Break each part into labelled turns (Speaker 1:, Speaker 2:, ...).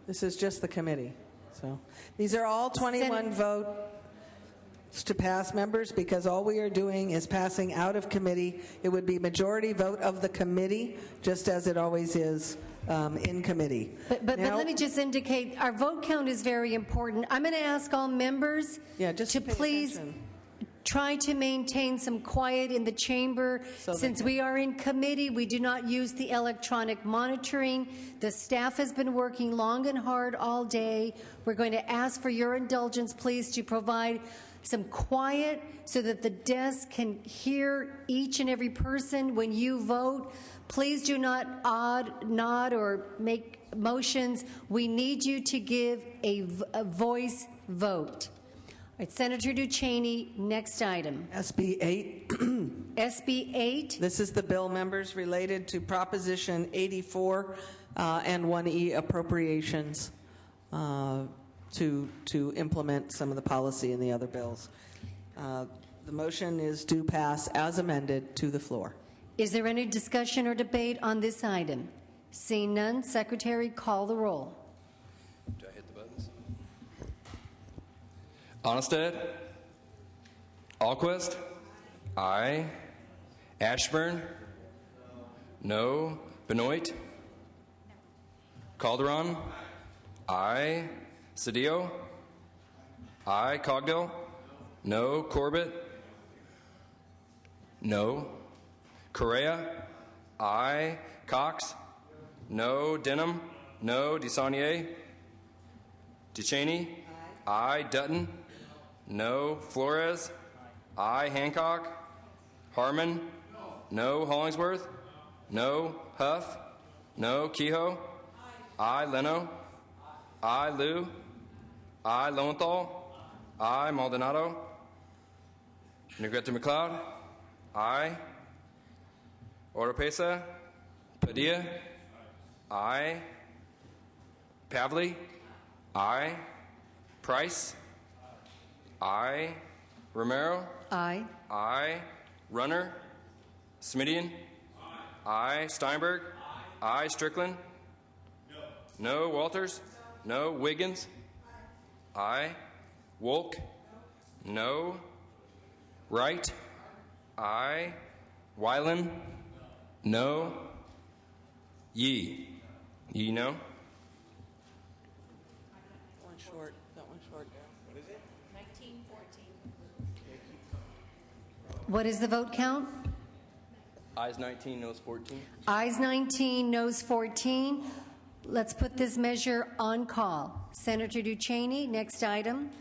Speaker 1: This is just the committee. So these are all 21 votes to pass, members, because all we are doing is passing out of committee. It would be majority vote of the committee, just as it always is in committee.
Speaker 2: But let me just indicate, our vote count is very important. I'm going to ask all members to please try to maintain some quiet in the chamber. Since we are in committee, we do not use the electronic monitoring. The staff has been working long and hard all day. We're going to ask for your indulgence, please, to provide some quiet so that the desk can hear each and every person when you vote. Please do not nod or make motions. We need you to give a voice vote. All right, Senator Duchesne, next item.
Speaker 1: SB 8.
Speaker 2: SB 8.
Speaker 1: This is the bill, members, related to Proposition 84 and 1E appropriations to implement some of the policy in the other bills. The motion is to pass as amended to the floor.
Speaker 2: Is there any discussion or debate on this item? Seeing none, Secretary, call the roll.
Speaker 3: Do I hit the buttons? Onnested? Alquist? Aye. Ashburn? No. Benoit? Calderon? Aye. Cedillo? Aye. Cogdill? No. Corbett? No. Correa? Aye. Cox? No. Denham? No. DeSaulnier? Duchesne? Aye. Dutton? No. Flores? Aye. Hancock? Harmon? No. Hollingsworth? No. Huff? No. Kehoe? Aye. Leno? Aye. Liu? Aye. Lowenthal? Aye. Maldonado? Negrete McLeod? Aye. Oropesa? Padilla? Aye. Pavley? Aye. Price? Aye. Romero?
Speaker 2: Aye.
Speaker 3: Aye. Runner? Smidian? Aye. Steinberg? Aye. Strickland? No. Walters? No. Wiggins? Aye. Wolk? No. Wright? Aye. Weiland? No. Yee? Yee, no.
Speaker 1: One short. Got one short.
Speaker 4: What is it?
Speaker 2: 19-14. What is the vote count?
Speaker 3: Ayes 19, noes 14.
Speaker 2: Ayes 19, noes 14. Let's put this measure on call. Senator Duchesne, next item.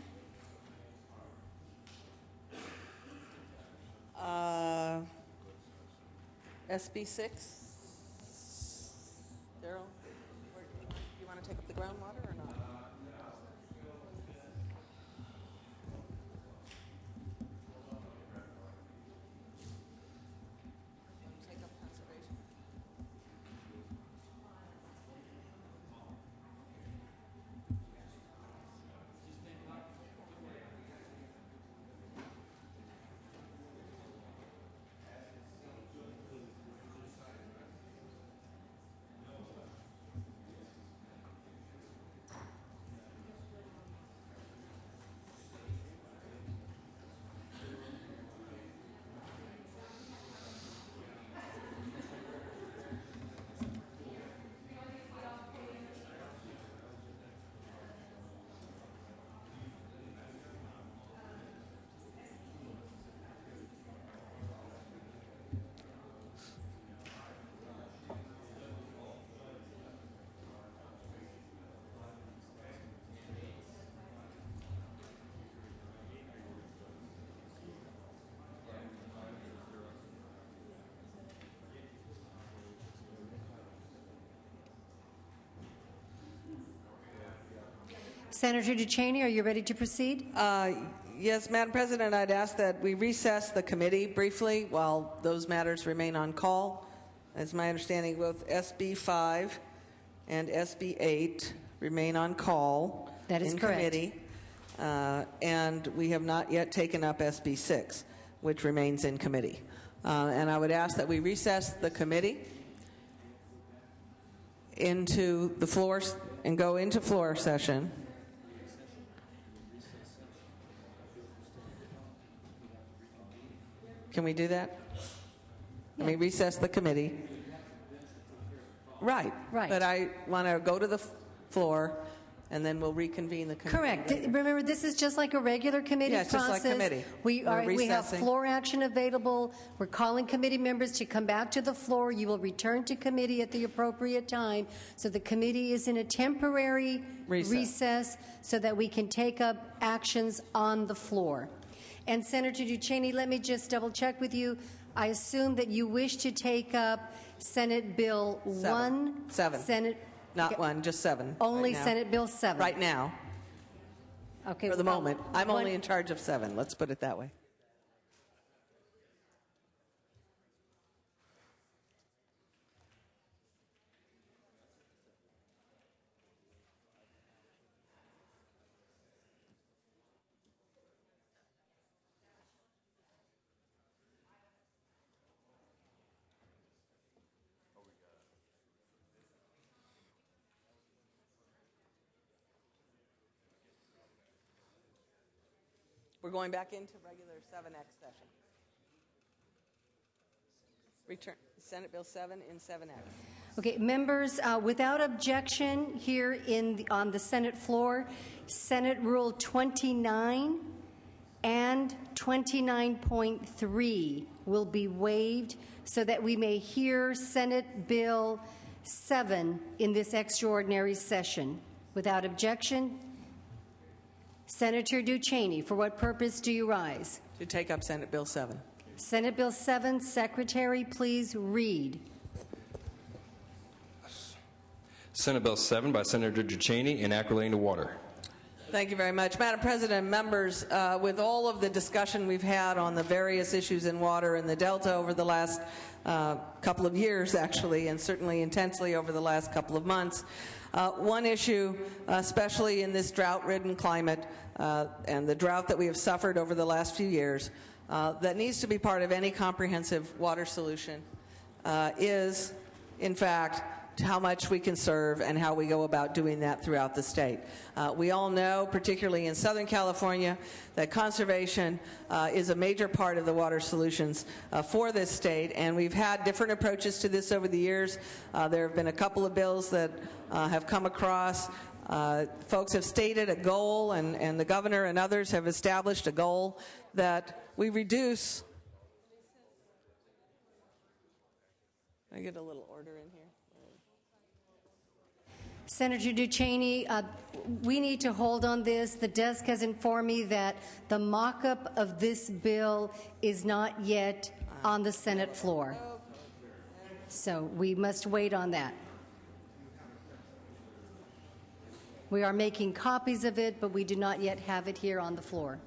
Speaker 1: SB 6. Daryl, do you want to take up the groundwater or not? Take up conservation.
Speaker 2: Senator Duchesne, are you ready to proceed?
Speaker 1: Yes, Madam President, I'd ask that we recess the committee briefly while those matters remain on call. As my understanding, both SB 5 and SB 8 remain on call.
Speaker 2: That is
Speaker 1: in
Speaker 2: correct.
Speaker 1: Committee. And we have not yet taken up SB 6, which remains in committee. And I would ask that we recess the committee into the floor and go into floor session. Can we do that? I mean, recess the committee. Right.
Speaker 2: Right.
Speaker 1: But I want to go to the floor, and then we'll reconvene the committee.
Speaker 2: Correct.
Speaker 1: later.
Speaker 2: Remember, this is just like a regular committee
Speaker 1: Yeah, it's just
Speaker 2: process.
Speaker 1: like committee.
Speaker 2: We
Speaker 1: We're
Speaker 2: have
Speaker 1: recessing.
Speaker 2: floor action available. We're calling committee members to come back to the floor. You will return to committee at the appropriate time. So the committee is in a temporary recess so that we can take up actions on the floor. And Senator Duchesne, let me just double check with you. I assume that you wish to take up Senate Bill 1.
Speaker 1: 7.
Speaker 2: Senate.
Speaker 1: Not 1, just 7.
Speaker 2: Only
Speaker 1: right now.
Speaker 2: Senate Bill 7.
Speaker 1: Right now,
Speaker 2: Okay.
Speaker 1: for the
Speaker 2: well,
Speaker 1: moment. I'm
Speaker 2: one-
Speaker 1: only in charge of 7. Let's put it that way. We're going back into regular 7X session. Return Senate Bill 7 in 7X.
Speaker 2: Okay, members, without objection here on the Senate floor, Senate Rule 29 and 29.3 will be waived so that we may hear Senate Bill 7 in this extraordinary session. Without objection, Senator Duchesne, for what purpose do you rise?
Speaker 1: To take up Senate Bill 7.
Speaker 2: Senate Bill 7, Secretary, please read.
Speaker 3: Senate Bill 7 by Senator Duchesne, enact relating to water.
Speaker 1: Thank you very much. Madam President, members, with all of the discussion we've had on the various issues in water in the Delta over the last couple of years, actually, and certainly intensely over the last couple of months, one issue, especially in this drought-ridden climate and the drought that we have suffered over the last few years, that needs to be part of any comprehensive water solution is, in fact, how much we conserve and how we go about doing that throughout the state. We all know, particularly in Southern California, that conservation is a major part of the water solutions for this state, and we've had different approaches to this over the years. There have been a couple of bills that have come across. Folks have stated a goal, and the governor and others have established a goal that we reduce. Can I get a little order in here?
Speaker 2: Senator Duchesne, we need to hold on this. The desk has informed me that the mock-up of this bill is not yet on the Senate floor. So we must wait on that. We are making copies of it, but we do not yet have it here on the floor.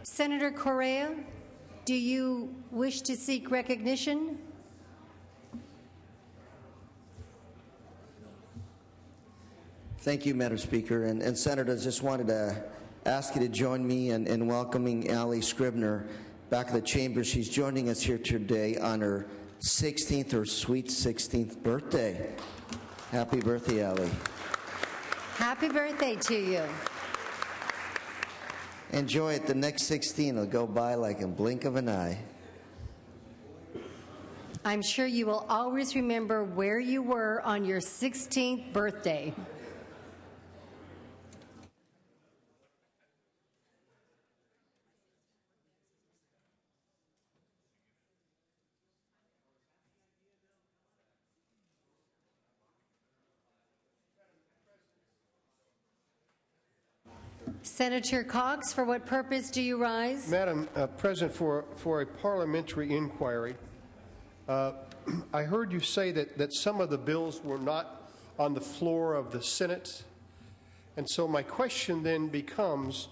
Speaker 2: Senator Correa, do you wish to seek recognition?
Speaker 4: Thank you, Madam Speaker. And Senators, just wanted to ask you to join me in welcoming Allie Scribner back in the chamber. She's joining us here today on her 16th or sweet 16th birthday. Happy birthday, Allie.
Speaker 2: Happy birthday to you.
Speaker 4: Enjoy it. The next 16 will go by like a blink of an eye.
Speaker 2: I'm sure you will always remember where you were on your 16th birthday. Senator Cox, for what purpose do you rise?
Speaker 5: Madam President, for a parliamentary inquiry, I heard you say that some of the bills were not on the floor of the Senate. And so my question then becomes,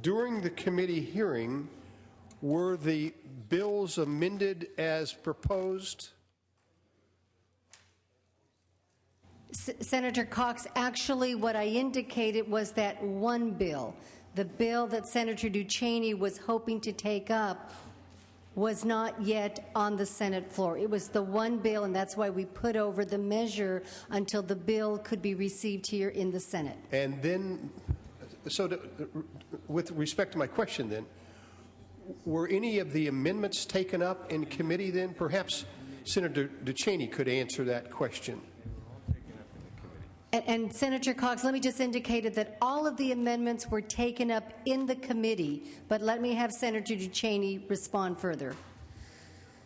Speaker 5: during the committee hearing, were the bills amended as proposed?
Speaker 2: Senator Cox, actually what I indicated was that one bill, the bill that Senator Duchesne was hoping to take up, was not yet on the Senate floor. It was the one bill, and that's why we put over the measure until the bill could be received here in the Senate.
Speaker 5: And then, with respect to my question then, were any of the amendments taken up in committee then? Perhaps Senator Duchesne could answer that question.
Speaker 2: And Senator Cox, let me just indicate that all of the amendments were taken up in the committee, but let me have Senator Duchesne respond further.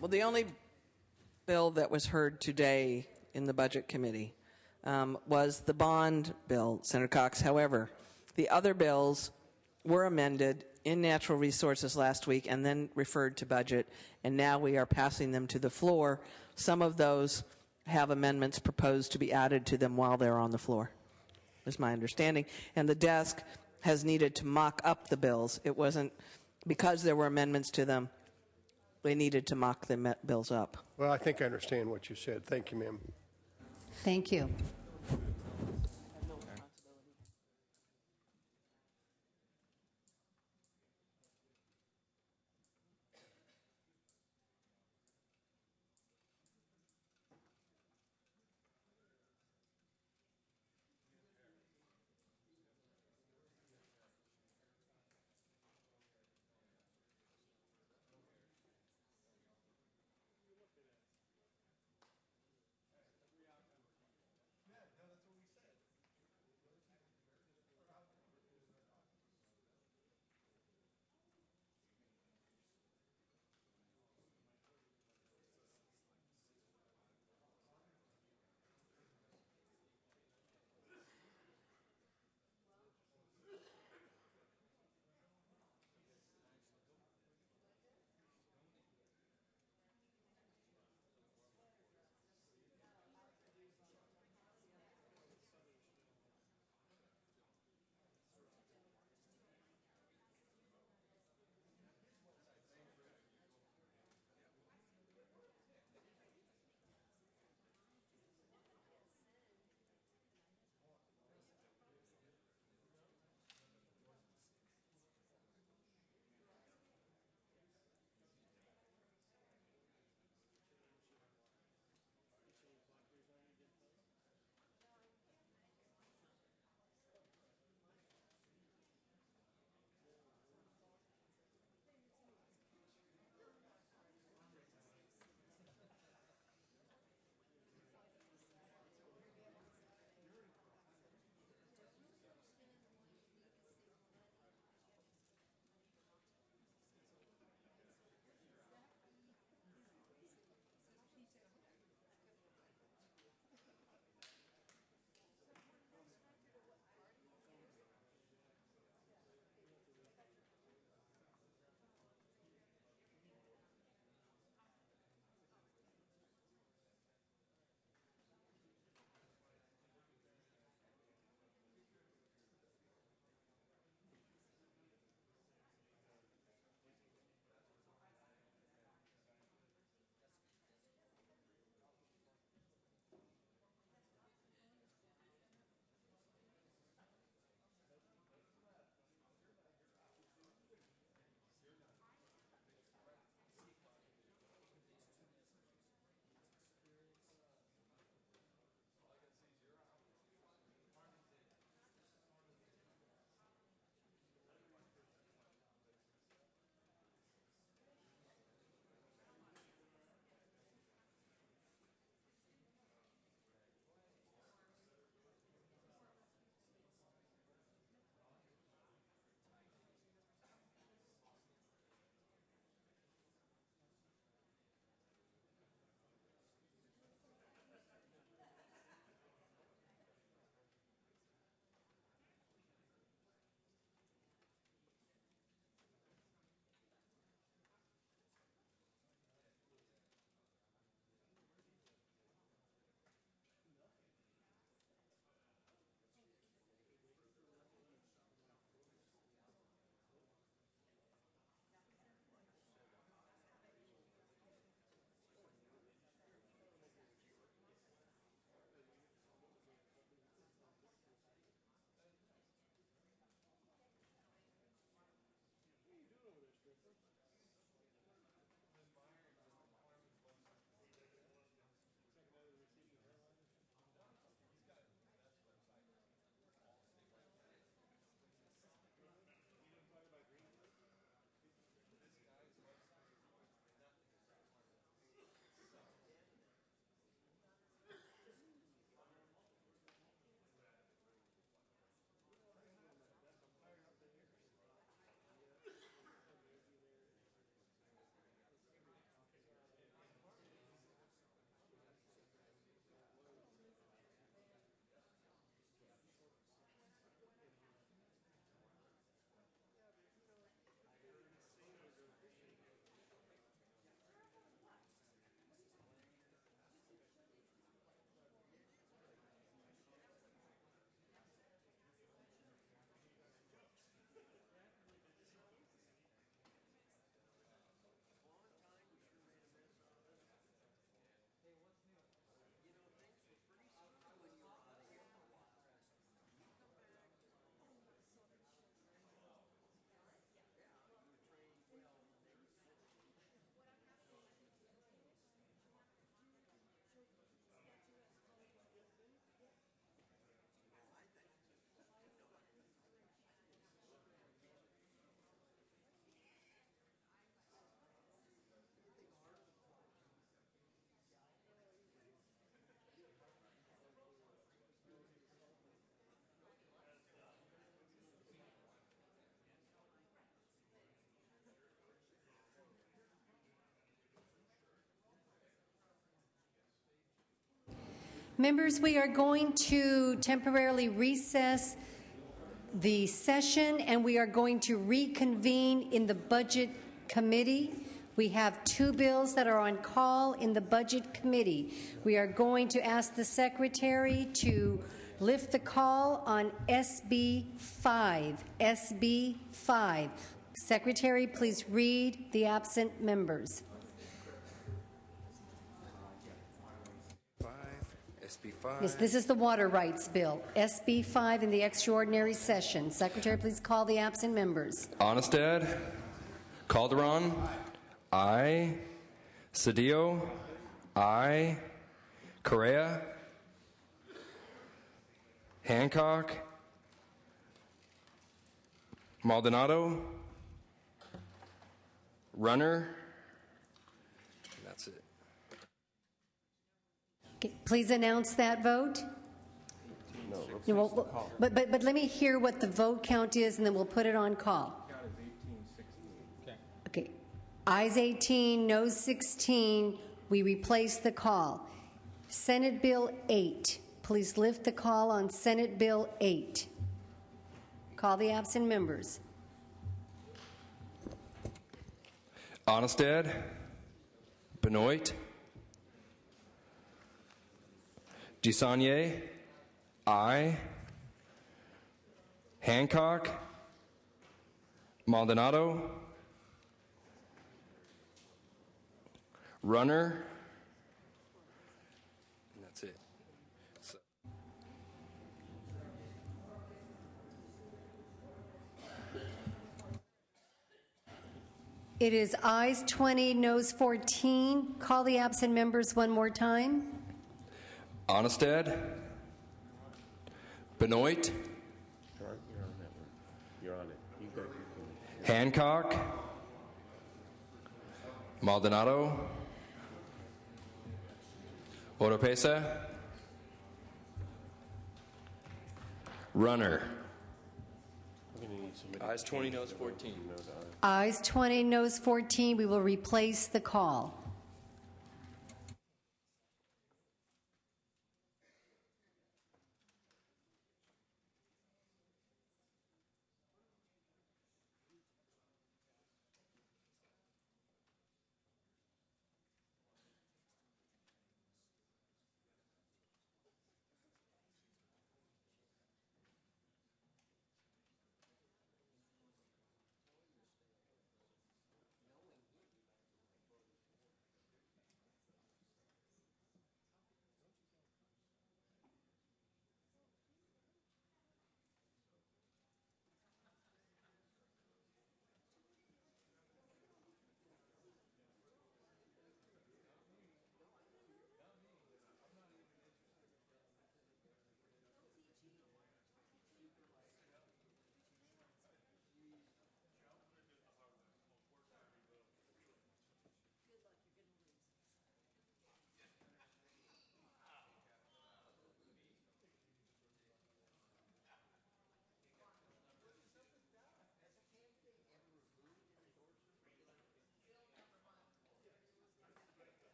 Speaker 1: Well, the only bill that was heard today in the Budget Committee was the bond bill, Senator Cox. However, the other bills were amended in Natural Resources last week and then referred to Budget, and now we are passing them to the floor. Some of those have amendments proposed to be added to them while they're on the floor, is my understanding. And the desk has needed to mock up the bills. It wasn't because there were amendments to them, they needed to mock the bills up.
Speaker 5: Well, I think I understand what you said. Thank you, ma'am.
Speaker 2: Thank you. Members, we are going to temporarily recess the session, and we are going to reconvene in the Budget Committee. We have 2 bills that are on call in the Budget Committee. We are going to ask the Secretary to lift the call on SB 5. SB 5. Secretary, please read the absent members.
Speaker 3: SB 5.
Speaker 2: Yes, this is the water rights bill, SB 5 in the extraordinary session. Secretary, please call the absent members.
Speaker 3: Onestad, Calderon, aye. Cedillo, aye. Correa, Hancock, Maldonado, Runner, and that's it.
Speaker 2: Okay, please announce that vote. But let me hear what the vote count is, and then we'll put it on call. Okay. Ayes 18, noes 16. We replace the call. Senate Bill 8. Please lift the call on Senate Bill 8. Call the absent members.
Speaker 3: Onestad, Benoit, Desaulniers, aye. Hancock, Maldonado, Runner, and that's it.
Speaker 2: It is ayes 20, noes 14. Call the absent members one more time.
Speaker 3: Onestad, Benoit, Hancock, Maldonado, Oropesa, Runner. Ayes 20, noes 14.
Speaker 2: Ayes 20, noes 14. We will replace the call.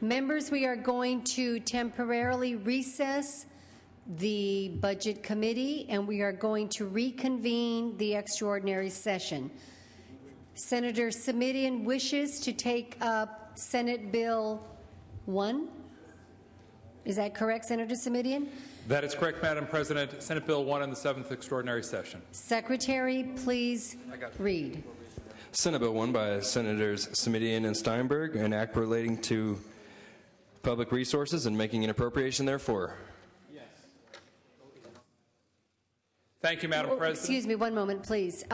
Speaker 2: Members, we are going to temporarily recess the Budget Committee, and we are going to reconvene the extraordinary session. Senator Simitian wishes to take up Senate Bill 1. Is that correct, Senator Simitian?
Speaker 6: That is correct, Madam President. Senate Bill 1 in the 7th extraordinary session.
Speaker 2: Secretary, please read.
Speaker 3: Senate Bill 1 by Senators Simitian and Steinberg, an act relating to public resources and making an appropriation therefore.
Speaker 6: Yes. Thank you, Madam President.
Speaker 2: Excuse me, one moment, please.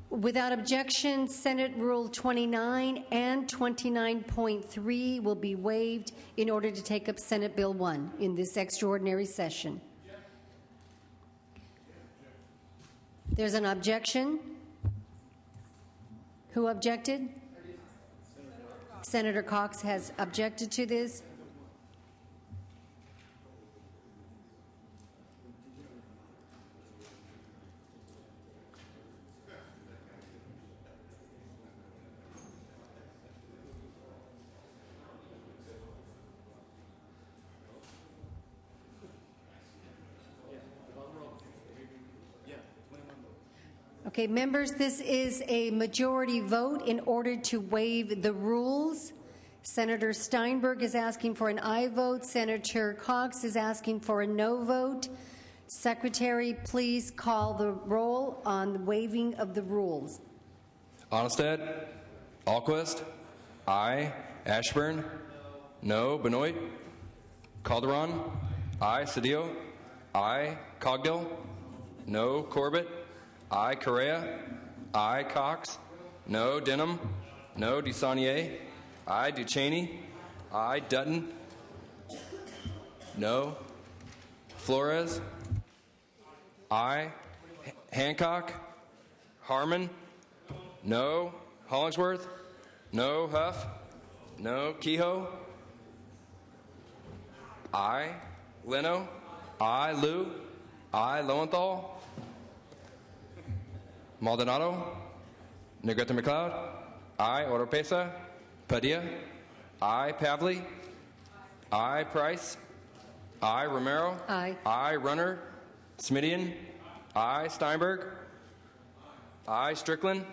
Speaker 2: Without objection, Senate Rule 29 and 29.3 will be waived in order to take up Senate Bill 1 in this extraordinary session. There's an objection. Who objected? Senator Cox has objected to this. Okay, members, this is a majority vote in order to waive the rules. Senator Steinberg is asking for an aye vote. Senator Cox is asking for a no vote. Secretary, please call the roll on the waiving of the rules.
Speaker 3: Onestad? Alquist? Aye. Ashburn? No. Benoit? Calderon? Aye. Cedillo? Aye. Cogdill? No. Corbett? Aye. Correa? Aye. Cox? No. Denham? No. DeSaulnier? Aye. Ducheney? Aye. Dutton? No. Flores? Aye. Hancock? Harmon? No. Hollingsworth? No. Huff? No. Kehoe? Aye. Leno? Aye. Liu? Aye. Lowenthal? Maldonado? Negrete McLeod? Aye. Oropesa? Padilla? Aye. Pavley? Aye. Price? Aye. Romero?
Speaker 2: Aye.
Speaker 3: Aye. Runner? Smithian? Aye. Steinberg? Aye. Strickland?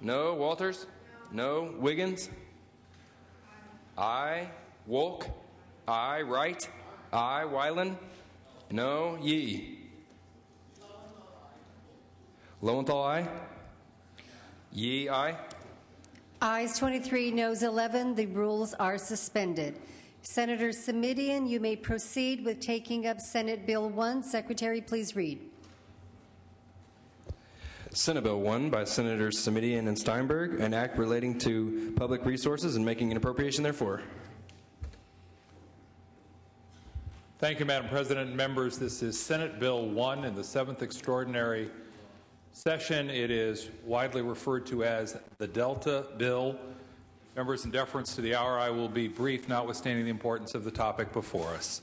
Speaker 3: No. Walters? No. Wiggins? Aye. Wolk? Aye. Wright? Aye. Weiland? No. Yee? Lowenthal, aye. Yee, aye.
Speaker 2: Ayes 23, noes 11. The rules are suspended. Senator Simidian, you may proceed with taking up Senate Bill 1. Secretary, please read.
Speaker 3: Senate Bill 1 by Senators Simidian and Steinberg, an act relating to public resources and making an appropriation therefore.
Speaker 6: Thank you, Madam President. Members, this is Senate Bill 1 in the 7th Extraordinary Session. It is widely referred to as the Delta Bill. Members, in deference to the hour, I will be brief, notwithstanding the importance of the topic before us.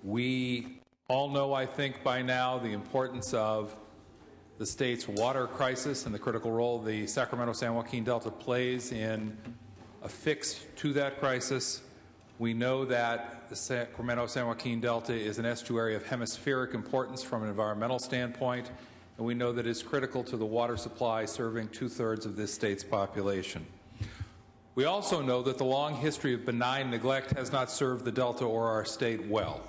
Speaker 6: We all know, I think, by now the importance of the state's water crisis and the critical role the Sacramento-San Joaquin Delta plays in a fix to that crisis. We know that the Sacramento-San Joaquin Delta is an estuary of hemispheric importance from an environmental standpoint, and we know that it's critical to the water supply serving 2/3 of this state's population. We also know that the long history of benign neglect has not served the Delta or our state well.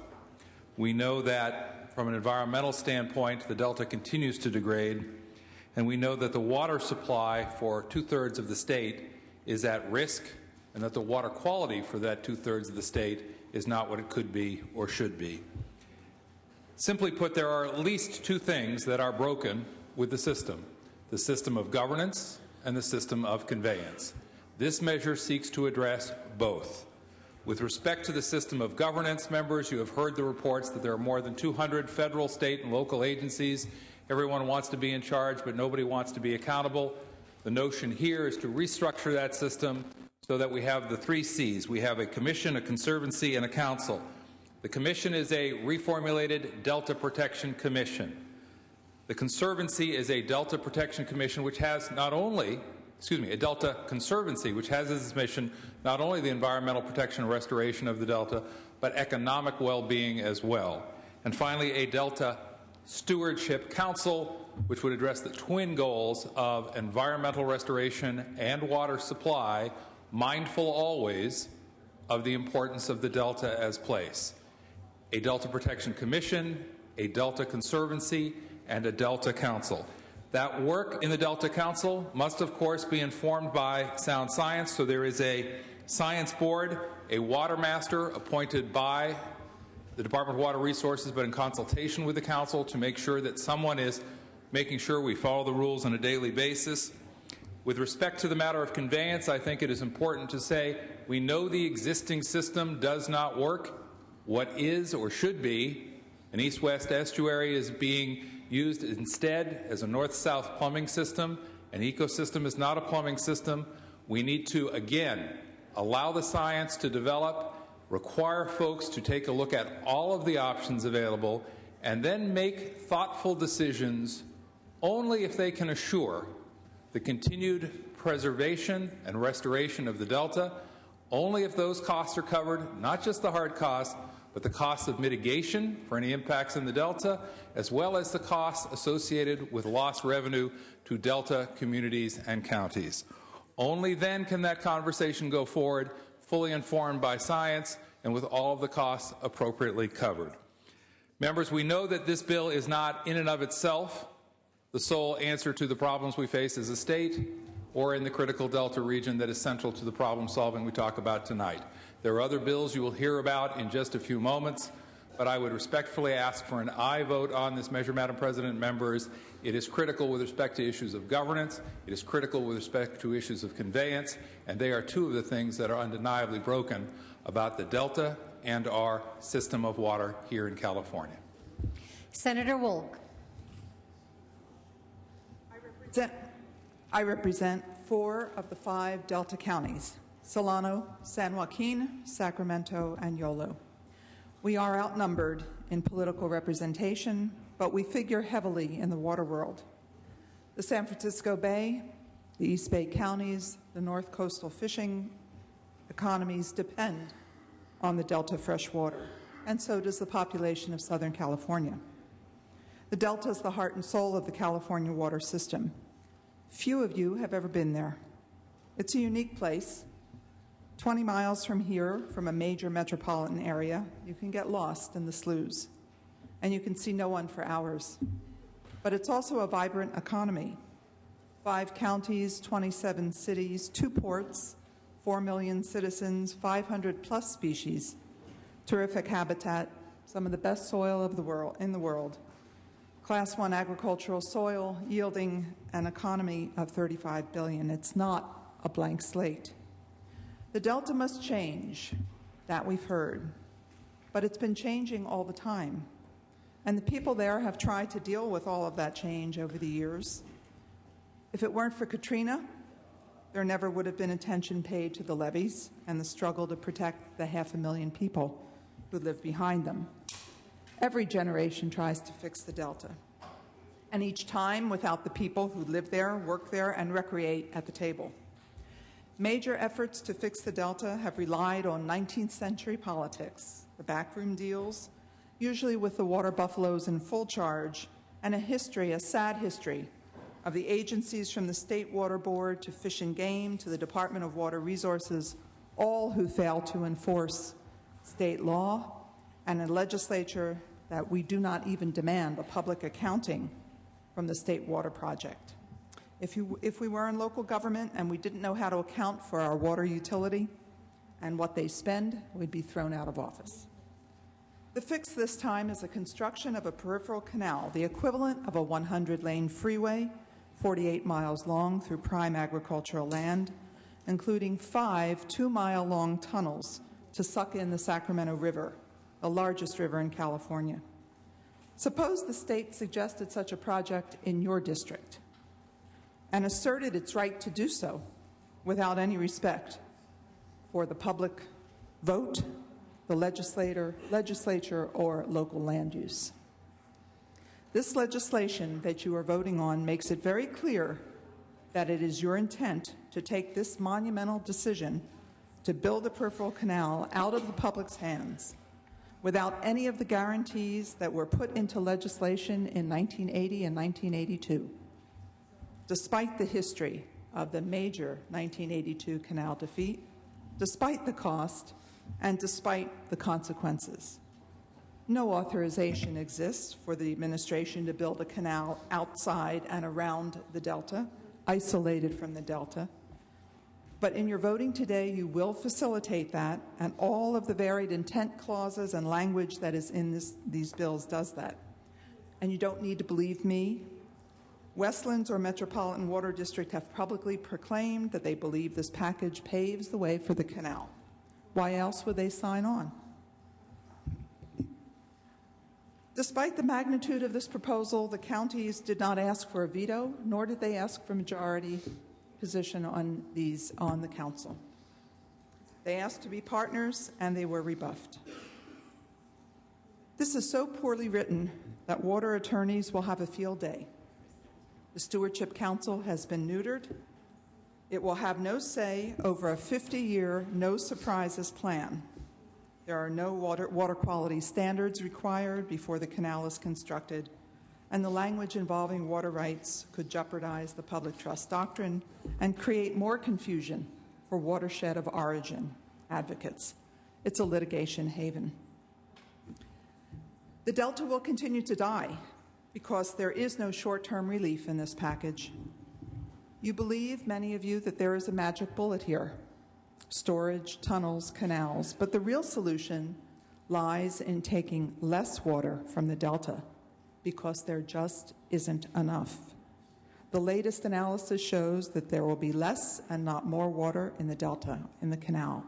Speaker 6: We know that from an environmental standpoint, the Delta continues to degrade, and we know that the water supply for 2/3 of the state is at risk, and that the water quality for that 2/3 of the state is not what it could be or should be. Simply put, there are at least two things that are broken with the system of governance and the system of conveyance. This measure seeks to address both. With respect to the system of governance, members, you have heard the reports that there are more than 200 federal, state, and local agencies. Everyone wants to be in charge, but nobody wants to be accountable. The notion here is to restructure that system so that we have the 3 C's. We have a commission, a conservancy, and a council. The commission is a reformulated Delta Protection Commission. The conservancy is a Delta Protection Commission which has not only, a Delta Conservancy, which has as its mission not only the environmental protection and restoration of the Delta, but economic well-being as well. And finally, a Delta Stewardship Council, which would address the twin goals of environmental restoration and water supply, mindful always of the importance of the Delta as place. A Delta Protection Commission, a Delta Conservancy, and a Delta Council. That work in the Delta Council must, of course, be informed by sound science, so there is a science board, a water master appointed by the Department of Water Resources, but in consultation with the Council to make sure that someone is making sure we follow the rules on a daily basis. With respect to the matter of conveyance, I think it is important to say we know the existing system does not work. What is or should be an east-west estuary is being used instead as a north-south plumbing system. An ecosystem is not a plumbing system. We need to, again, allow the science to develop, require folks to take a look at all of the options available, and then make thoughtful decisions only if they can assure the continued preservation and restoration of the Delta, only if those costs are covered, not just the hard costs, but the cost of mitigation for any impacts in the Delta, as well as the costs associated with lost revenue to Delta communities and counties. Only then can that conversation go forward, fully informed by science and with all of the costs appropriately covered. Members, we know that this bill is not in and of itself the sole answer to the problems we face as a state or in the critical Delta region that is central to the problem solving we talk about tonight. There are other bills you will hear about in just a few moments, but I would respectfully ask for an aye vote on this measure, Madam President and members. It is critical with respect to issues of governance. It is critical with respect to issues of conveyance, and they are two of the things that are undeniably broken about the Delta and our system of water here in California.
Speaker 2: Senator Wolk.
Speaker 7: I represent 4 of the 5 Delta counties: Solano, San Joaquin, Sacramento, and Yolo. We are outnumbered in political representation, but we figure heavily in the water world. The San Francisco Bay, the East Bay counties, the North Coastal fishing economies depend on the Delta freshwater, and so does the population of Southern California. The Delta is the heart and soul of the California water system. Few of you have ever been there. It's a unique place. 20 miles from here, from a major metropolitan area, you can get lost in the sloughs, and you can see no one for hours. But it's also a vibrant economy. 5 counties, 27 cities, 2 ports, 4 million citizens, 500-plus species, terrific habitat, some of the best soil of the world, in the world, Class 1 agricultural soil yielding an economy of $35 billion. It's not a blank slate. The Delta must change, that we've heard, but it's been changing all the time. And the people there have tried to deal with all of that change over the years. If it weren't for Katrina, there never would have been attention paid to the levees and the struggle to protect the 500,000 people who live behind them. Every generation tries to fix the Delta, and each time without the people who live there, work there, and recreate at the table. Major efforts to fix the Delta have relied on 19th century politics, the backroom deals, usually with the water buffaloes in full charge, and a history, a sad history, of the agencies from the State Water Board to Fish and Game to the Department of Water Resources, all who failed to enforce state law, and a legislature that we do not even demand a public accounting from the State Water Project. If we were in local government and we didn't know how to account for our water utility and what they spend, we'd be thrown out of office. The fix this time is the construction of a peripheral canal, the equivalent of a 100-lane freeway, 48 miles long through prime agricultural land, including 5 2-mile-long tunnels to suck in the Sacramento River, the largest river in California. Suppose the state suggested such a project in your district and asserted its right to do so without any respect for the public vote, the legislature, or local land use. This legislation that you are voting on makes it very clear that it is your intent to take this monumental decision to build a peripheral canal out of the public's hands without any of the guarantees that were put into legislation in 1980 and 1982, despite the history of the major 1982 canal defeat, despite the cost, and despite the consequences. No authorization exists for the administration to build a canal outside and around the Delta, isolated from the Delta. But in your voting today, you will facilitate that, and all of the varied intent clauses and language that is in these bills does that. And you don't need to believe me. Westlands or Metropolitan Water District have publicly proclaimed that they believe this package paves the way for the canal. Why else would they sign on? Despite the magnitude of this proposal, the counties did not ask for a veto, nor did they ask for majority position on the council. They asked to be partners, and they were rebuffed. This is so poorly written that water attorneys will have a field day. The Stewardship Council has been neutered. It will have no say over a 50-year no-surprises plan. There are no water quality standards required before the canal is constructed, and the language involving water rights could jeopardize the public trust doctrine and create more confusion for watershed of origin advocates. It's a litigation haven. The Delta will continue to die because there is no short-term relief in this package. You believe, many of you, that there is a magic bullet here: storage, tunnels, canals. But the real solution lies in taking less water from the Delta, because there just isn't enough. The latest analysis shows that there will be less and not more water in the Delta, in the canal.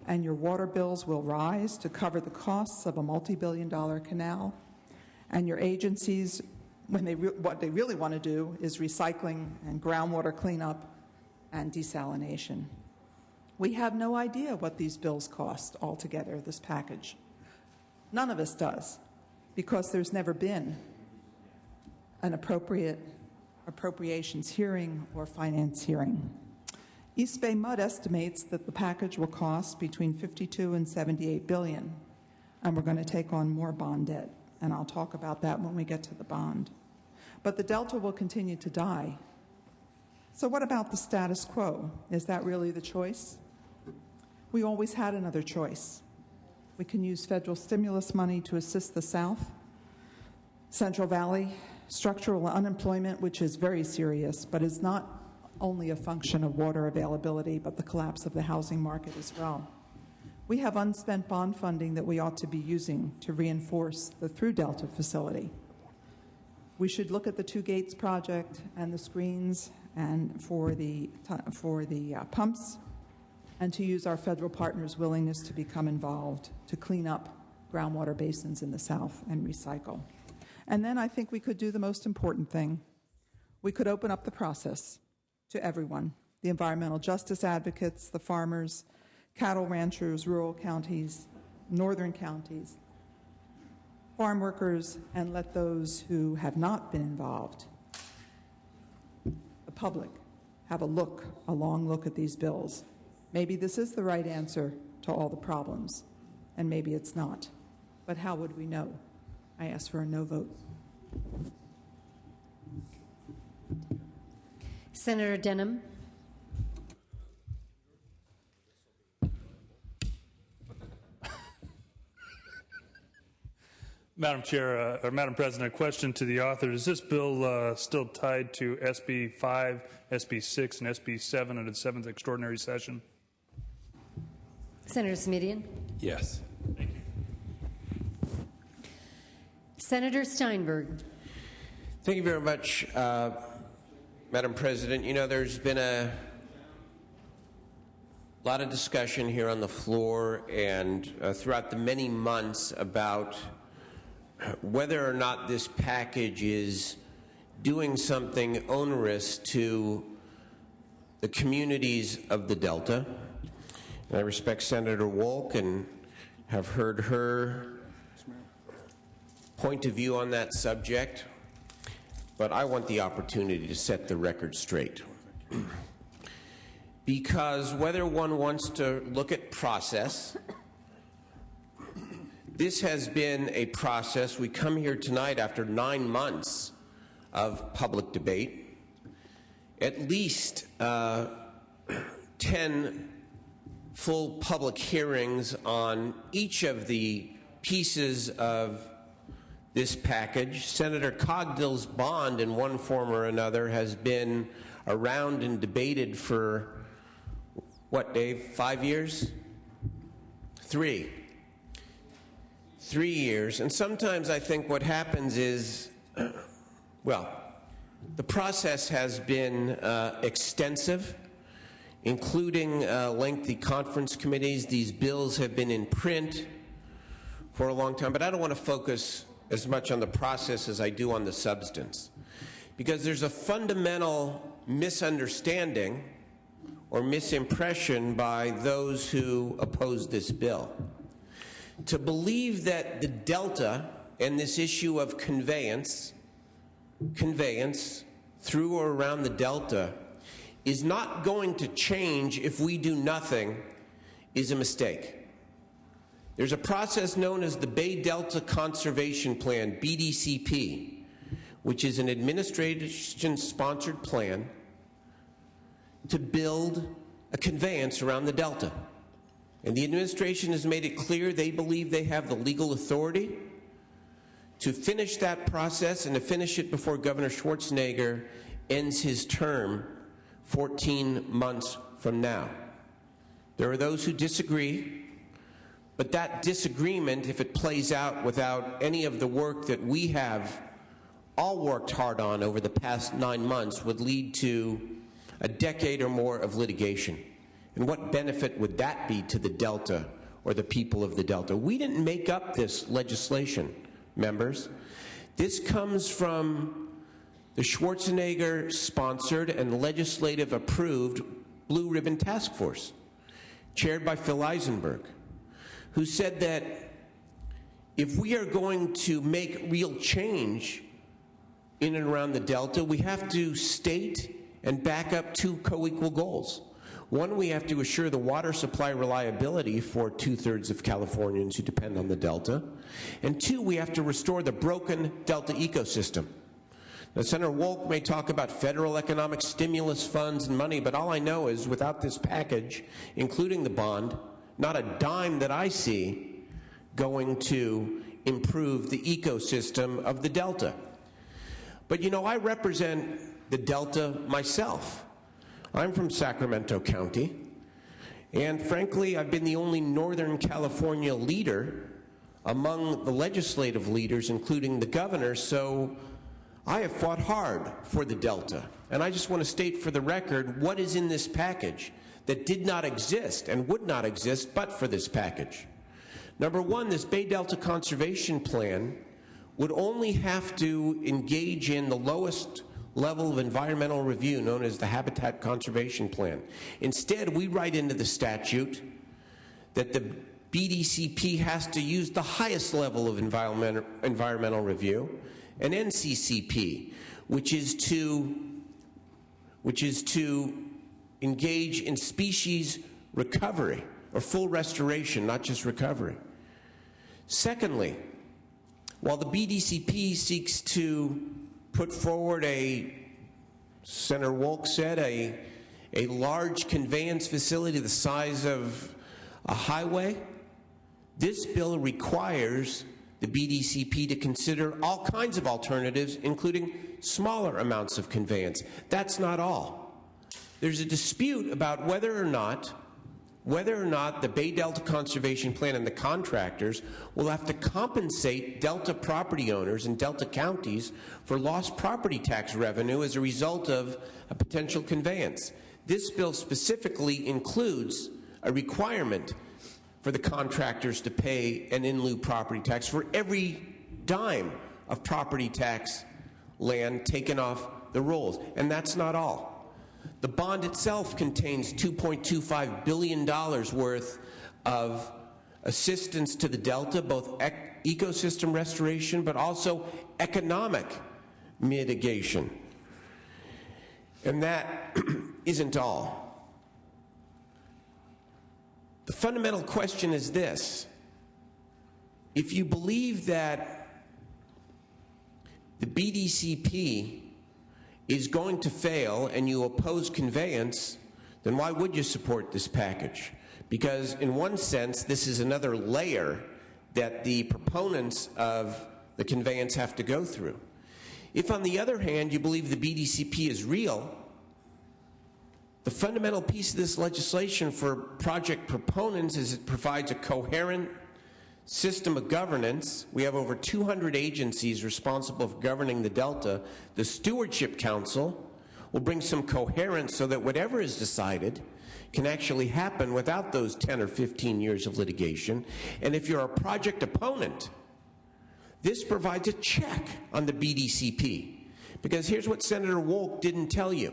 Speaker 7: And your water bills will rise to cover the costs of a multi-billion-dollar canal. And your agencies, what they really want to do is recycling and groundwater cleanup and desalination. We have no idea what these bills cost altogether, this package. None of us does, because there's never been an appropriations hearing or finance hearing. East Bay Mud estimates that the package will cost between $52 and $78 billion, and we're going to take on more bond debt, and I'll talk about that when we get to the bond. But the Delta will continue to die. So what about the status quo? Is that really the choice? We always had another choice. We can use federal stimulus money to assist the South, Central Valley, structural unemployment, which is very serious, but is not only a function of water availability, but the collapse of the housing market as well. We have unspent bond funding that we ought to be using to reinforce the Through Delta facility. We should look at the Two Gates project and the screens and for the pumps, and to use our federal partners' willingness to become involved to clean up groundwater basins in the South and recycle. And then I think we could do the most important thing. We could open up the process to everyone: the environmental justice advocates, the farmers, cattle ranchers, rural counties, northern counties, farm workers, and let those who have not been involved, the public, have a long look at these bills. Maybe this is the right answer to all the problems, and maybe it's not. But how would we know? I ask for a no vote.
Speaker 2: Senator Denham.
Speaker 8: Madam Chair, or Madam President, a question to the author. Is this bill still tied to SB 5, SB 6, and SB 7 under the 7th extraordinary session?
Speaker 2: Senator Simitian.
Speaker 3: Yes.
Speaker 8: Thank you.
Speaker 2: Senator Steinberg.
Speaker 9: Thank you very much, Madam President. You know, there's been a lot of discussion here on the floor and throughout the many months about whether or not this package is doing something onerous to the communities of the Delta. And I respect Senator Wolk and have heard her point of view on that subject, but I want the opportunity to set the record straight. Because whether one wants to look at process, this has been a process. We come here tonight after 9 months of public debate, at least 10 full public hearings on each of the pieces of this package. Senator Cogdill's bond, in one form or another, has been around and debated for, what, Dave, 5 years? 3 years. And sometimes I think what happens is, well, the process has been extensive, including lengthy conference committees. These bills have been in print for a long time, but I don't want to focus as much on the process as I do on the substance, because there's a fundamental misunderstanding or misimpression by those who oppose this bill. To believe that the Delta and this issue of conveyance through or around the Delta is not going to change if we do nothing is a mistake. There's a process known as the Bay Delta Conservation Plan, BDCP, which is an administration-sponsored plan to build a conveyance around the Delta. And the administration has made it clear they believe they have the legal authority to finish that process and to finish it before Governor Schwarzenegger ends his term 14 months from now. There are those who disagree, but that disagreement, if it plays out without any of the work that we have all worked hard on over the past 9 months, would lead to a decade or more of litigation. And what benefit would that be to the Delta or the people of the Delta? We didn't make up this legislation, members. This comes from the Schwarzenegger-sponsored and legislative-approved Blue Ribbon Task Force, chaired by Phil Eisenberg, who said that if we are going to make real change in and around the Delta, we have to state and back up 2 co-equal goals. One, we have to assure the water supply reliability for 2/3 of Californians who depend on the Delta. And 2, we have to restore the broken Delta ecosystem. Now, Senator Wolk may talk about federal economic stimulus funds and money, but all I know is without this package, including the bond, not a dime that I see going to improve the ecosystem of the Delta. But you know, I represent the Delta myself. I'm from Sacramento County, and frankly, I've been the only Northern California leader among the legislative leaders, including the governor, so I have fought hard for the Delta. And I just want to state for the record what is in this package that did not exist and would not exist but for this package. Number one, this Bay Delta Conservation Plan would only have to engage in the lowest level of environmental review known as the Habitat Conservation Plan. Instead, we write into the statute that the BDCP has to use the highest level of environmental review, an NCCP, which is to engage in species recovery, or full restoration, not just recovery. Secondly, while the BDCP seeks to put forward Senator Wolk said, a large conveyance facility the size of a highway, this bill requires the BDCP to consider all kinds of alternatives, including smaller amounts of conveyance. That's not all. There's a dispute about whether or not the Bay Delta Conservation Plan and the contractors will have to compensate Delta property owners in Delta counties for lost property tax revenue as a result of a potential conveyance. This bill specifically includes a requirement for the contractors to pay an in lieu property tax for every dime of property tax land taken off the rolls. And that's not all. The bond itself contains $2.25 billion worth of assistance to the Delta, both ecosystem restoration, but also economic mitigation. And that isn't all. The fundamental question is this: if you believe that the BDCP is going to fail and you oppose conveyance, then why would you support this package? Because in one sense, this is another layer that the proponents of the conveyance have to go through. If, on the other hand, you believe the BDCP is real, the fundamental piece of this legislation for project proponents is it provides a coherent system of governance. We have over 200 agencies responsible for governing the Delta. The Stewardship Council will bring some coherence so that whatever is decided can actually happen without those 10 or 15 years of litigation. And if you're a project opponent, this provides a check on the BDCP. Because here's what Senator Wolk didn't tell you.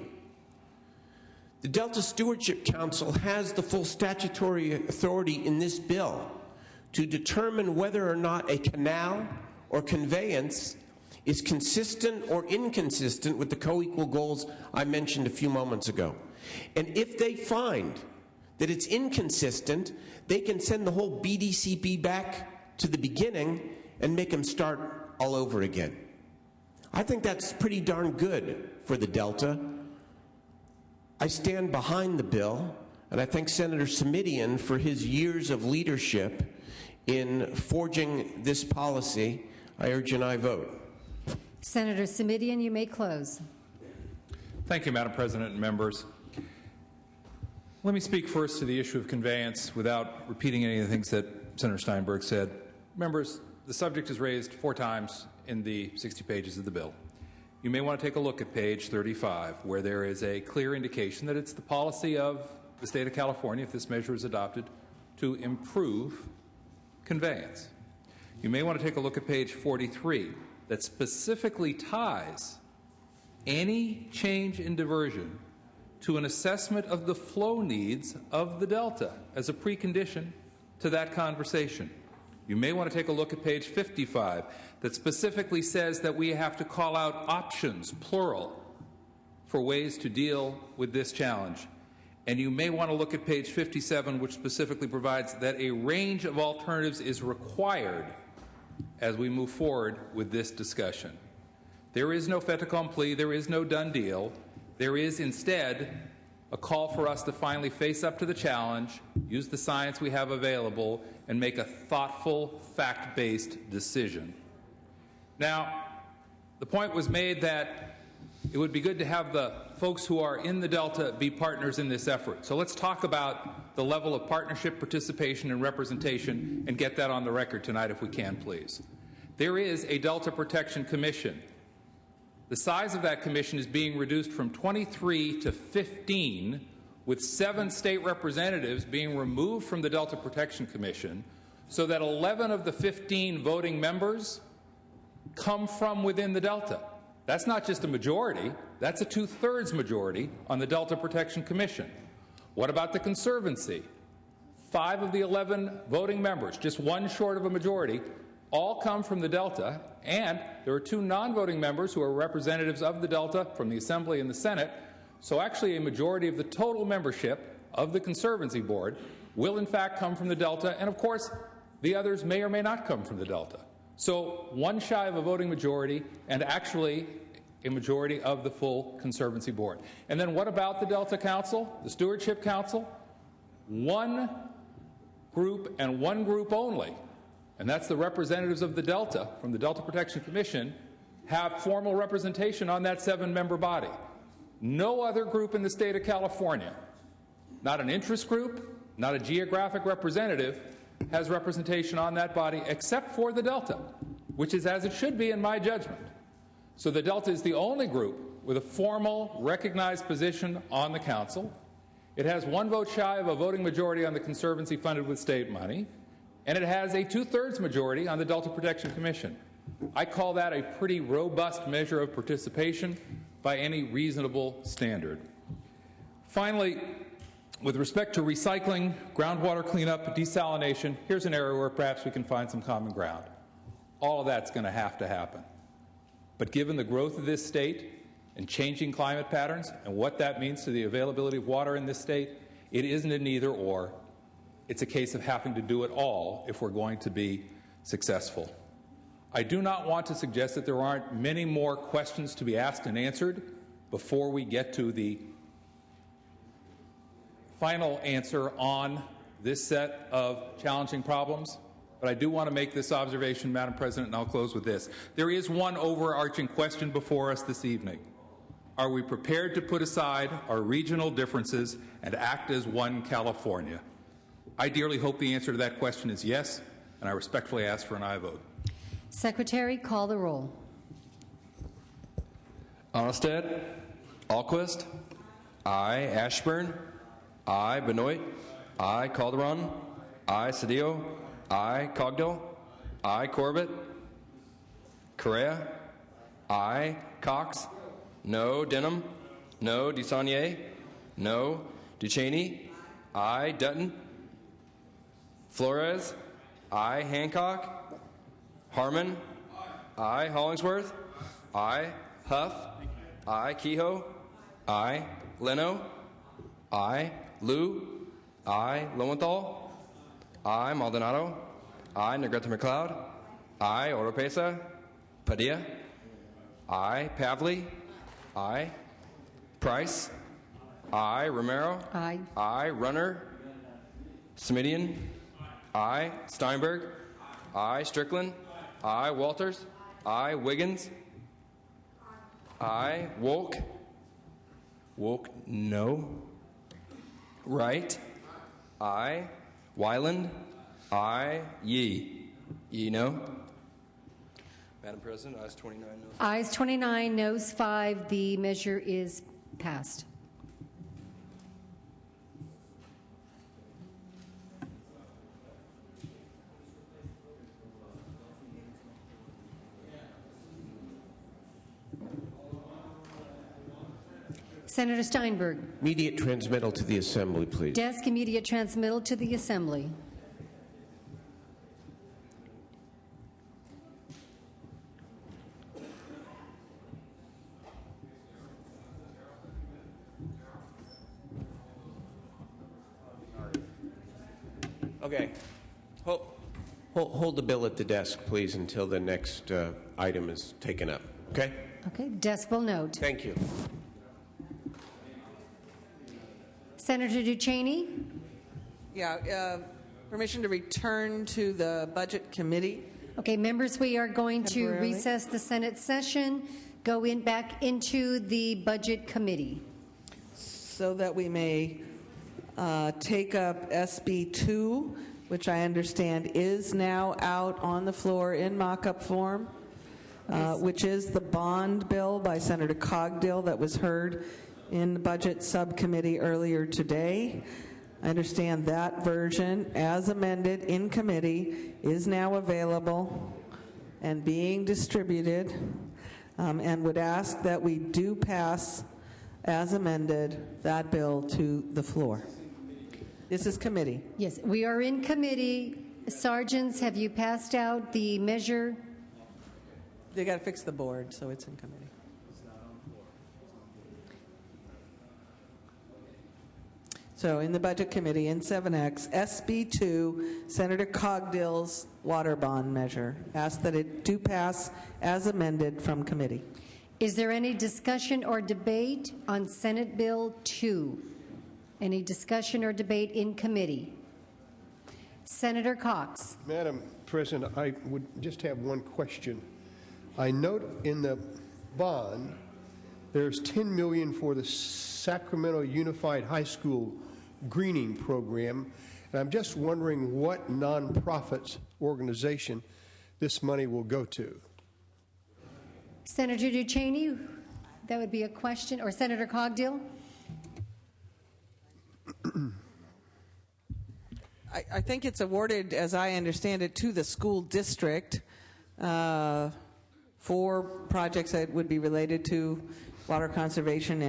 Speaker 9: The Delta Stewardship Council has the full statutory authority in this bill to determine whether or not a canal or conveyance is consistent or inconsistent with the co-equal goals I mentioned a few moments ago. And if they find that it's inconsistent, they can send the whole BDCP back to the beginning and make them start all over again. I think that's pretty darn good for the Delta. I stand behind the bill, and I thank Senator Simitian for his years of leadership in forging this policy. I urge an aye vote.
Speaker 2: Senator Simitian, you may close.
Speaker 6: Thank you, Madam President and members. Let me speak first to the issue of conveyance without repeating any of the things that Senator Steinberg said. Members, the subject is raised 4 times in the 60 pages of the bill. You may want to take a look at page 35, where there is a clear indication that it's the policy of the state of California, if this measure is adopted, to improve conveyance. You may want to take a look at page 43, that specifically ties any change in diversion to an assessment of the flow needs of the Delta as a precondition to that conversation. You may want to take a look at page 55 that specifically says that we have to call out options, plural, for ways to deal with this challenge. And you may want to look at page 57, which specifically provides that a range of alternatives is required as we move forward with this discussion. There is no fait accompli, there is no done deal. There is instead a call for us to finally face up to the challenge, use the science we have available, and make a thoughtful, fact-based decision. Now, the point was made that it would be good to have the folks who are in the Delta be partners in this effort. So let's talk about the level of partnership, participation, and representation and get that on the record tonight if we can, please. There is a Delta Protection Commission. The size of that commission is being reduced from 23 to 15, with 7 state representatives being removed from the Delta Protection Commission, so that 11 of the 15 voting members come from within the Delta. That's not just a majority, that's a 2/3 majority on the Delta Protection Commission. What about the Conservancy? 5 of the 11 voting members, just 1 short of a majority, all come from the Delta, and there are 2 non-voting members who are representatives of the Delta from the Assembly and the Senate. So actually a majority of the total membership of the Conservancy Board will in fact come from the Delta, and of course the others may or may not come from the Delta. So 1 shy of a voting majority, and actually a majority of the full Conservancy Board. And then what about the Delta Council, the Stewardship Council? 1 group and 1 group only, and that's the representatives of the Delta from the Delta Protection Commission, have formal representation on that 7-member body. No other group in the state of California, not an interest group, not a geographic representative, has representation on that body except for the Delta, which is as it should be in my judgment. So the Delta is the only group with a formal, recognized position on the council. It has 1 vote shy of a voting majority on the Conservancy funded with state money, and it has a 2/3 majority on the Delta Protection Commission. I call that a pretty robust measure of participation by any reasonable standard. Finally, with respect to recycling, groundwater cleanup, desalination, here's an area where perhaps we can find some common ground. All of that's going to happen. But given the growth of this state and changing climate patterns and what that means to the availability of water in this state, it isn't an either-or. It's a case of having to do it all if we're going to be successful. I do not want to suggest that there aren't many more questions to be asked and answered before we get to the final answer on this set of challenging problems. But I do want to make this observation, Madam President, and I'll close with this. There is one overarching question before us this evening. Are we prepared to put aside our regional differences and act as one California? I dearly hope the answer to that question is yes, and I respectfully ask for an aye vote.
Speaker 2: Secretary, call the roll.
Speaker 3: Onnested, Alquist, aye. Ashburn, aye. Benoit, aye. Calderon, aye. Cedillo, aye. Cogdill, aye. Corbett, Correa, aye. Cox, no. Denham, no. DeSaulnier, no. Ducheney, aye. Dutton, Flores, aye. Hancock, Harmon, aye. Hollingsworth, aye. Huff, aye. Kehoe, aye. Leno, aye. Liu, I. Lowenthal. I. Maldonado. I. Negrete McLeod. I. Oropesa. Padilla. I. Pavley. I. Price. I. Romero.
Speaker 2: Aye.
Speaker 3: I. Runner. Smidian. I. Steinberg. I. Strickland. I. Walters. I. Wiggins. I. Wolk. Wolk, no. Wright. I. Wyland. I. Yee. Yee, no. Madam President, ayes 29, noes.
Speaker 2: Ayes 29, noes 5. The measure is passed. Senator Steinberg.
Speaker 9: Immediate transmittal to the Assembly, please.
Speaker 2: Desk immediate transmittal to the Assembly.
Speaker 9: Okay. Hold the bill at the desk, please, until the next item is taken up. Okay?
Speaker 2: Okay, desk will note.
Speaker 9: Thank you.
Speaker 2: Senator Duchesne.
Speaker 1: Yeah, permission to return to the Budget Committee.
Speaker 2: Okay, members, we are going to recess the Senate session, go back into the Budget Committee.
Speaker 1: So that we may take up SB 2, which I understand is now out on the floor in mock-up form, which is the bond bill by Senator Cogdill that was heard in the Budget Subcommittee earlier today. I understand that version, as amended in committee, is now available and being distributed, and would ask that we do pass, as amended, that bill to the floor. This is committee.
Speaker 2: Yes, we are in committee. Sergeants, have you passed out the measure?
Speaker 1: They got to fix the board, so it's in committee. So in the Budget Committee, in 7X, SB 2, Senator Cogdill's water bond measure. Ask that it do pass as amended from committee.
Speaker 2: Is there any discussion or debate on Senate Bill 2? Any discussion or debate in committee? Senator Cox.
Speaker 5: Madam President, I would just have one question. I note in the bond there's $10 million for the Sacramento Unified High School greening program, and I'm just wondering what nonprofit organization this money will go to.
Speaker 2: Senator Duchesne, that would be a question, or Senator Cogdill?
Speaker 1: I think it's awarded, as I understand it, to the school district for projects that would be related to water conservation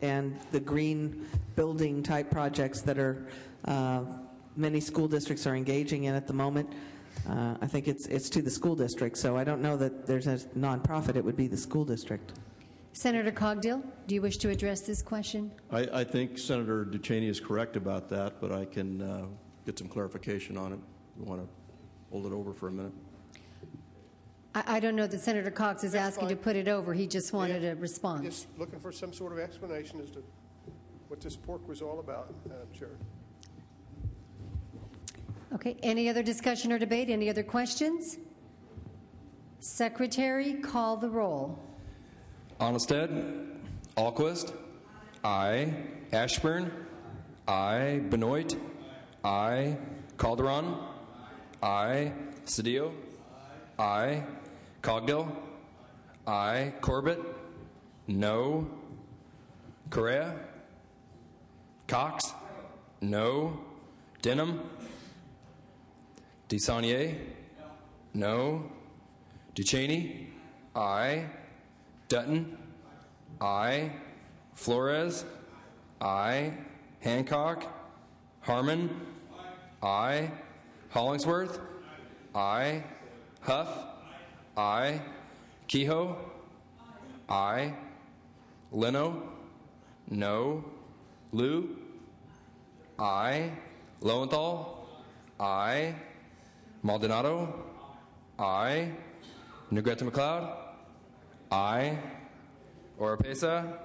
Speaker 1: and the green building type projects that are many school districts are engaging in at the moment. I think it's to the school district, so I don't know that there's a nonprofit. It would be the school district.
Speaker 2: Senator Cogdill, do you wish to address this question?
Speaker 10: I think Senator Duchesne is correct about that, but I can get some clarification on it. You want to hold it over for a minute?
Speaker 2: I don't know that Senator Cox is asking to put it over. He just wanted a response.
Speaker 5: Just looking for some sort of explanation as to what this pork was all about, Madam Chair.
Speaker 2: Okay, any other discussion or debate? Any other questions? Secretary, call the roll.
Speaker 3: Onnested. Alquist. Aye. Ashburn. Aye. Benoit. Aye. Calderon. Aye. Cedillo. Aye. Cogdill. Aye. Corbett. No. Correa. Cox. No. Denham. DeSaulnier. No. Duchesne. Aye. Dutton. Aye. Flores. Aye. Hancock. Harmon. Aye. Hollingsworth. Aye. Huff. Aye. Kehoe. Aye. Leno. No. Liu. Aye. Lowenthal? Aye. Maldonado? Aye. Negrete McLeod? Aye. Oropesa?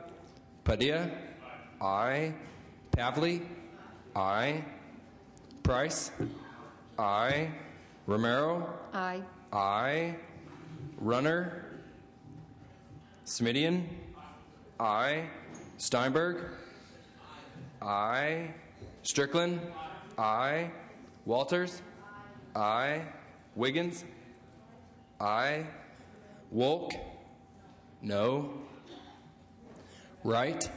Speaker 3: Padilla? Aye. Pavley? Aye. Price? Aye. Romero?
Speaker 2: Aye.
Speaker 3: Aye. Runner? Smidian? Aye. Steinberg? Aye. Strickland? Aye. Walters? Aye. Wiggins? Aye. Wolk? No. Wright?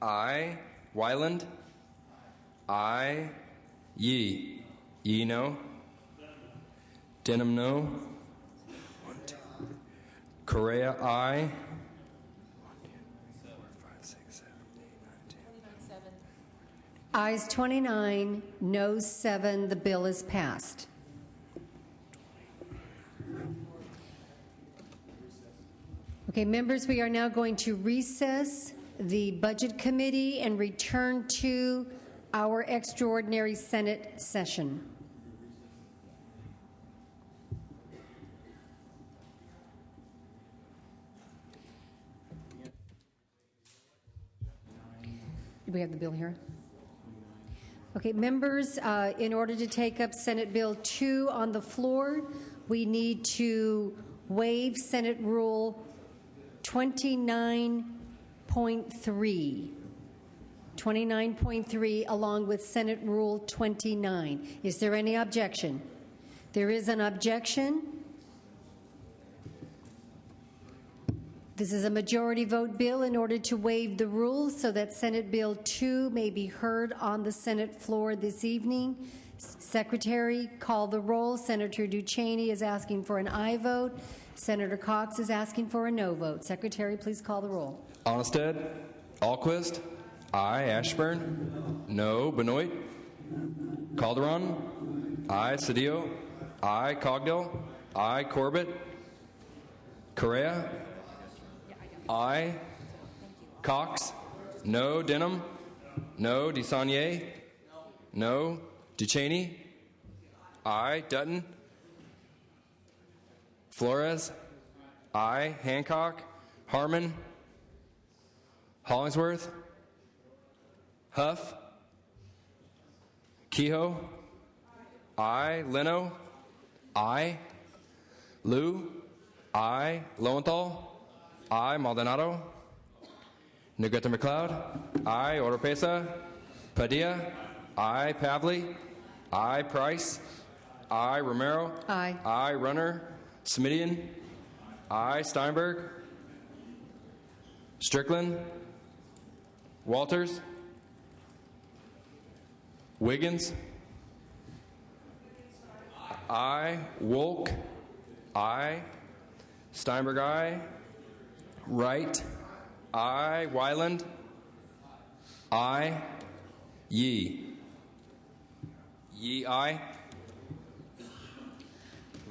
Speaker 3: Aye. Wyland? Aye. Yee? Yee, no. Denham, no. Correa, aye.
Speaker 2: 10. Ayes 29, noes 7. The bill is passed. Okay, members, we are now going to recess the Budget Committee and return to our extraordinary Senate session. Do we have the bill here? Okay, members, in order to take up Senate Bill 2 on the floor, we need to waive Senate Rule 29.3. 29.3 along with Senate Rule 29. Is there any objection? There is an objection. This is a majority vote bill in order to waive the rules so that Senate Bill 2 may be heard on the Senate floor this evening. Secretary, call the roll. Senator Duchesne is asking for an aye vote. Senator Cox is asking for a no vote. Secretary, please call the roll.
Speaker 3: Onnested? Alquist? Aye. Ashburn? No. Benoit? Calderon? Aye. Cedillo? Aye. Cogdill? Aye. Corbett? Correa? Aye. Cox? No. Denham? No. DeSaulnier? No. Duchesne? Aye. Dutton? Flores? Aye. Hancock? Harmon? Hollingsworth? Huff? Kehoe? Aye. Leno? Aye. Liu? Aye. Lowenthal? Aye. Maldonado? Negrete McLeod? Aye. Oropesa? Padilla? Aye. Pavley? Aye. Price? Aye. Romero?
Speaker 2: Aye.
Speaker 3: Aye. Runner? Smidian? Aye. Steinberg? Strickland? Walters? Wiggins? Aye. Wolk? Aye. Steinberg, aye. Wright? Aye. Wyland? Aye. Yee? Yee, aye.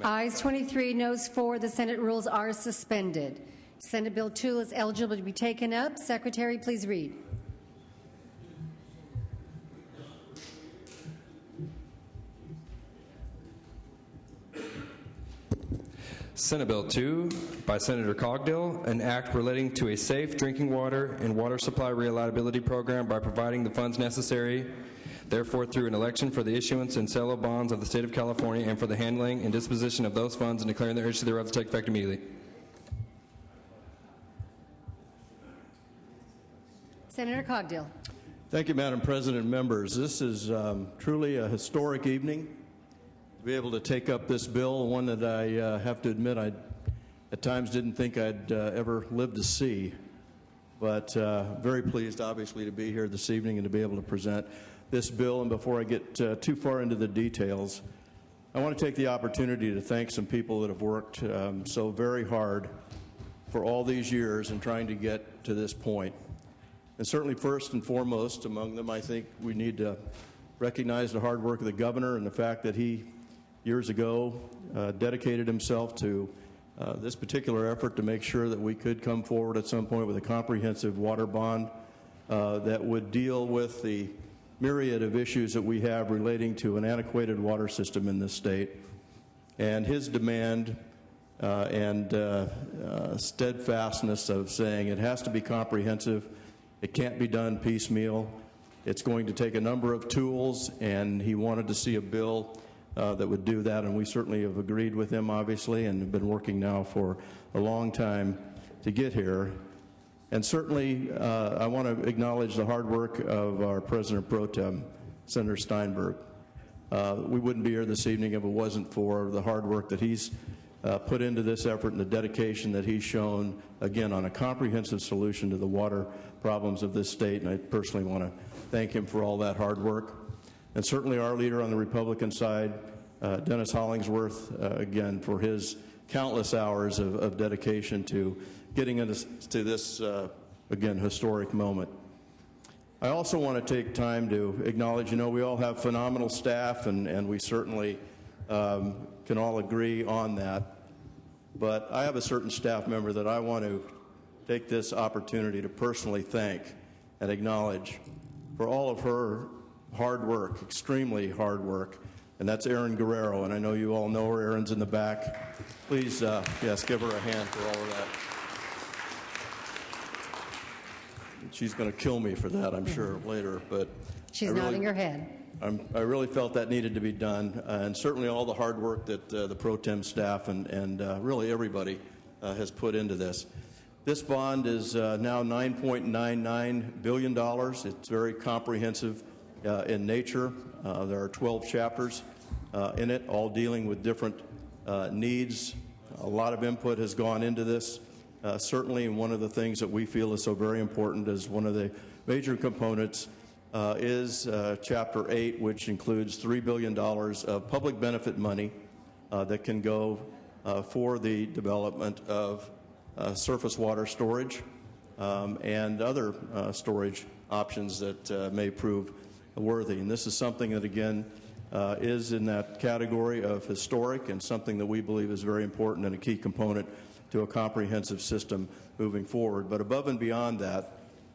Speaker 2: Ayes 23, noes 4. The Senate rules are suspended. Senate Bill 2 is eligible to be taken up. Secretary, please read.
Speaker 3: Senate Bill 2 by Senator Cogdill, an act relating to a safe drinking water and water supply reliability program by providing the funds necessary, therefore through an election for the issuance and sale of bonds of the state of California and for the handling and disposition of those funds and declaring the issue thereof to take effect immediately.
Speaker 2: Senator Cogdill.
Speaker 10: Thank you, Madam President and members. This is truly a historic evening to be able to take up this bill, one that I have to admit I at times didn't think I'd ever live to see. But very pleased, obviously, to be here this evening and to be able to present this bill. And before I get too far into the details, I want to take the opportunity to thank some people that have worked so very hard for all these years in trying to get to this point. And certainly first and foremost among them, I think we need to recognize the hard work of the governor and the fact that he, years ago, dedicated himself to this particular effort to make sure that we could come forward at some point with a comprehensive water bond that would deal with the myriad of issues that we have relating to an antiquated water system in this state. And his demand and steadfastness of saying it has to be comprehensive, it can't be done piecemeal, it's going to take a number of tools, and he wanted to see a bill that would do that, and we certainly have agreed with him, obviously, and have been working now for a long time to get here. And certainly, I want to acknowledge the hard work of our President Pro Tem, Senator Steinberg. We wouldn't be here this evening if it wasn't for the hard work that he's put into this effort and the dedication that he's shown, again, on a comprehensive solution to the water problems of this state, and I personally want to thank him for all that hard work. And certainly our leader on the Republican side, Dennis Hollingsworth, again, for his countless hours of dedication to getting us to this, again, historic moment. I also want to take time to acknowledge, we all have phenomenal staff, and we certainly can all agree on that. But I have a certain staff member that I want to take this opportunity to personally thank and acknowledge for all of her hard work, extremely hard work, and that's Erin Guerrero, and I know you all know her. Erin's in the back. Please, yes, give her a hand for all of that. She's going to kill me for that, I'm sure, later, but
Speaker 2: she's nodding her head.
Speaker 10: I really felt that needed to be done, and certainly all the hard work that the Pro Tem staff and really everybody has put into this. This bond is now $9.99 billion. It's very comprehensive in nature. There are 12 chapters in it, all dealing with different needs. A lot of input has gone into this. Certainly, one of the things that we feel is so very important as one of the major components is Chapter 8, which includes $3 billion of public benefit money that can go for the development of surface water storage and other storage options that may prove worthy. And this is something that, again, is in that category of historic and something that we believe is very important and a key component to a comprehensive system moving forward. But above and beyond that,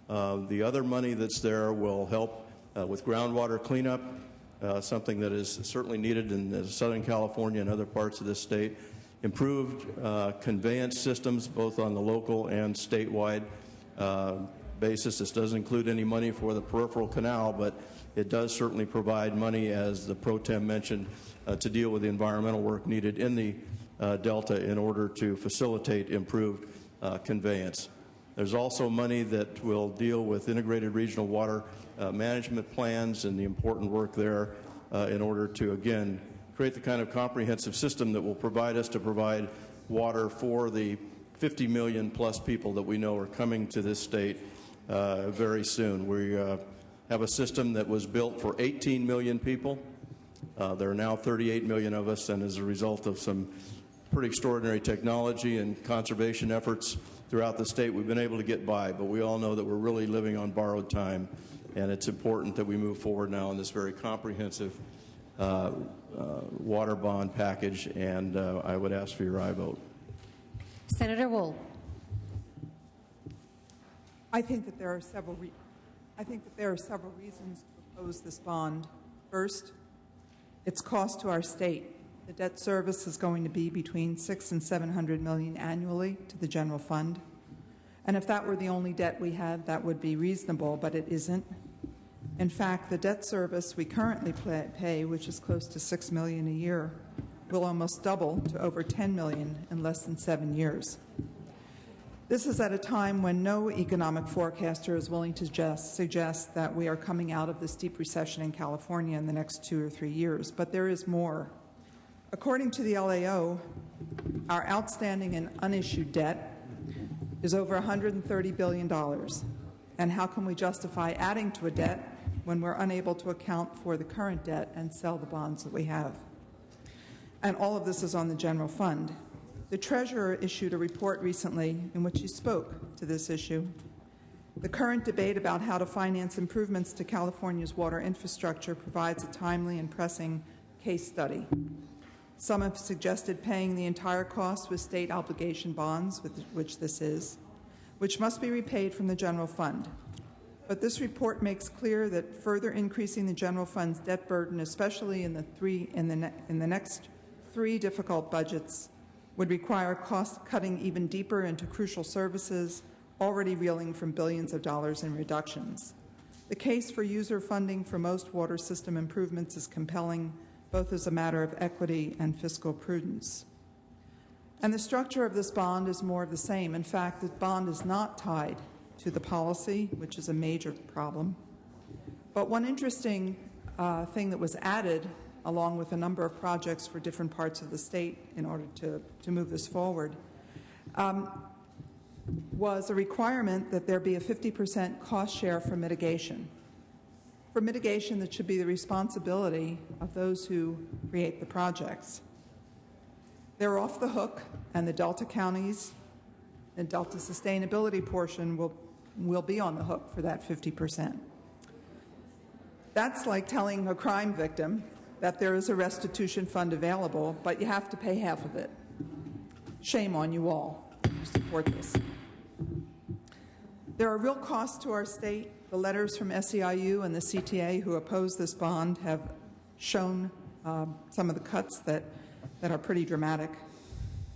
Speaker 10: the other money that's there will help with groundwater cleanup, something that is certainly needed in Southern California and other parts of this state. Improved conveyance systems, both on the local and statewide basis. This doesn't include any money for the peripheral canal, but it does certainly provide money, as the Pro Tem mentioned, to deal with the environmental work needed in the Delta in order to facilitate improved conveyance. There's also money that will deal with integrated regional water management plans and the important work there in order to, again, create the kind of comprehensive system that will provide us to provide water for the 50 million plus people that we know are coming to this state very soon. We have a system that was built for 18 million people. There are now 38 million of us, and as a result of some pretty extraordinary technology and conservation efforts throughout the state, we've been able to get by, but we all know that we're really living on borrowed time, and it's important that we move forward now in this very comprehensive water bond package, and I would ask for your aye vote.
Speaker 2: Senator Wool.
Speaker 7: I think that there are several reasons to oppose this bond. First, its cost to our state. The debt service is going to be between $600 and $700 million annually to the general fund. And if that were the only debt we had, that would be reasonable, but it isn't. In fact, the debt service we currently pay, which is close to $6 million a year, will almost double to over $10 million in less than 7 years. This is at a time when no economic forecaster is willing to suggest that we are coming out of this deep recession in California in the next 2 or 3 years, but there is more. According to the LAO, our outstanding and unissued debt is over $130 billion. And how can we justify adding to a debt when we're unable to account for the current debt and sell the bonds that we have? And all of this is on the general fund. The Treasurer issued a report recently in which he spoke to this issue. The current debate about how to finance improvements to California's water infrastructure provides a timely and pressing case study. Some have suggested paying the entire cost with state obligation bonds, which this is, which must be repaid from the general fund. But this report makes clear that further increasing the general fund's debt burden, especially in the next three difficult budgets, would require cost cutting even deeper into crucial services already reeling from billions of dollars in reductions. The case for user funding for most water system improvements is compelling, both as a matter of equity and fiscal prudence. And the structure of this bond is more of the same. In fact, the bond is not tied to the policy, which is a major problem. But one interesting thing that was added, along with a number of projects for different parts of the state in order to move this forward, was a requirement that there be a 50% cost share for mitigation. For mitigation, that should be the responsibility of those who create the projects. They're off the hook, and the Delta counties and Delta sustainability portion will be on the hook for that 50%. That's like telling a crime victim that there is a restitution fund available, but you have to pay half of it. Shame on you all who support this. There are real costs to our state. The letters from SEIU and the CTA who oppose this bond have shown some of the cuts that are pretty dramatic.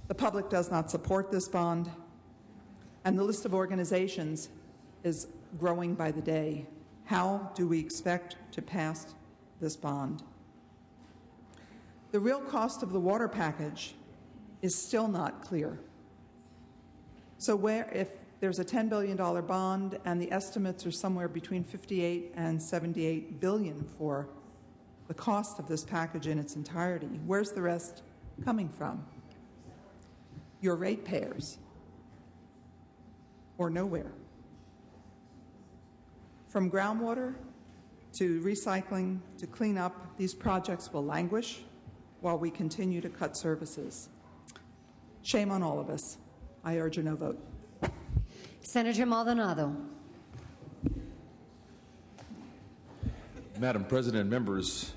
Speaker 7: The public does not support this bond, and the list of organizations is growing by the day. How do we expect to pass this bond? The real cost of the water package is still not clear. So if there's a $10 billion bond and the estimates are somewhere between $58 and $78 billion for the cost of this package in its entirety, where's the rest coming from? Your ratepayers, or nowhere. From groundwater to recycling to cleanup, these projects will languish while we continue to cut services. Shame on all of us. I urge a no vote.
Speaker 2: Senator Maldonado.
Speaker 11: Madam President, members,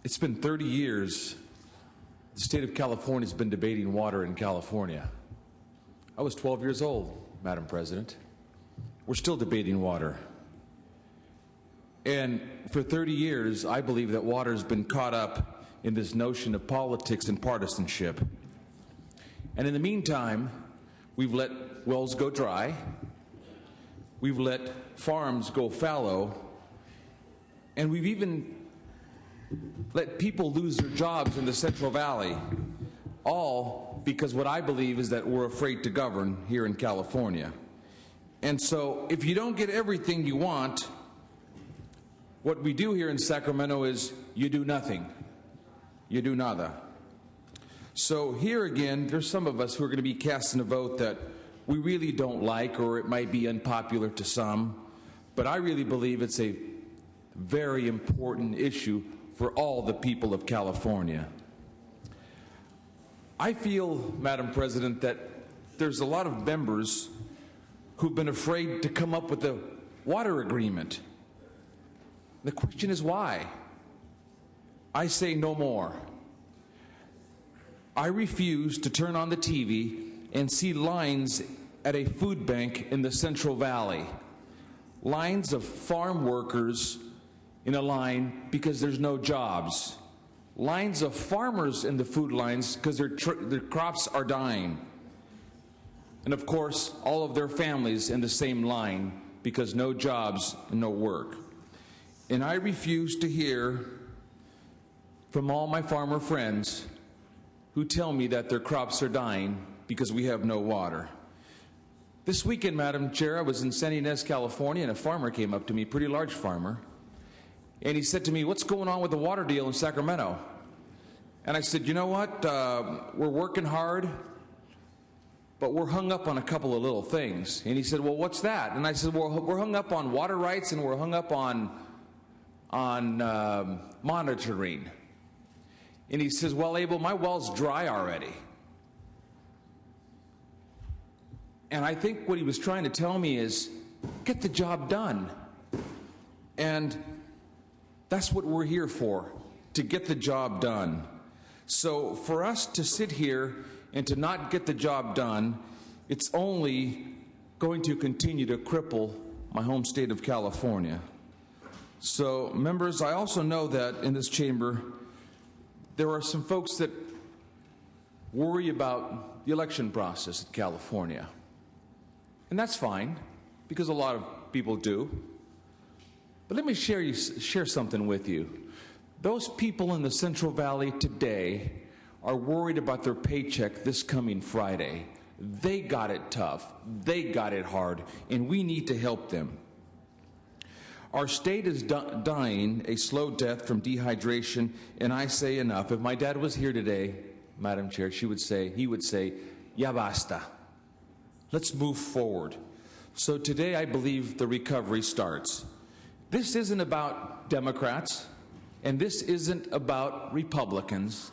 Speaker 11: it's been 30 years the state of California has been debating water in California. I was 12 years old, Madam President. We're still debating water. And for 30 years, I believe that water has been caught up in this notion of politics and partisanship. And in the meantime, we've let wells go dry, we've let farms go fallow, and we've even let people lose their jobs in the Central Valley, all because what I believe is that we're afraid to govern here in California. And so if you don't get everything you want, what we do here in Sacramento is you do nothing. You do nada. So here again, there's some of us who are going to be casting a vote that we really don't like, or it might be unpopular to some, but I really believe it's a very important issue for all the people of California. I feel, Madam President, that there's a lot of members who've been afraid to come up with a water agreement. The question is why? I say no more. I refuse to turn on the TV and see lines at a food bank in the Central Valley. Lines of farm workers in a line because there's no jobs. Lines of farmers in the food lines because their crops are dying. And of course, all of their families in the same line because no jobs and no work. And I refuse to hear from all my farmer friends who tell me that their crops are dying because we have no water. This weekend, Madam Chair, I was in San Ynez, California, and a farmer came up to me, a pretty large farmer, and he said to me, "What's going on with the water deal in Sacramento?" And I said, "You know what, we're working hard, but we're hung up on a couple of little things." And he said, "Well, what's that?" And I said, "Well, we're hung up on water rights, and we're hung up on monitoring." And he says, "Well, Abel, my well's dry already." And I think what he was trying to tell me is, get the job done. And that's what we're here for, to get the job done. So for us to sit here and to not get the job done, it's only going to continue to cripple my home state of California. So, members, I also know that in this chamber there are some folks that worry about the election process in California. And that's fine, because a lot of people do. But let me share something with you. Those people in the Central Valley today are worried about their paycheck this coming Friday. They got it tough. They got it hard, and we need to help them. Our state is dying a slow death from dehydration, and I say enough. If my dad was here today, Madam Chair, he would say, ya basta. Let's move forward. So today I believe the recovery starts. This isn't about Democrats, and this isn't about Republicans,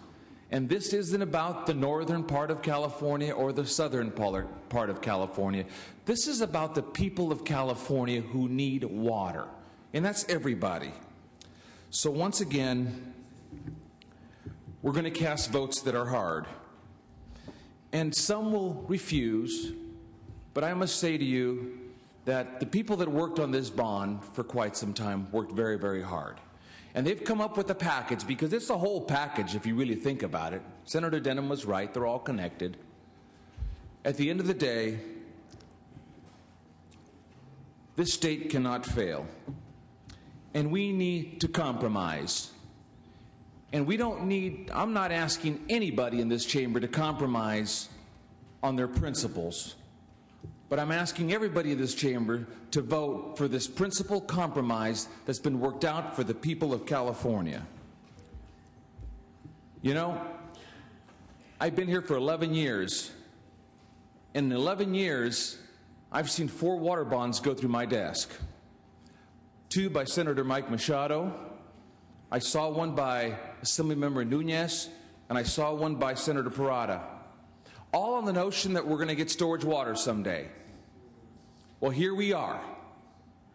Speaker 11: and this isn't about the northern part of California or the southern part of California. This is about the people of California who need water, and that's everybody. So once again, we're going to cast votes that are hard, and some will refuse, but I must say to you that the people that worked on this bond for quite some time worked very, very hard. And they've come up with a package, because it's a whole package if you really think about it. Senator Denham was right. They're all connected. At the end of the day, this state cannot fail. And we need to compromise. And we don't need, I'm not asking anybody in this chamber to compromise on their principles. But I'm asking everybody in this chamber to vote for this principal compromise that's been worked out for the people of California. You know, I've been here for 11 years. In 11 years, I've seen 4 water bonds go through my desk. 2 by Senator Mike Machado. I saw one by Assemblymember Nunez, and I saw one by Senator Parada. All on the notion that we're going to get storage water someday. Well, here we are.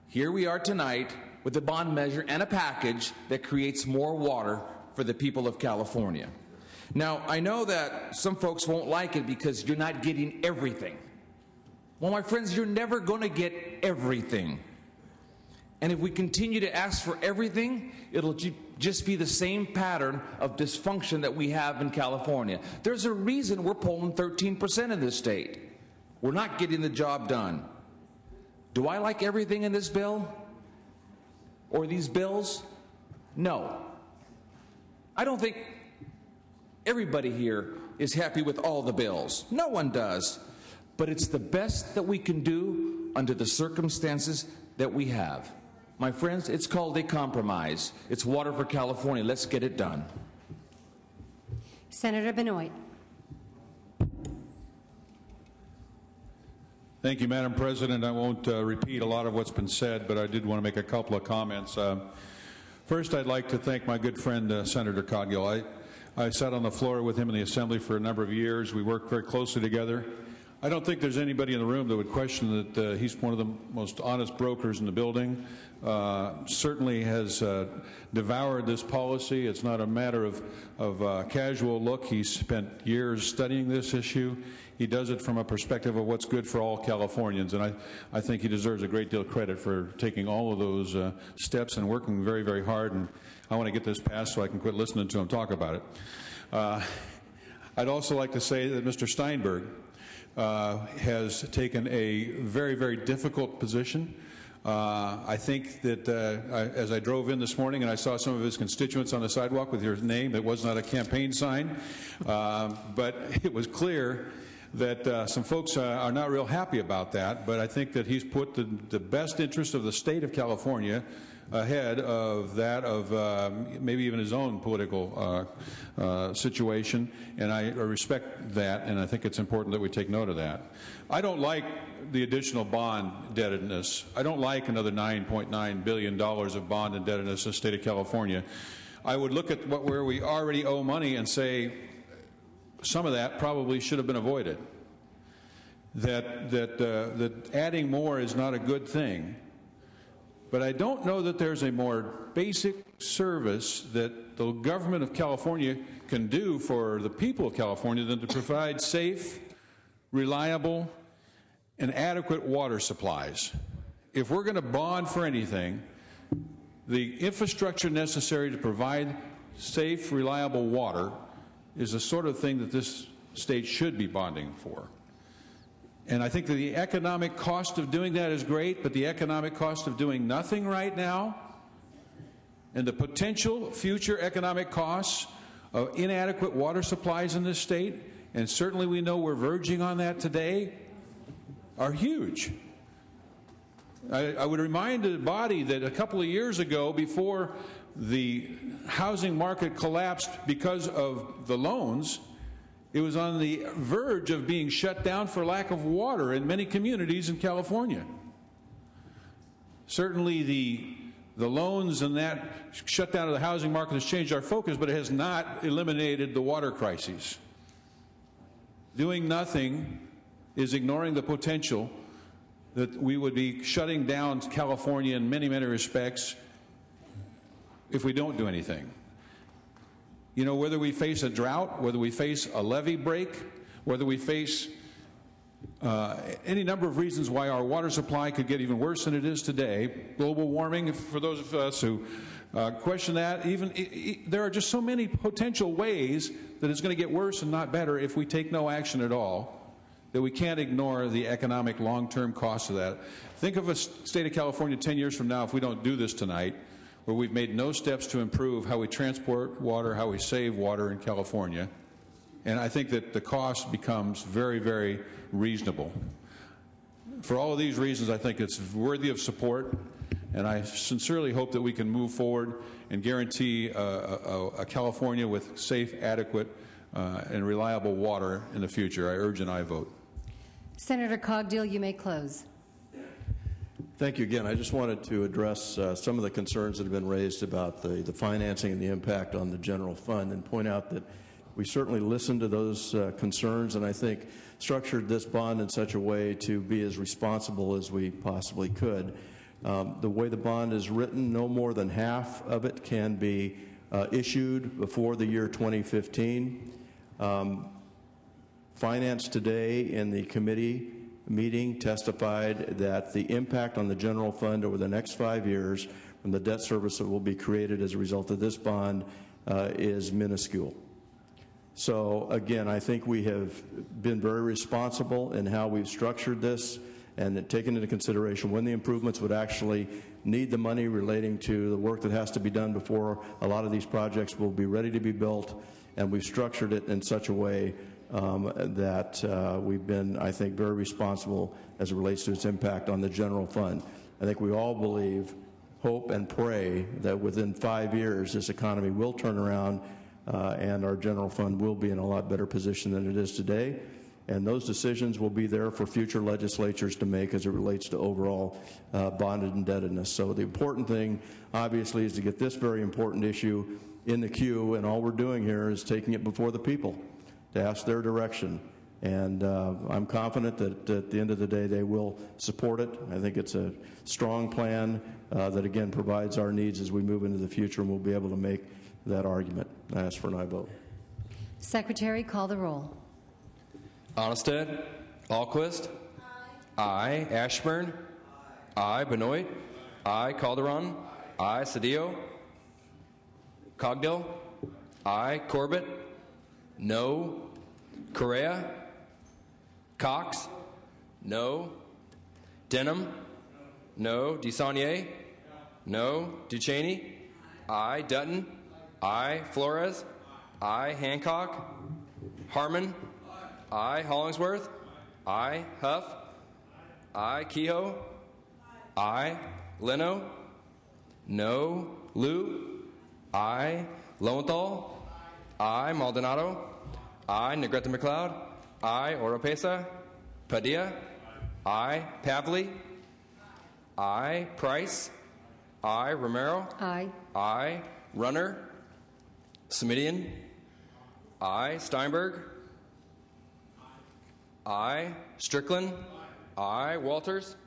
Speaker 11: Here we are tonight with a bond measure and a package that creates more water for the people of California. Now, I know that some folks won't like it because you're not getting everything. Well, my friends, you're never going to get everything. And if we continue to ask for everything, it'll just be the same pattern of dysfunction that we have in California. There's a reason we're polling 13% in this state. We're not getting the job done. Do I like everything in this bill? Or these bills? No. I don't think everybody here is happy with all the bills. No one does. But it's the best that we can do under the circumstances that we have. My friends, it's called a compromise. It's water for California. Let's get it done.
Speaker 2: Senator Benoit.
Speaker 12: Thank you, Madam President. I won't repeat a lot of what's been said, but I did want to make a couple of comments. First, I'd like to thank my good friend, Senator Cogdill. I sat on the floor with him in the Assembly for a number of years. We worked very closely together. I don't think there's anybody in the room that would question that he's one of the most honest brokers in the building. Certainly has devoured this policy. It's not a matter of casual look. He's spent years studying this issue. He does it from a perspective of what's good for all Californians, and I think he deserves a great deal of credit for taking all of those steps and working very, very hard. And I want to get this passed so I can quit listening to him talk about it. I'd also like to say that Mr. Steinberg has taken a very, very difficult position. I think that as I drove in this morning and I saw some of his constituents on the sidewalk with your name, it was not a campaign sign, but it was clear that some folks are not real happy about that. But I think that he's put the best interest of the state of California ahead of that of maybe even his own political situation, and I respect that, and I think it's important that we take note of that. I don't like the additional bond indebtedness. I don't like another $9.9 billion of bond indebtedness in the state of California. I would look at where we already owe money and say some of that probably should have been avoided. That adding more is not a good thing. But I don't know that there's a more basic service that the government of California can do for the people of California than to provide safe, reliable, and adequate water supplies. If we're going to bond for anything, the infrastructure necessary to provide safe, reliable water is the sort of thing that this state should be bonding for. And I think that the economic cost of doing that is great, but the economic cost of doing nothing right now and the potential future economic costs of inadequate water supplies in this state, and certainly we know we're verging on that today, are huge. I would remind the body that a couple of years ago, before the housing market collapsed because of the loans, it was on the verge of being shut down for lack of water in many communities in California. Certainly the loans and that shutdown of the housing market has changed our focus, but it has not eliminated the water crises. Doing nothing is ignoring the potential that we would be shutting down California in many, many respects if we don't do anything. You know, whether we face a drought, whether we face a levee break, whether we face any number of reasons why our water supply could get even worse than it is today, global warming, for those of us who question that, there are just so many potential ways that it's going to get worse and not better if we take no action at all, that we can't ignore the economic long-term cost of that. Think of a state of California 10 years from now if we don't do this tonight, where we've made no steps to improve how we transport water, how we save water in California. And I think that the cost becomes very, very reasonable. For all of these reasons, I think it's worthy of support, and I sincerely hope that we can move forward and guarantee a California with safe, adequate, and reliable water in the future. I urge an aye vote.
Speaker 2: Senator Cogdill, you may close.
Speaker 10: Thank you again. I just wanted to address some of the concerns that have been raised about the financing and the impact on the general fund, and point out that we certainly listened to those concerns, and I think structured this bond in such a way to be as responsible as we possibly could. The way the bond is written, no more than half of it can be issued before the year 2015. Finance today in the committee meeting testified that the impact on the general fund over the next 5 years from the debt service that will be created as a result of this bond is minuscule. So again, I think we have been very responsible in how we've structured this and taken into consideration when the improvements would actually need the money relating to the work that has to be done before a lot of these projects will be ready to be built, and we've structured it in such a way that we've been, I think, very responsible as it relates to its impact on the general fund. I think we all believe, hope, and pray that within 5 years this economy will turn around and our general fund will be in a lot better position than it is today. And those decisions will be there for future legislatures to make as it relates to overall bonded indebtedness. So the important thing, obviously, is to get this very important issue in the queue, and all we're doing here is taking it before the people to ask their direction. And I'm confident that at the end of the day they will support it. I think it's a strong plan that, again, provides our needs as we move into the future, and we'll be able to make that argument. I ask for an aye vote.
Speaker 2: Secretary, call the roll.
Speaker 3: Onnested. Alquist. Aye. Ashburn. Aye. Benoit. Aye. Calderon. Aye. Cedillo. Cogdill. Aye. Corbett. No. Correa. Cox. No. Denham. No. DeSaulnier. No. Ducheney. Aye. Dutton. Aye. Flores. Aye. Hancock. Harmon. Aye. Hollingsworth. Aye. Huff. Aye. Kehoe. Aye. Leno. No. Liu. Aye. Lowenthal. Aye. Maldonado. Aye. Negrete McLeod. Aye. Oropesa. Padilla. Aye. Pavley. Aye. Price. Aye. Romero.
Speaker 2: Aye.
Speaker 3: Aye. Runner. Smidian. Aye. Steinberg. Aye. Strickland. Aye. Walters.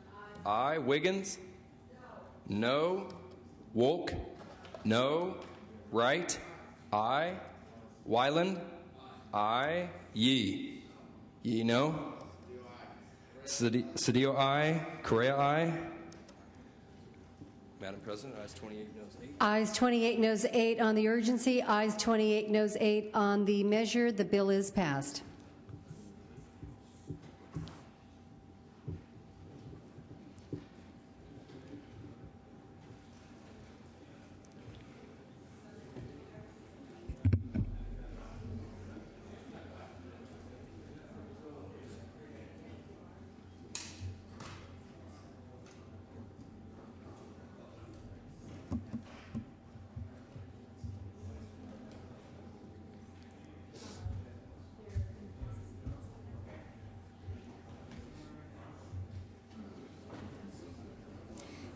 Speaker 3: Aye. Wiggins. No. Wolk. No. Wright. Aye. Wyland. Aye. Yee. Yee, no. Cedillo, aye. Correa, aye. Madam President, ayes 28, noes 8.
Speaker 2: Ayes 28, noes 8 on the urgency. Ayes 28, noes 8 on the measure. The bill is passed.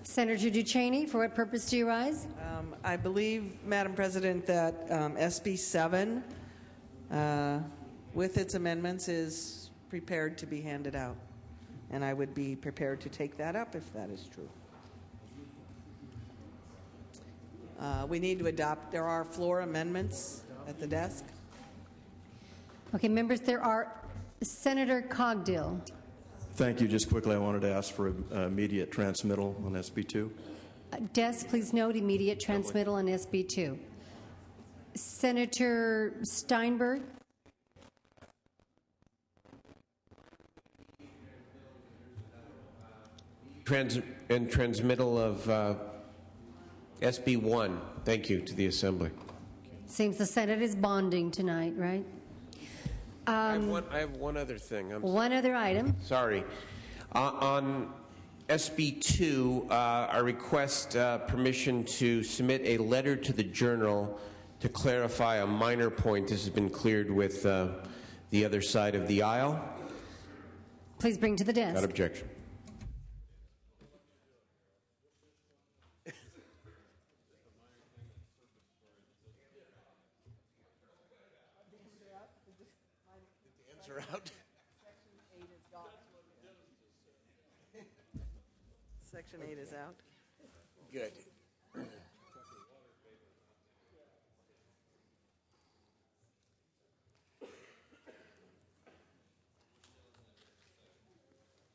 Speaker 2: Senator Duchesne, for what purpose do you rise?
Speaker 1: I believe, Madam President, that SB 7, with its amendments, is prepared to be handed out. And I would be prepared to take that up if that is true. We need to adopt, there are floor amendments at the desk.
Speaker 2: Okay, members, there are Senator Cogdill.
Speaker 10: Thank you. Just quickly, I wanted to ask for immediate transmittal on SB2.
Speaker 2: Desk, please note immediate transmittal on SB2. Senator Steinberg.
Speaker 9: Transmittal of SB1. Thank you to the Assembly.
Speaker 2: Seems the Senate is bonding tonight, right?
Speaker 9: I have one other thing.
Speaker 2: One other item.
Speaker 9: Sorry. On SB2, I request permission to submit a letter to the Journal to clarify a minor point. This has been cleared with the other side of the aisle.
Speaker 2: Please bring to the desk.
Speaker 9: Without objection. Out.
Speaker 1: Section 8 is out.
Speaker 9: Good.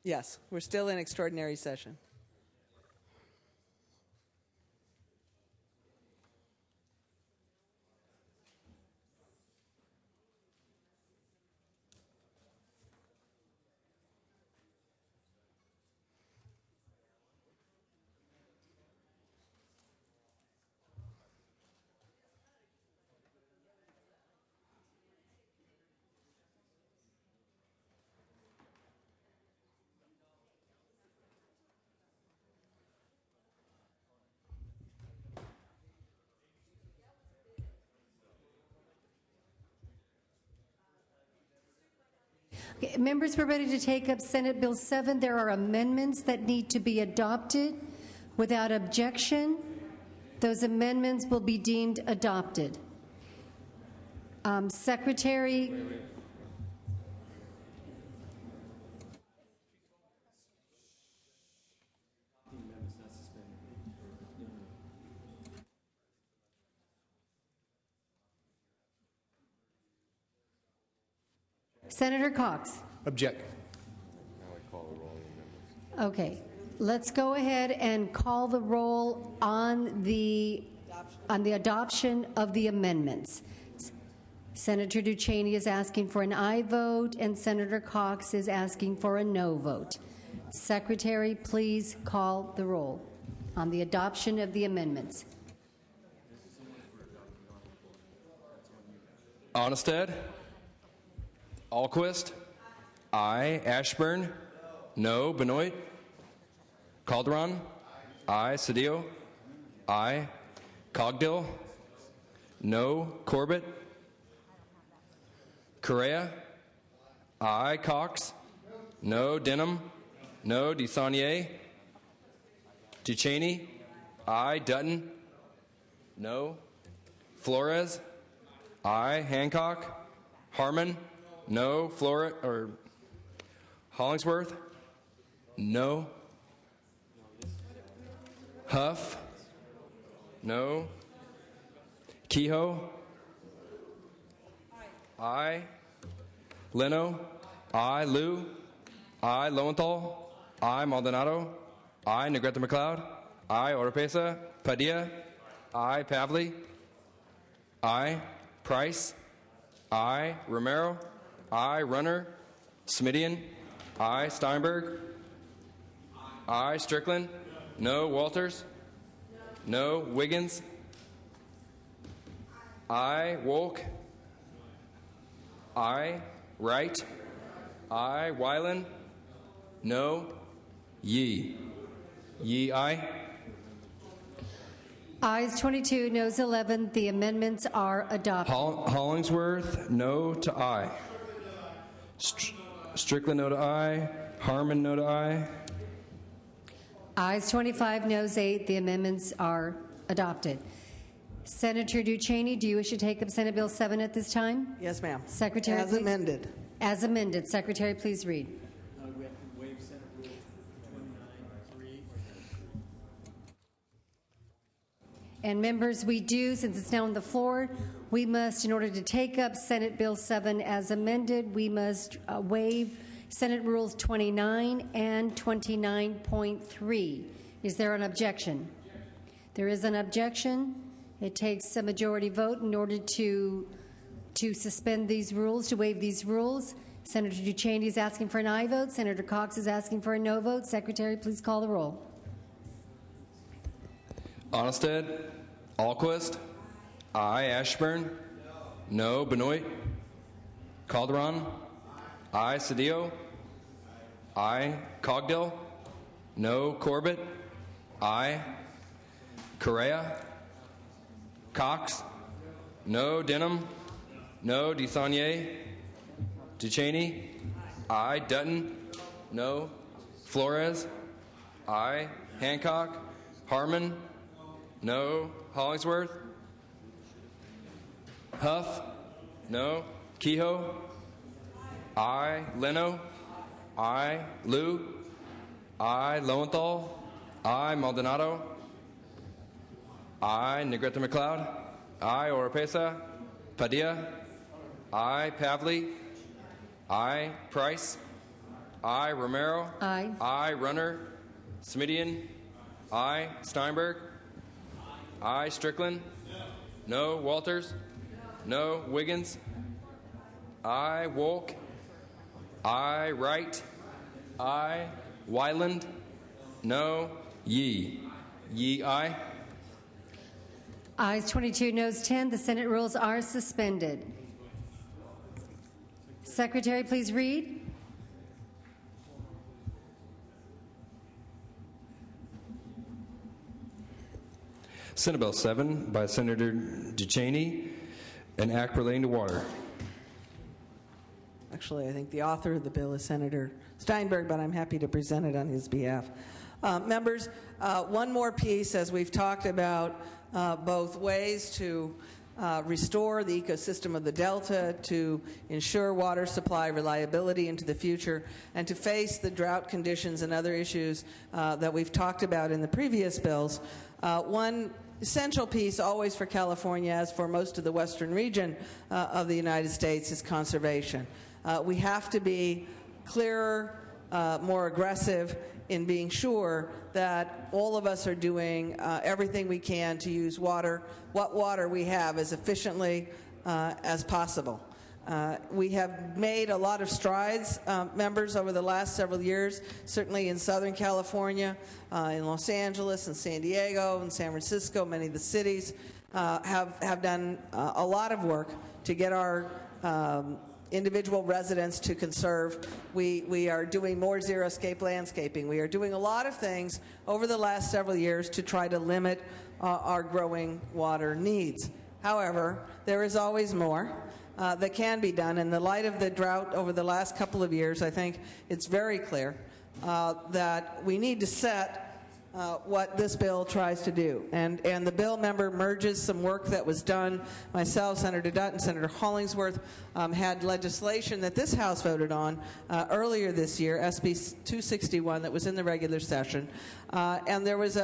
Speaker 1: Yes, we're still in extraordinary session.
Speaker 2: Okay, members, we're ready to take up Senate Bill 7. There are amendments that need to be adopted without objection. Those amendments will be deemed adopted. Secretary. Senator Cox.
Speaker 5: Object.
Speaker 2: Okay, let's go ahead and call the roll on the adoption of the amendments. Senator Duchesne is asking for an aye vote, and Senator Cox is asking for a no vote. Secretary, please call the roll on the adoption of the amendments.
Speaker 3: Onnested? Alquist? Aye. Ashburn? No. Benoit? Calderon? Aye. Cedillo? Aye. Cogdill? No. Corbett? Correa? Aye. Cox? No. Denham? No. DeSaulnier? Duchesne? Aye. Dutton? No. Flores? Aye. Hancock? Harmon? No. Hollingsworth? No. Huff? No. Kehoe? Aye. Leno? Aye. Liu? I, Lowenthal. I, Maldonado. I, Negrete McLeod. I, Oropesa. Padilla. I, Pavley. I, Price. I, Romero. I, Runner. Smidian. I, Steinberg. I, Strickland. No, Walters. No, Wiggins. I, Wolk. I, Wright. I, Weiland. No, Yee. Yee, aye.
Speaker 2: Ayes 22, noes 11. The amendments are adopted.
Speaker 3: Hollingsworth, no to aye. Strickland, no to aye. Harmon, no to aye.
Speaker 2: Ayes 25, noes 8. The amendments are adopted. Senator Duchesne, do you wish to take up Senate Bill 7 at this time?
Speaker 1: Yes, ma'am.
Speaker 2: Secretary,
Speaker 1: as
Speaker 2: please.
Speaker 1: Amended.
Speaker 2: As amended. Secretary, please read.
Speaker 13: We have to waive Senate Rule 29.3.
Speaker 2: And members, we do, since it's now on the floor, we must, in order to take up Senate Bill 7 as amended, we must waive Senate Rules 29 and 29.3. Is there an objection? There is an objection. It takes a majority vote in order to suspend these rules, to waive these rules. Senator Duchesne is asking for an aye vote. Senator Cox is asking for a no vote. Secretary, please call the roll.
Speaker 3: Onnested. Alquist. Aye. Ashburn. No. Benoit. Calderon. Aye. Cedillo. Aye. Cogdill. No. Corbett. Aye. Correa. Cox. No. Denham. No. DeSaulnier. Duchesne. Aye. Dutton. No. Flores. Aye. Hancock. Harmon. No. Hollingsworth. Huff. No. Kehoe. Aye. Leno. Aye. Liu. Aye. Lowenthal. Aye. Maldonado. Aye. Negrete McLeod. Aye. Oropesa. Padilla. Aye. Pavley. Aye. Price. Aye. Romero.
Speaker 2: Aye.
Speaker 3: Aye. Runner. Smidian. Aye. Steinberg. Aye. Strickland. No. Walters. No. Wiggins. Aye. Wolk. Aye. Wright. Aye. Weiland. No. Yee. Yee, aye.
Speaker 2: Ayes 22, noes 10. The Senate rules are suspended. Secretary, please read.
Speaker 3: Senate Bill 7 by Senator Duchesne, an act relating to water.
Speaker 1: Actually, I think the author of the bill is Senator Steinberg, but I'm happy to present it on his behalf. Members, one more piece, as we've talked about both ways to restore the ecosystem of the Delta, to ensure water supply reliability into the future, and to face the drought conditions and other issues that we've talked about in the previous bills. One essential piece always for California, as for most of the western region of the United States, is conservation. We have to be clearer, more aggressive in being sure that all of us are doing everything we can to use water, what water we have, as efficiently as possible. We have made a lot of strides, members, over the last several years, certainly in Southern California, in Los Angeles and San Diego and San Francisco. Many of the cities have done a lot of work to get our individual residents to conserve. We are doing more zero-scape landscaping. We are doing a lot of things over the last several years to try to limit our growing water needs. However, there is always more that can be done. In the light of the drought over the last couple of years, I think it's very clear that we need to set what this bill tries to do. And the bill, member, merges some work that was done. Myself, Senator Dutton, Senator Hollingsworth had legislation that this House voted on earlier this year, SB 261, that was in the regular session. And there was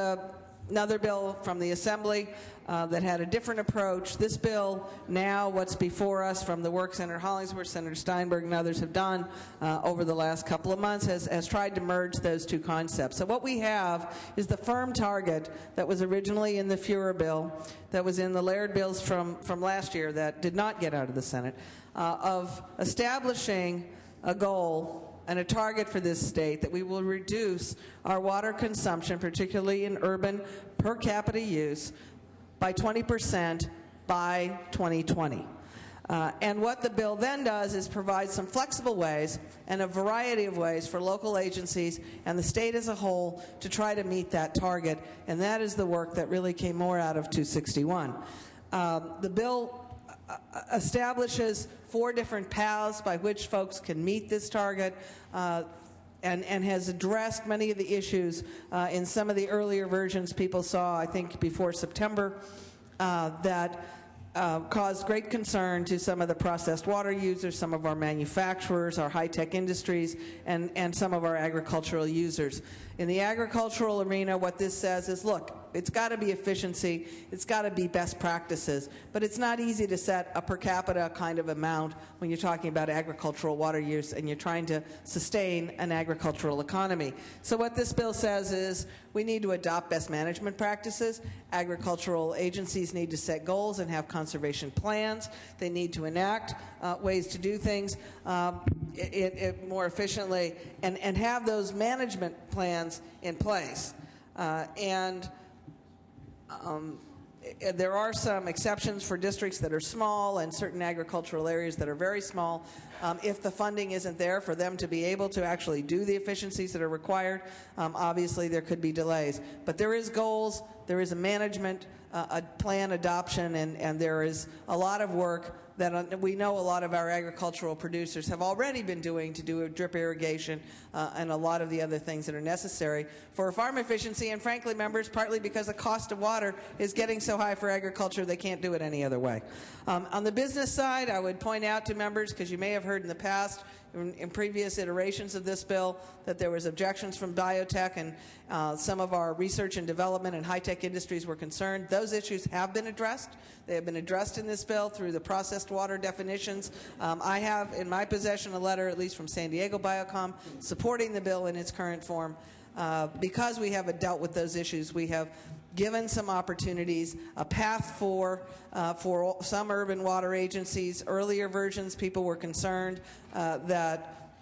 Speaker 1: another bill from the Assembly that had a different approach. This bill, now what's before us from the work Senator Hollingsworth, Senator Steinberg, and others have done over the last couple of months, has tried to merge those two concepts. So what we have is the firm target that was originally in the Feuer bill, that was in the Laird bills from last year that did not get out of the Senate, of establishing a goal and a target for this state that we will reduce our water consumption, particularly in urban per capita use, by 20% by 2020. And what the bill then does is provide some flexible ways and a variety of ways for local agencies and the state as a whole to try to meet that target, and that is the work that really came more out of 261. The bill establishes 4 different paths by which folks can meet this target, and has addressed many of the issues in some of the earlier versions people saw, I think, before September, that caused great concern to some of the processed water users, some of our manufacturers, our high-tech industries, and some of our agricultural users. In the agricultural arena, what this says is, look, it's got to be efficiency, it's got to be best practices, but it's not easy to set a per capita kind of amount when you're talking about agricultural water use and you're trying to sustain an agricultural economy. So what this bill says is we need to adopt best management practices. Agricultural agencies need to set goals and have conservation plans. They need to enact ways to do things more efficiently and have those management plans in place. There are some exceptions for districts that are small and certain agricultural areas that are very small. If the funding isn't there for them to be able to actually do the efficiencies that are required, obviously there could be delays. But there is goals, there is a management a plan adoption, and there is a lot of work that we know a lot of our agricultural producers have already been doing to do drip irrigation and a lot of the other things that are necessary for farm efficiency, and frankly, members, partly because the cost of water is getting so high for agriculture they can't do it any other way. On the business side, I would point out to members, because you may have heard in the past in previous iterations of this bill that there was objections from biotech, and some of our research and development and high-tech industries were concerned. Those issues have been addressed. They have been addressed in this bill through the processed water definitions. I have in my possession a letter, at least from San Diego Biocom, supporting the bill in its current form. Because we haven't dealt with those issues, we have given some opportunities, a path for some urban water agencies. Earlier versions, people were concerned that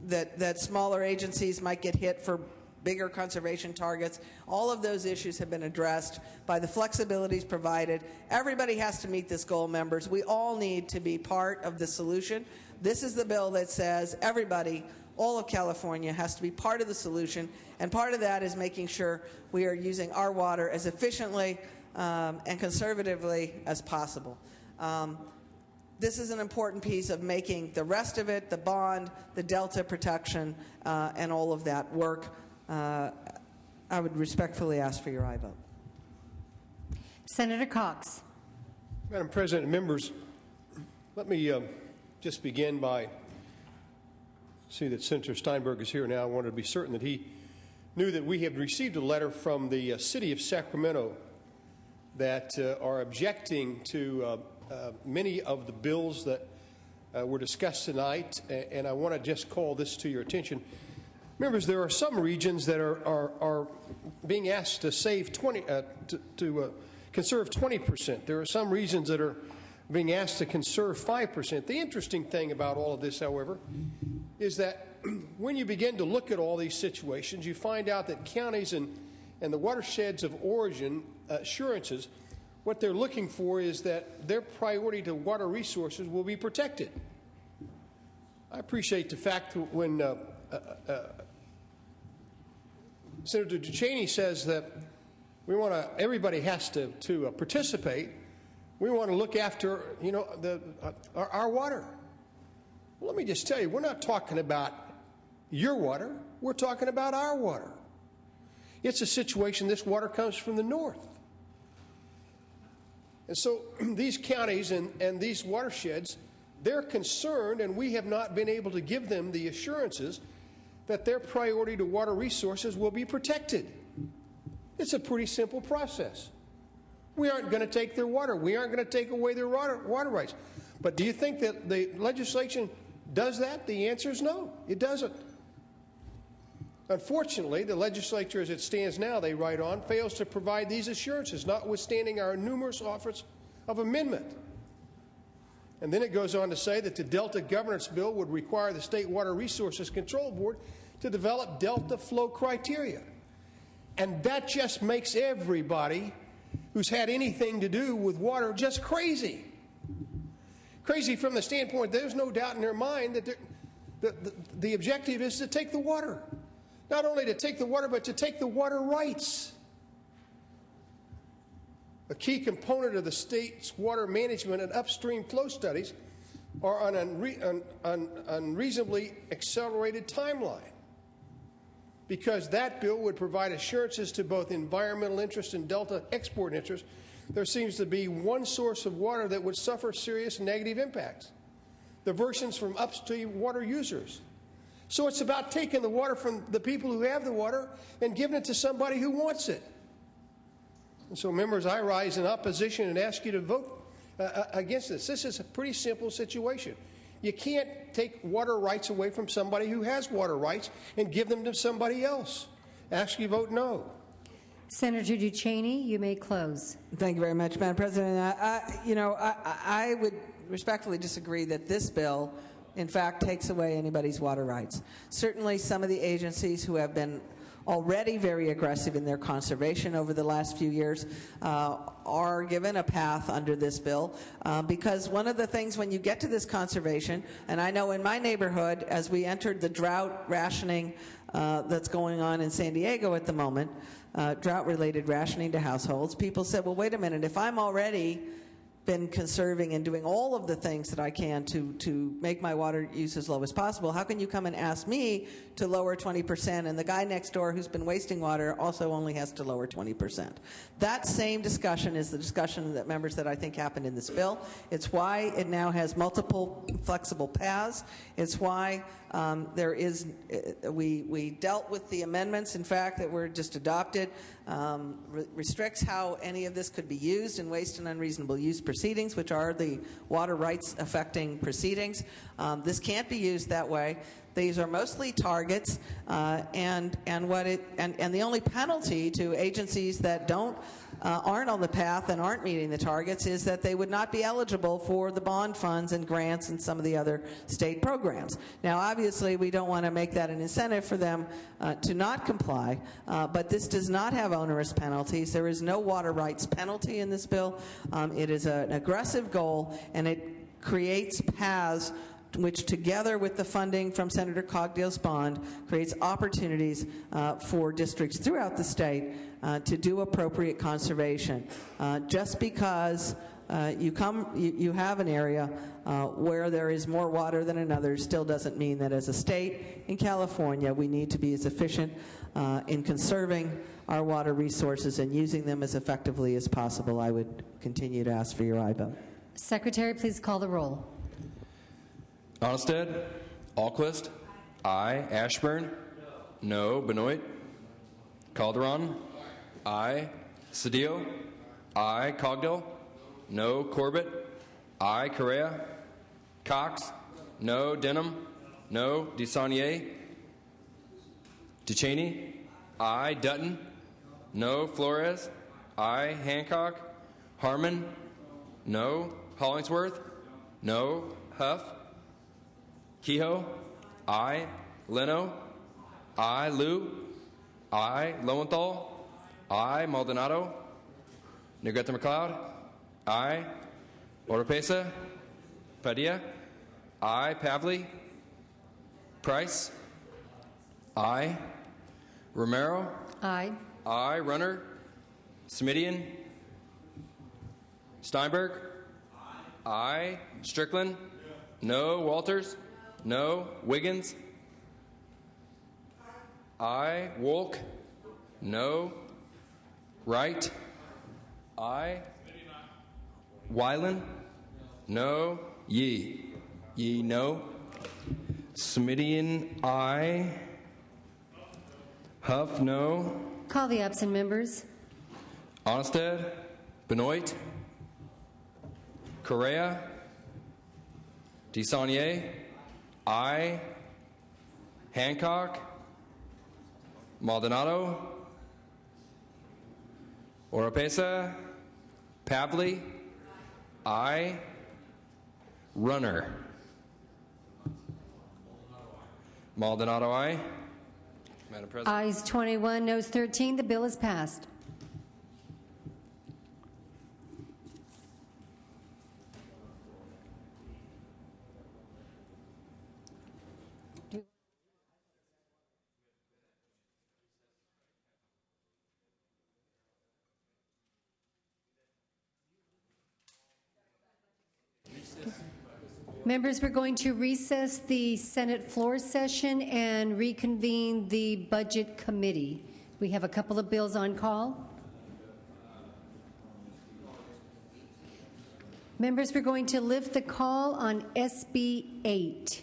Speaker 1: that smaller agencies might get hit for bigger conservation targets. All of those issues have been addressed by the flexibilities provided. Everybody has to meet this goal, members. We all need to be part of the solution. This is the bill that says everybody, all of California, has to be part of the solution, and part of that is making sure we are using our water as efficiently and conservatively as possible. This is an important piece of making the rest of it, the bond, the delta protection, and all of that work. I would respectfully ask for your aye vote.
Speaker 2: Senator Cox.
Speaker 5: Madam President and members, let me just begin by see that Senator Steinberg is here now. I wanted to be certain that he knew that we have received a letter from the city of Sacramento that are objecting to many of the bills that were discussed tonight, and I want to just call this to your attention. Members, there are some regions that are being asked to save conserve 20%. There are some regions that are being asked to conserve 5%. The interesting thing about all of this, however, is that when you begin to look at all these situations, you find out that counties and the watersheds of origin assurances, what they're looking for is that their priority to water resources will be protected. I appreciate the fact that when Senator Ducheney says that everybody has to participate. We want to look after, our water. Well, let me just tell you, we're not talking about your water. We're talking about our water. It's a situation, this water comes from the north. And so these counties and these watersheds, they're concerned, and we have not been able to give them the assurances that their priority to water resources will be protected. It's a pretty simple process. We aren't going to take their water. We aren't going to take away their water rights. But do you think that the legislation does that? The answer is no, it doesn't. Unfortunately, the legislature as it stands now, they write on, fails to provide these assurances, notwithstanding our numerous offers of amendment. And then it goes on to say that the Delta Governance Bill would require the State Water Resources Control Board to develop Delta flow criteria. And that just makes everybody who's had anything to do with water just crazy. Crazy from the standpoint there's no doubt in their mind that the objective is to take the water. Not only to take the water, but to take the water rights. A key component of the state's water management and upstream flow studies are on an unreasonably accelerated timeline, because that bill would provide assurances to both environmental interests and Delta export interests. There seems to be one source of water that would suffer serious negative impacts: the versions from upstream water users. So it's about taking the water from the people who have the water and giving it to somebody who wants it. And so, members, I rise in opposition and ask you to vote against this. This is a pretty simple situation. You can't take water rights away from somebody who has water rights and give them to somebody else. Ask you vote no.
Speaker 2: Senator Duchesne, you may close.
Speaker 1: Thank you very much, Madam President. I would respectfully disagree that this bill, in fact, takes away anybody's water rights. Certainly some of the agencies who have been already very aggressive in their conservation over the last few years are given a path under this bill, because one of the things when you get to this conservation, and I know in my neighborhood, as we entered the drought rationing that's going on in San Diego at the moment, drought-related rationing to households, people said, well, wait a minute, if I'm already been conserving and doing all of the things that I can to make my water use as low as possible, how can you come and ask me to lower 20% and the guy next door who's been wasting water also only has to lower 20%? That same discussion is the discussion that members that I think happened in this bill. It's why it now has multiple flexible paths. It's why we dealt with the amendments, in fact, that were just adopted, restricts how any of this could be used in waste and unreasonable use proceedings, which are the water rights affecting proceedings. This can't be used that way. These are mostly targets, and the only penalty to agencies that aren't on the path and aren't meeting the targets is that they would not be eligible for the bond funds and grants and some of the other state programs. Now, obviously, we don't want to make that an incentive for them to not comply, but this does not have onerous penalties. There is no water rights penalty in this bill. It is an aggressive goal, and it creates paths which, together with the funding from Senator Cogdale's bond, creates opportunities for districts throughout the state to do appropriate conservation. Just because you have an area where there is more water than another still doesn't mean that as a state in California we need to be as efficient in conserving our water resources and using them as effectively as possible. I would continue to ask for your aye vote.
Speaker 2: Secretary, please call the roll.
Speaker 3: Onnested? Alquist? Aye. Ashburn? No. Benoit? Calderon? Aye. Cedillo? Aye. Cogdill? No. Corbett? Aye. Correa? Cox? No. Denham? No. DeSaulnier? Duchesne? Aye. Dutton? No. Flores? Aye. Hancock? Harmon? No. Hollingsworth? No. Huff? Kehoe? Aye. Leno? Aye. Liu? Aye. Lowenthal? Aye. Maldonado? Negrete McLeod? Aye. Oropesa? Padilla? Aye. Pavley? Price? Aye. Romero?
Speaker 2: Aye.
Speaker 3: Aye. Runner? Smidian? Steinberg? Aye. Strickland? No. Walters? No. Wiggins? Aye. Wolk? No. Wright? Aye. Wyland? No. Yee? Yee, no. Smidian? Aye. Huff, no.
Speaker 2: Call the absent members.
Speaker 3: Onnested, Benoit, Correa, DeSaulnier, aye. Hancock, Maldonado, Oropesa, Pavley, aye. Runner, Maldonado, aye. Madam President.
Speaker 2: Ayes 21, noes 13. The bill is passed. Members, we're going to recess the Senate floor session and reconvene the Budget Committee. We have a couple of bills on call. Members, we're going to lift the call on SB 8.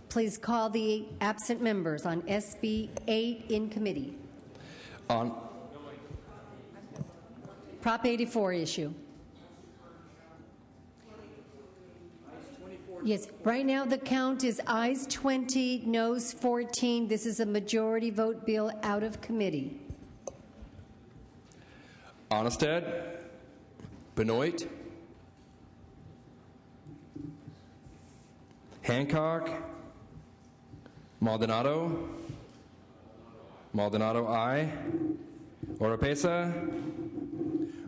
Speaker 2: Please call the absent members on SB 8 in committee.
Speaker 3: On
Speaker 2: Prop 84 issue. Yes, right now the count is ayes 20, noes 14. This is a majority vote bill out of committee.
Speaker 3: Onnested, Benoit, Hancock, Maldonado, Maldonado, aye. Oropesa,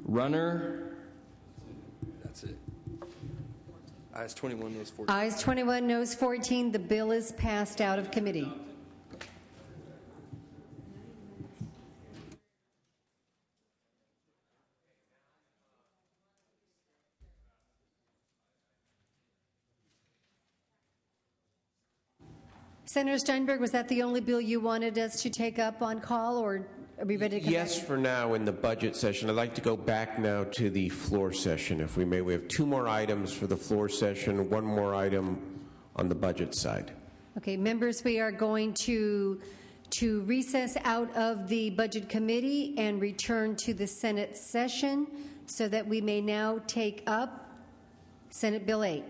Speaker 3: Runner. That's it. Ayes 21, noes 14.
Speaker 2: Ayes 21, noes 14. The bill is passed out of committee. Senator Steinberg, was that the only bill you wanted us to take up on call, or are we ready to come
Speaker 9: Yes,
Speaker 2: back?
Speaker 9: for now in the budget session. I'd like to go back now to the floor session, if we may. We have 2 more items for the floor session, 1 more item on the budget side.
Speaker 2: Okay, members, we are going to recess out of the Budget Committee and return to the Senate session so that we may now take up Senate Bill 8.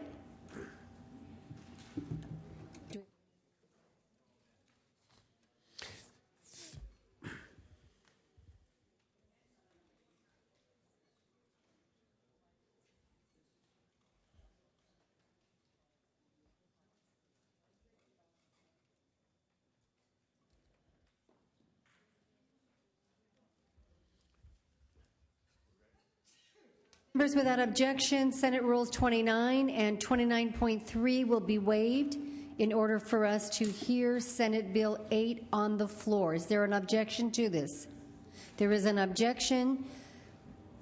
Speaker 2: Members, without objection, Senate Rules 29 and 29.3 will be waived in order for us to hear Senate Bill 8 on the floor. Is there an objection to this? There is an objection.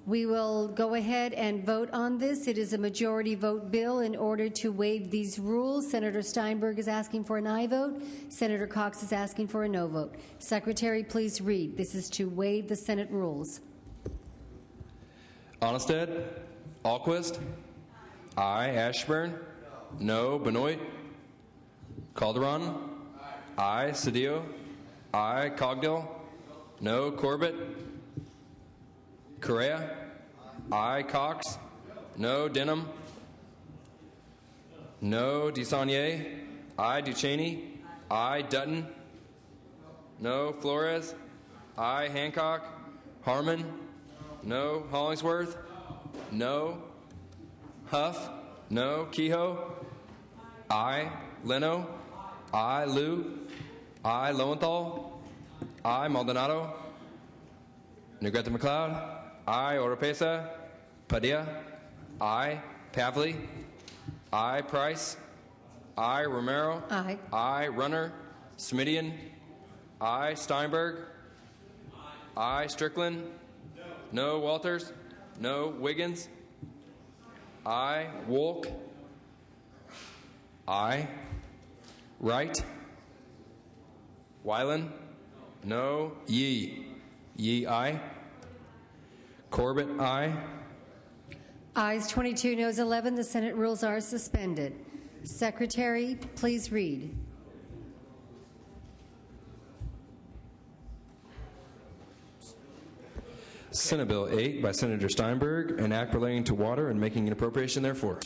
Speaker 2: We will go ahead and vote on this. It is a majority vote bill. In order to waive these rules, Senator Steinberg is asking for an aye vote. Senator Cox is asking for a no vote. Secretary, please read. This is to waive the Senate rules.
Speaker 3: Onnested, Alquist, aye. Ashburn, no. Benoit, Calderon, aye. Cedillo, aye. Cogdill, no. Corbett, Correa, aye. Cox, no. Denham, no. DeSaulnier, aye. Duchesne, aye. Dutton, no. Flores, aye. Hancock, Harmon, no. Hollingsworth, no. Huff, no. Kehoe, aye. Leno, aye. Liu, aye. Lowenthal, aye. Maldonado, Negrete McLeod, aye. Oropesa, Padilla, aye. Pavley, aye. Price, aye. Romero,
Speaker 2: aye.
Speaker 3: Aye. Runner, Smidian, aye. Steinberg, aye. Strickland, no. Walters, no. Wiggins, aye. Wolk, aye. Wright, Wyland, no. Yee, aye. Corbett, aye.
Speaker 2: Ayes 22, noes 11. The Senate rules are suspended. Secretary, please read.
Speaker 3: Senate Bill 8 by Senator Steinberg, an act relating to water and making an appropriation therefore.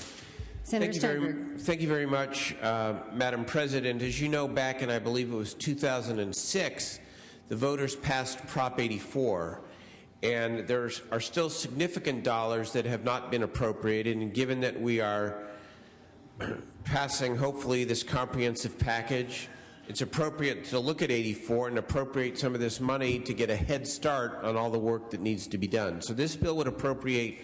Speaker 2: Senator Steinberg.
Speaker 9: Thank you very much, Madam President. As you know, back in, I believe it was 2006, the voters passed Prop 84, and there are still significant dollars that have not been appropriated, and given that we are passing, hopefully, this comprehensive package, it's appropriate to look at 84 and appropriate some of this money to get a head start on all the work that needs to be done. So this bill would appropriate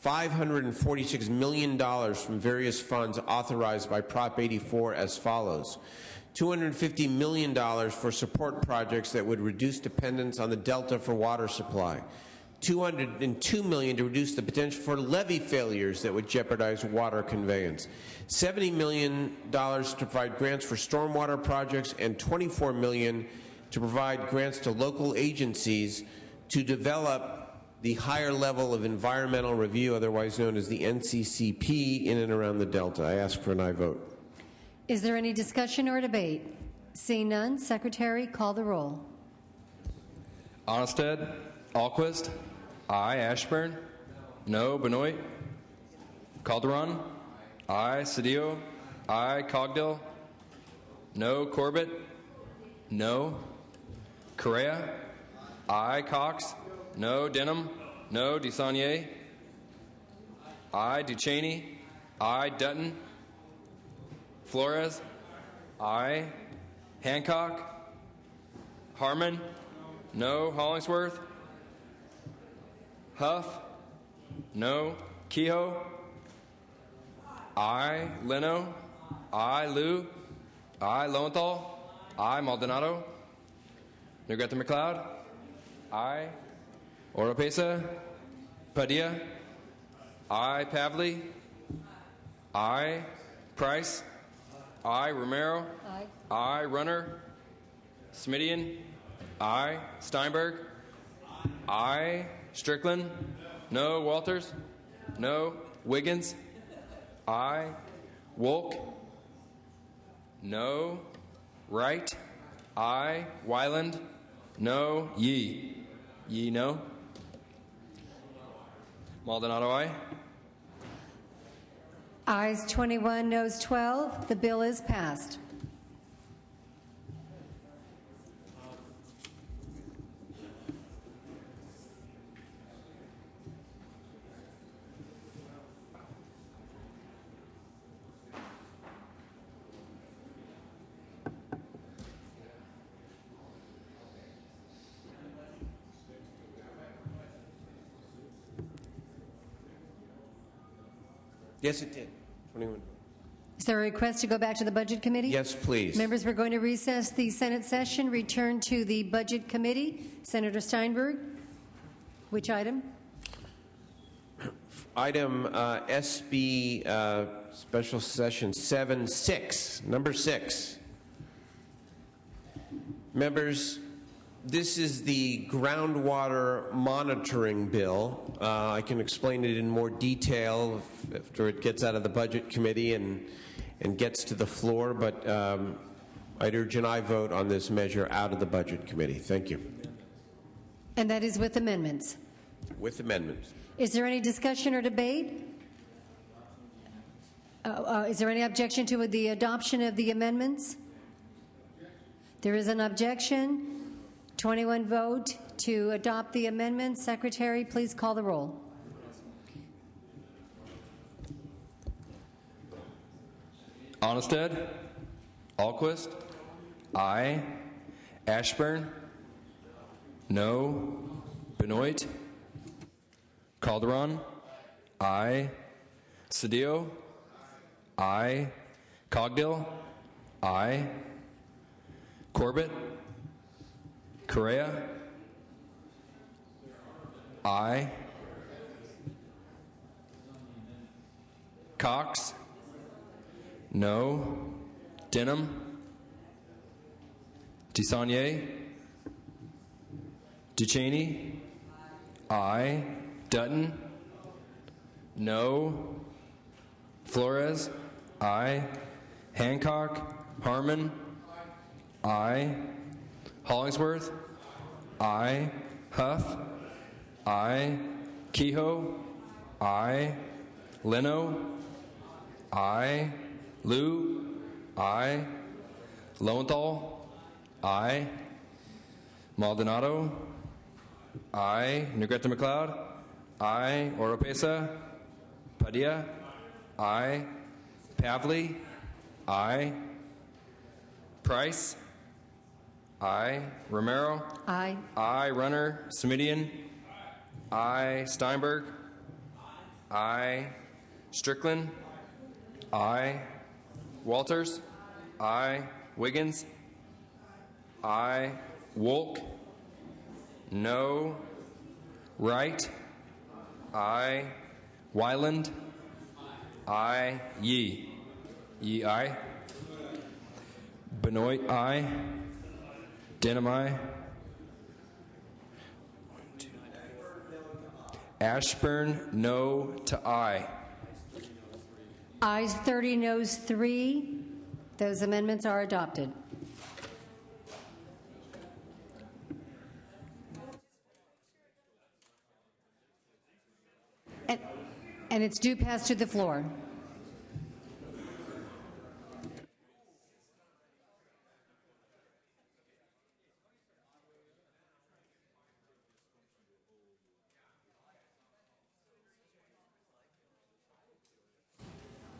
Speaker 9: $546 million from various funds authorized by Prop 84 as follows. $250 million for support projects that would reduce dependence on the Delta for water supply. $202 million to reduce the potential for levee failures that would jeopardize water conveyance. $70 million to provide grants for stormwater projects, and $24 million to provide grants to local agencies to develop the higher level of environmental review, otherwise known as the NCCP, in and around the Delta. I ask for an aye vote.
Speaker 2: Is there any discussion or debate? Seeing none, Secretary, call the roll.
Speaker 3: Onnested, Alquist, aye. Ashburn, no. Benoit, Calderon, aye. Cedillo, aye. Cogdill, no. Corbett, no. Correa, aye. Cox, no. Denham, no. DeSaulnier, aye. Duchesne, aye. Dutton, Flores, aye. Hancock, Harmon, no. Hollingsworth, Huff, no. Kehoe, aye. Leno, aye. Liu, aye. Lowenthal, aye. Maldonado, Negrete McLeod, aye. Oropesa, Padilla, aye. Pavley, aye. Price, aye. Romero,
Speaker 2: aye.
Speaker 3: Aye. Runner, Smidian, aye. Steinberg, aye. Strickland, no. Walters, no. Wiggins, aye. Wolk, no. Wright, aye. Wyland, no. Yee, no. Maldonado, aye.
Speaker 2: Ayes 21, noes 12. The bill is passed.
Speaker 9: Yes, it did. 21.
Speaker 2: Is there a request to go back to the Budget Committee?
Speaker 9: Yes, please.
Speaker 2: Members, we're going to recess the Senate session, return to the Budget Committee. Senator Steinberg, which item?
Speaker 9: Item SB Special Session 7-6, number 6. Members, this is the groundwater monitoring bill. I can explain it in more detail after it gets out of the Budget Committee and gets to the floor, but I'd urge an aye vote on this measure out of the Budget Committee. Thank you.
Speaker 2: And that is with amendments.
Speaker 9: With amendments.
Speaker 2: Is there any discussion or debate? Is there any objection to the adoption of the amendments? There is an objection. 21 vote to adopt the amendments. Secretary, please call the roll.
Speaker 3: Onnested, Alquist, aye. Ashburn, no. Benoit, Calderon, aye. Cedillo, aye. Cogdill, aye. Corbett, Correa, aye. Cox, no. Denham, DeSaulnier, Duchesne, aye. Dutton, no. Flores, aye. Hancock, Harmon, aye. Hollingsworth, aye. Huff, Aye. Kehoe? Aye. Leno? Aye. Liu? Aye. Lowenthal? Aye. Maldonado? Aye. Negrete McLeod? Aye. Oropesa? Padilla? Aye. Pavley? Aye. Price? Aye. Romero?
Speaker 2: Aye.
Speaker 3: Aye. Runner? Semidian? Aye. Steinberg? Aye. Strickland? Aye. Walters? Aye. Wiggins? Aye. Wolk? No. Wright? Aye. Wyland? Aye. Yee? Yee, aye. Benoit, aye. Denham, aye. Ashburn, no to aye.
Speaker 2: Ayes 30, noes 3. Those amendments are adopted. And it's due pass to the floor.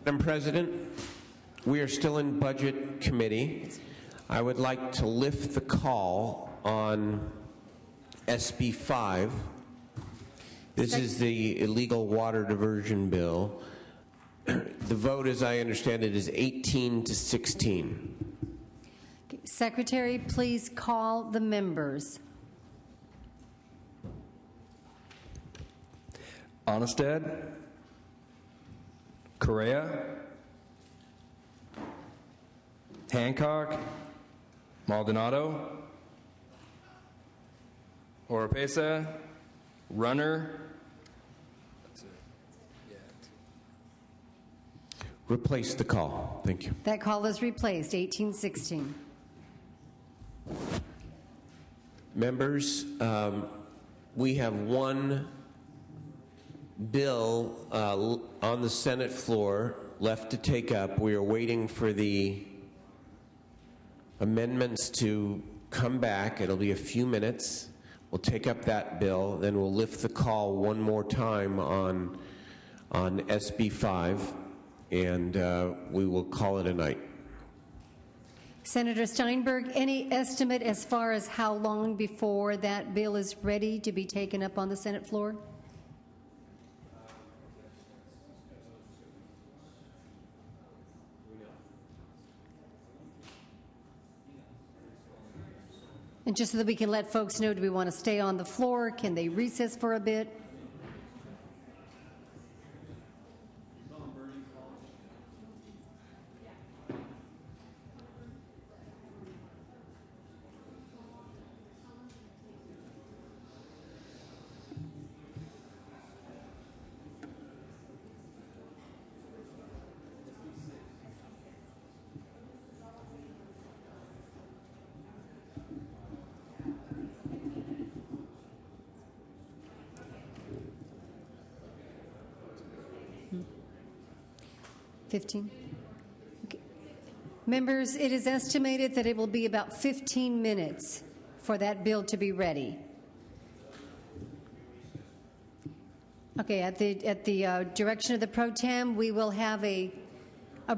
Speaker 9: Madam President, we are still in Budget Committee. I would like to lift the call on SB 5. This is the illegal water diversion bill. The vote, as I understand it, is 18 to 16.
Speaker 2: Secretary, please call the members.
Speaker 3: Onnested, Correa, Hancock, Maldonado, Oropesa, Runner.
Speaker 9: Replace the call. Thank you.
Speaker 2: That call is replaced, 1816.
Speaker 9: Members, we have one bill on the Senate floor left to take up. We are waiting for the amendments to come back. It'll be a few minutes. We'll take up that bill, then we'll lift the call one more time on SB 5, and we will call it a night.
Speaker 2: Senator Steinberg, any estimate as far as how long before that bill is ready to be taken up on the Senate floor? And just so that we can let folks know, do we want to stay on the floor? Can they recess for a bit? Okay. Members, it is estimated that it will be about 15 minutes for that bill to be ready. Okay, at the direction of the Pro Tem, we will have a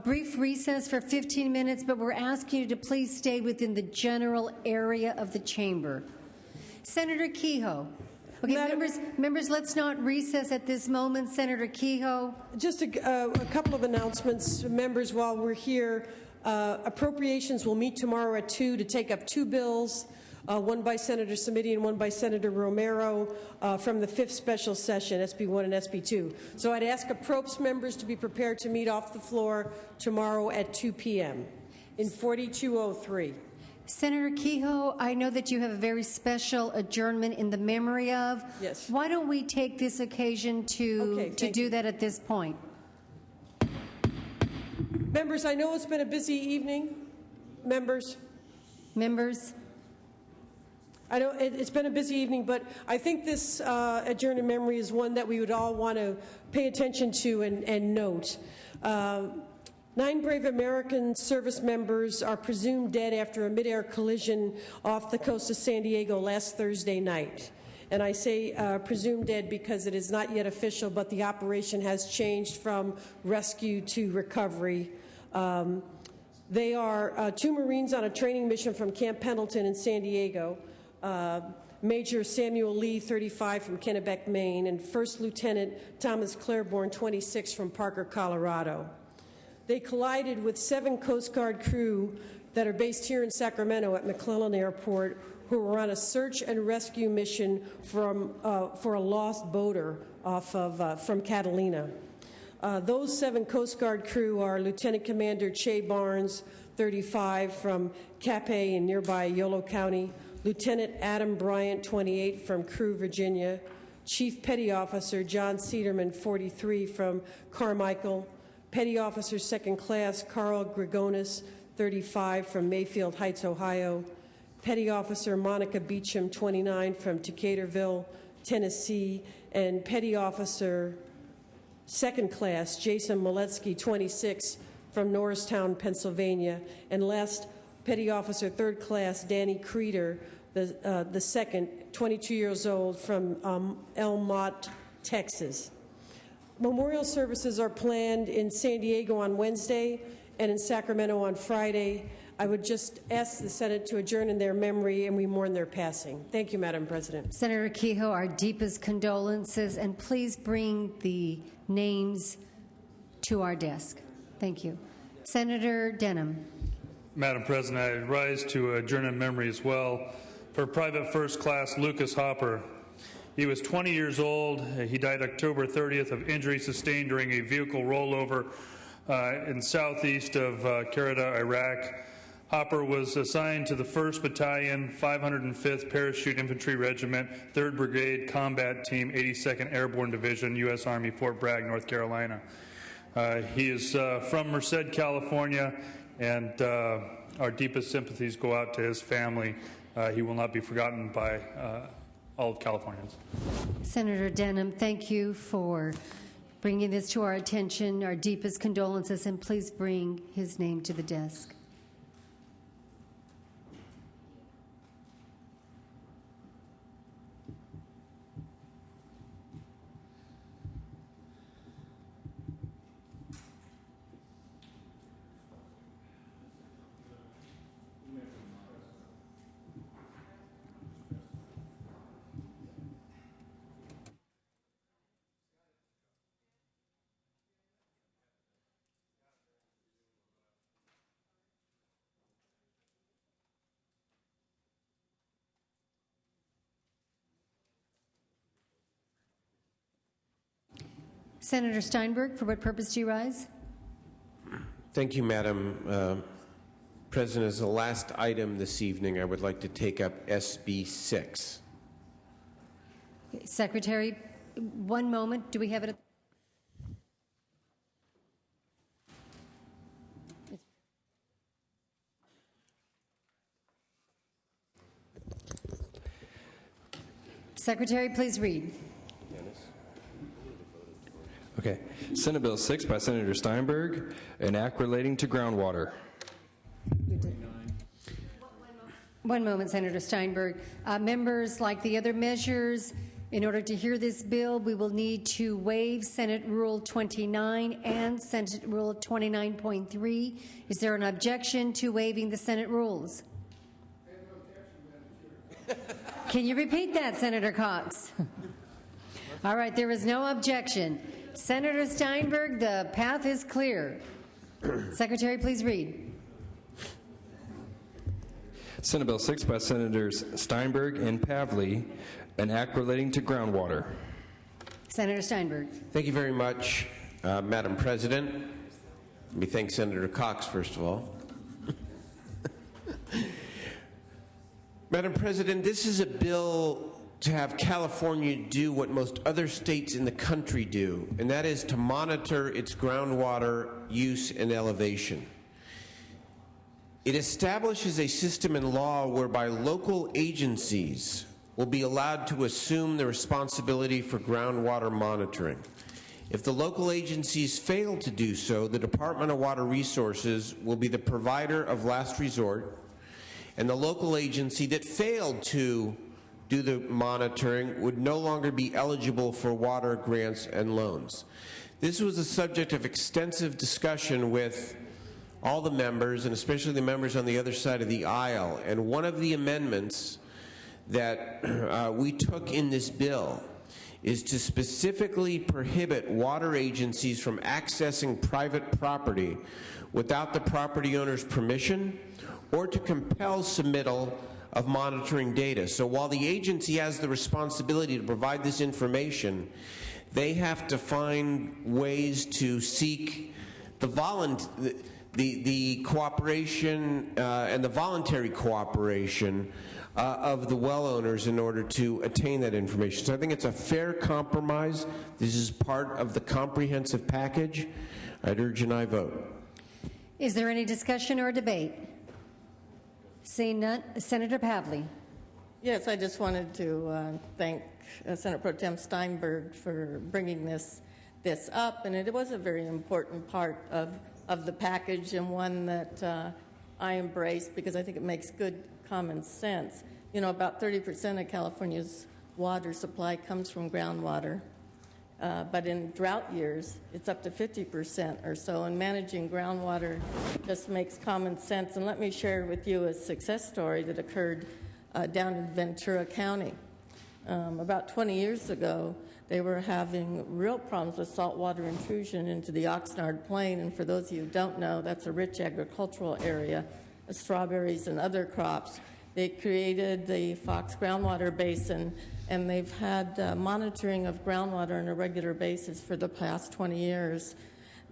Speaker 2: brief recess for 15 minutes, but we're asking you to please stay within the general area of the chamber. Senator Kehoe. Okay, members, let's not recess at this moment. Senator Kehoe.
Speaker 14: Just a couple of announcements. Members, while we're here, appropriations will meet tomorrow at 2 to take up two bills, one by Senator Semidian and one by Senator Romero from the 5th special session, SB 1 and SB 2. So I'd ask approps members to be prepared to meet off the floor tomorrow at 2 p.m. in 4203.
Speaker 2: Senator Kehoe, I know that you have a very special adjournment in the memory of.
Speaker 14: Yes.
Speaker 2: Why don't we take this occasion to do that at this point?
Speaker 14: Members, I know it's been a busy evening. Members. I know it's been a busy evening, but I think this adjourned in memory is one that we would all want to pay attention to and note. 9 brave American service members are presumed dead after a midair collision off the coast of San Diego last Thursday night. And I say presumed dead because it is not yet official, but the operation has changed from rescue to recovery. They are 2 Marines on a training mission from Camp Pendleton in San Diego. Major Samuel Lee, 35, from Kennebec, Maine, and First Lieutenant Thomas Claiborne, 26, from Parker, Colorado. They collided with 7 Coast Guard crew that are based here in Sacramento at McClellan Airport, who were on a search and rescue mission for a lost boater off of from Catalina. Those 7 Coast Guard crew are Lieutenant Commander Che Barnes, 35, from Capay in nearby Yolo County, Lieutenant Adam Bryant, 28, from Crewe, Virginia, Chief Petty Officer John Cederman, 43, from Carmichael, Petty Officer 2nd Class Carl Gregonis, 35, from Mayfield Heights, Ohio, Petty Officer Monica Beecham, 29, from Decaturville, Tennessee, and Petty Officer 2nd Class Jason Moletsky, 26, from Norristown, Pennsylvania, and last, Petty Officer 3rd Class Danny Creeder, the second, 22 years old, from El Mott, Texas. Memorial services are planned in San Diego on Wednesday and in Sacramento on Friday. I would just ask the Senate to adjourn in their memory, and we mourn their passing. Thank you, Madam President.
Speaker 2: Senator Kehoe, our deepest condolences, and please bring the names to our desk. Thank you. Senator Denham.
Speaker 8: Madam President, I rise to adjourn in memory as well for Private First Class Lucas Hopper. He was 20 years old. He died October 30th of injuries sustained during a vehicle rollover in southeast of Karada, Iraq. Hopper was assigned to the 1st Battalion, 505th Parachute Infantry Regiment, 3rd Brigade Combat Team, 82nd Airborne Division, U.S. Army, Fort Bragg, North Carolina. He is from Merced, California, and our deepest sympathies go out to his family. He will not be forgotten by all of Californians.
Speaker 2: Senator Denham, thank you for bringing this to our attention. Our deepest condolences, and please bring his name to the desk. Senator Steinberg, for what purpose do you rise?
Speaker 9: Thank you, Madam President. As the last item this evening, I would like to take up SB 6.
Speaker 2: Secretary, one moment. Do we have it? Secretary, please read.
Speaker 3: Okay. Senate Bill 6 by Senator Steinberg, an act relating to groundwater.
Speaker 2: One moment, Senator Steinberg. Members, like the other measures, in order to hear this bill, we will need to waive Senate Rule 29 and Senate Rule 29.3. Is there an objection to waiving the Senate rules? Can you repeat that, Senator Cox? All right, there is no objection. Senator Steinberg, the path is clear. Secretary, please read.
Speaker 3: Senate Bill 6 by Senators Steinberg and Pavley, an act relating to groundwater.
Speaker 2: Senator Steinberg.
Speaker 9: Thank you very much, Madam President. Let me thank Senator Cox, first of all. Madam President, this is a bill to have California do what most other states in the country do, and that is to monitor its groundwater use and elevation. It establishes a system in law whereby local agencies will be allowed to assume the responsibility for groundwater monitoring. If the local agencies fail to do so, the Department of Water Resources will be the provider of last resort, and the local agency that failed to do the monitoring would no longer be eligible for water grants and loans. This was a subject of extensive discussion with all the members, and especially the members on the other side of the aisle. And one of the amendments that we took in this bill is to specifically prohibit water agencies from accessing private property without the property owner's permission or to compel submittal of monitoring data. So while the agency has the responsibility to provide this information, they have to find ways to seek the cooperation and the voluntary cooperation of the well owners in order to attain that information. So I think it's a fair compromise. This is part of the comprehensive package. I'd urge an aye vote.
Speaker 2: Is there any discussion or debate? Seeing none, Senator Pavley.
Speaker 15: Yes, I just wanted to thank Senator Pro Tem Steinberg for bringing this up, and it was a very important part of the package and one that I embraced because I think it makes good common sense. You know, about 30% of California's water supply comes from groundwater, but in drought years, it's up to 50% or so, and managing groundwater just makes common sense. And let me share with you a success story that occurred down in Ventura County. About 20 years ago, they were having real problems with saltwater intrusion into the Oxnard Plain, and for those of you who don't know, that's a rich agricultural area, strawberries and other crops. They created the Fox Groundwater Basin, and they've had monitoring of groundwater on a regular basis for the past 20 years.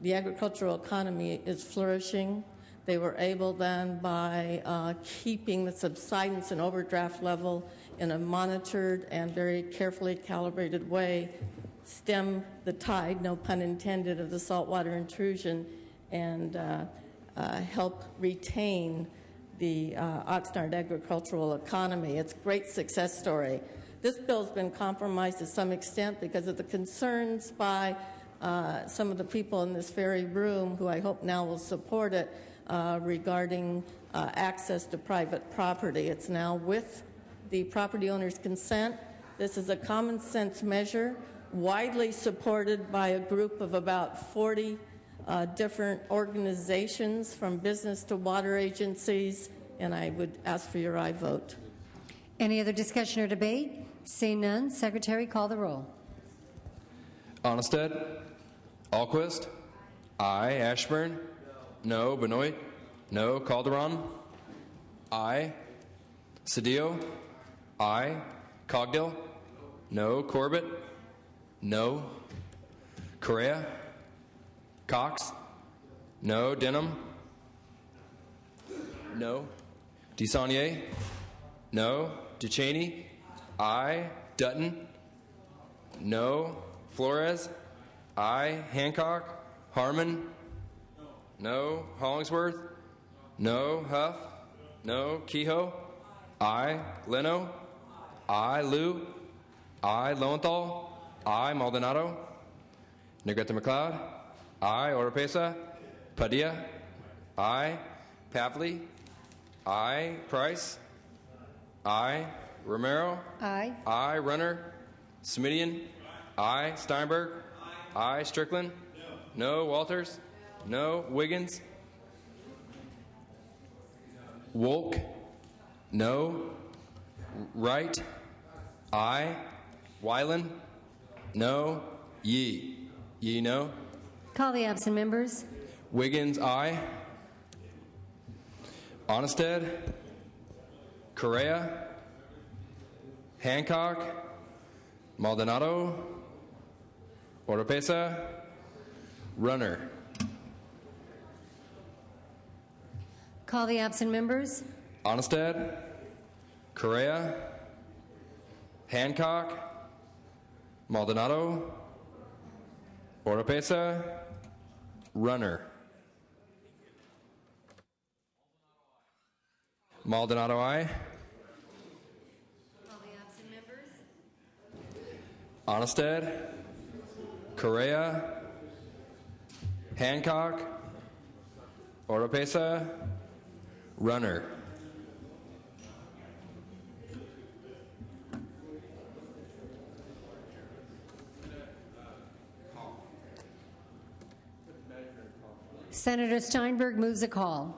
Speaker 15: The agricultural economy is flourishing. They were able then, by keeping the subsidence and overdraft level in a monitored and very carefully calibrated way, stem the tide, no pun intended, of the saltwater intrusion and help retain the Oxnard agricultural economy. It's a great success story. This bill's been compromised to some extent because of the concerns by some of the people in this very room, who I hope now will support it, regarding access to private property. It's now with the property owner's consent. This is a common sense measure, widely supported by a group of about 40 different organizations, from business to water agencies, and I would ask for your aye vote.
Speaker 2: Any other discussion or debate? Seeing none, Secretary, call the roll.
Speaker 3: Onnested? Alquist? Aye. Ashburn? No. Benoit? No. Calderon? Aye. Cedillo? Aye. Cogdill? No. Corbett? No. Correa? Cox? No. Denham? No. DeSaulnier? No. DeChaney? Aye. Dutton? No. Flores? Aye. Hancock? Harmon? No. Hollingsworth? No. Huff? No. Kehoe? Aye. Leno? Aye. Liu? Aye. Lowenthal? Aye. Maldonado? Negrete McLeod? Aye. Oropesa? Padilla? Aye. Pavley? Aye. Price? Aye. Romero?
Speaker 2: Aye.
Speaker 3: Aye. Runner? Smidian? Aye. Steinberg? Aye. Strickland? No. Walters? No. Wiggins? Wolk? No. Wright? Aye. Wyland? No. Yee? Yee, no.
Speaker 2: Call the absent members.
Speaker 3: Wiggins, aye. Onnested? Correa? Hancock? Maldonado? Oropesa? Runner?
Speaker 2: Call the absent members.
Speaker 3: Onnested? Correa? Hancock? Maldonado? Oropesa? Runner? Maldonado, aye.
Speaker 2: All the absent members.
Speaker 3: Onnested, Correa, Hancock, Oropesa, Runner.
Speaker 2: Senator Steinberg moves a call.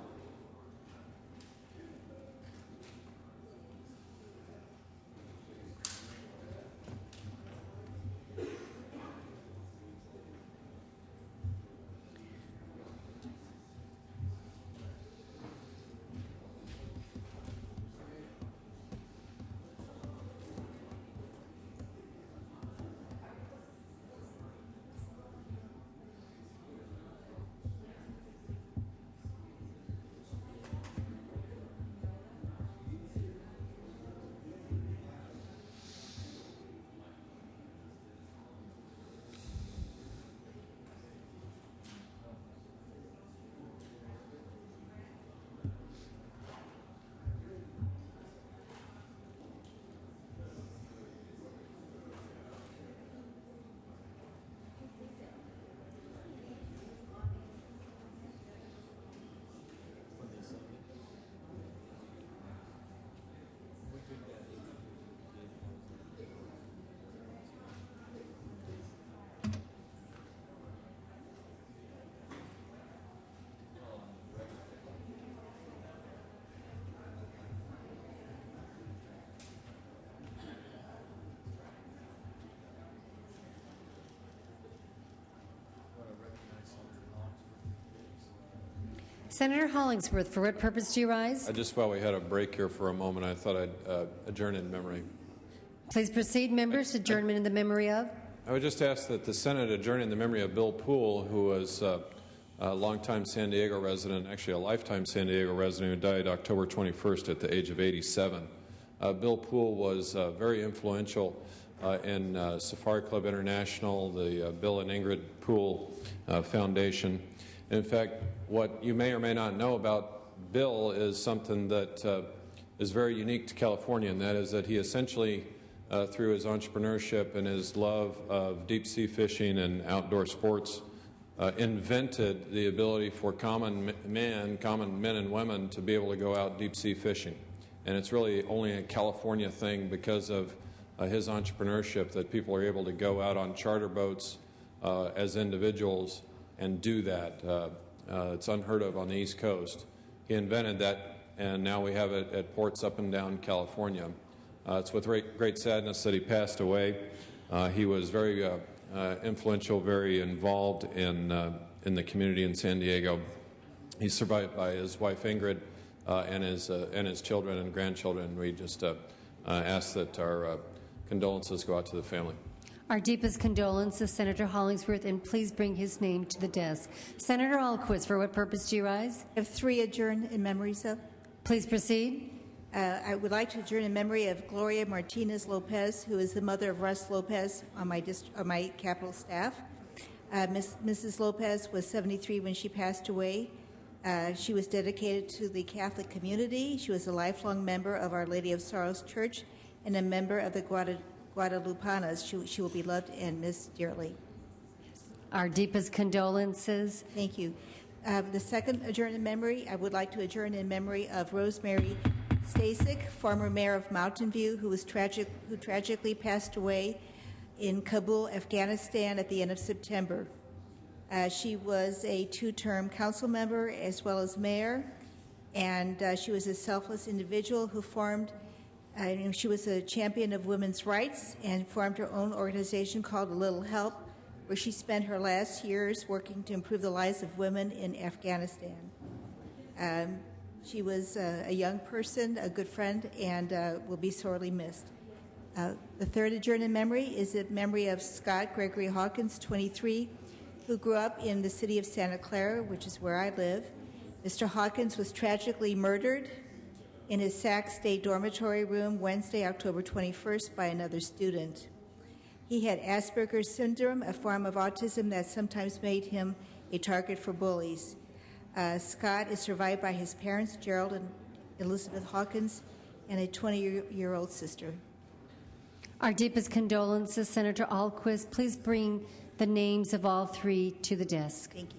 Speaker 2: Senator Hollingsworth, for what purpose do you rise?
Speaker 6: While we had a break here for a moment, I thought I'd adjourn in memory.
Speaker 2: Please proceed, members. Adjournment in the memory of?
Speaker 6: I would just ask that the Senate adjourn in the memory of Bill Poole, who was a longtime San Diego resident, actually a lifetime San Diego resident, who died October 21st at the age of 87. Bill Poole was very influential in Safari Club International, the Bill and Ingrid Poole Foundation. In fact, what you may or may not know about Bill is something that is very unique to California, and that is that he essentially, through his entrepreneurship and his love of deep-sea fishing and outdoor sports, invented the ability for common men and women to be able to go out deep-sea fishing. And it's really only a California thing because of his entrepreneurship that people are able to go out on charter boats as individuals and do that. It's unheard of on the East Coast. He invented that, and now we have it at ports up and down California. It's with great sadness that he passed away. He was very influential, very involved in the community in San Diego. He's survived by his wife Ingrid and his children and grandchildren. We just ask that our condolences go out to the family.
Speaker 2: Our deepest condolences, Senator Hollingsworth, and please bring his name to the desk. Senator Alquist, for what purpose do you rise?
Speaker 16: I have 3 adjourned in memories of.
Speaker 2: Please proceed.
Speaker 16: I would like to adjourn in memory of Gloria Martinez Lopez, who is the mother of Russ Lopez on my Capitol staff. Mrs. Lopez was 73 when she passed away. She was dedicated to the Catholic community. She was a lifelong member of Our Lady of Sorrows Church and a member of the Guadalupanas. She will be loved and missed dearly.
Speaker 2: Our deepest condolences.
Speaker 16: Thank you. The second adjourn in memory, I would like to adjourn in memory of Rosemary Stasik, former mayor of Mountain View, who tragically passed away in Kabul, Afghanistan at the end of September. She was a 2-term council member as well as mayor, and she was a selfless individual who she was a champion of women's rights and formed her own organization called A Little Help, where she spent her last years working to improve the lives of women in Afghanistan. She was a young person, a good friend, and will be sorely missed. The third adjourn in memory is in memory of Scott Gregory Hawkins, 23, who grew up in the city of Santa Clara, which is where I live. Mr. Hawkins was tragically murdered in his Sac State dormitory room Wednesday, October 21st, by another student. He had Asperger's syndrome, a form of autism that sometimes made him a target for bullies. Scott is survived by his parents, Gerald Elizabeth Hawkins, and a 20-year-old sister.
Speaker 2: Our deepest condolences, Senator Ahlquist. Please bring the names of all three to the desk.
Speaker 16: Thank you.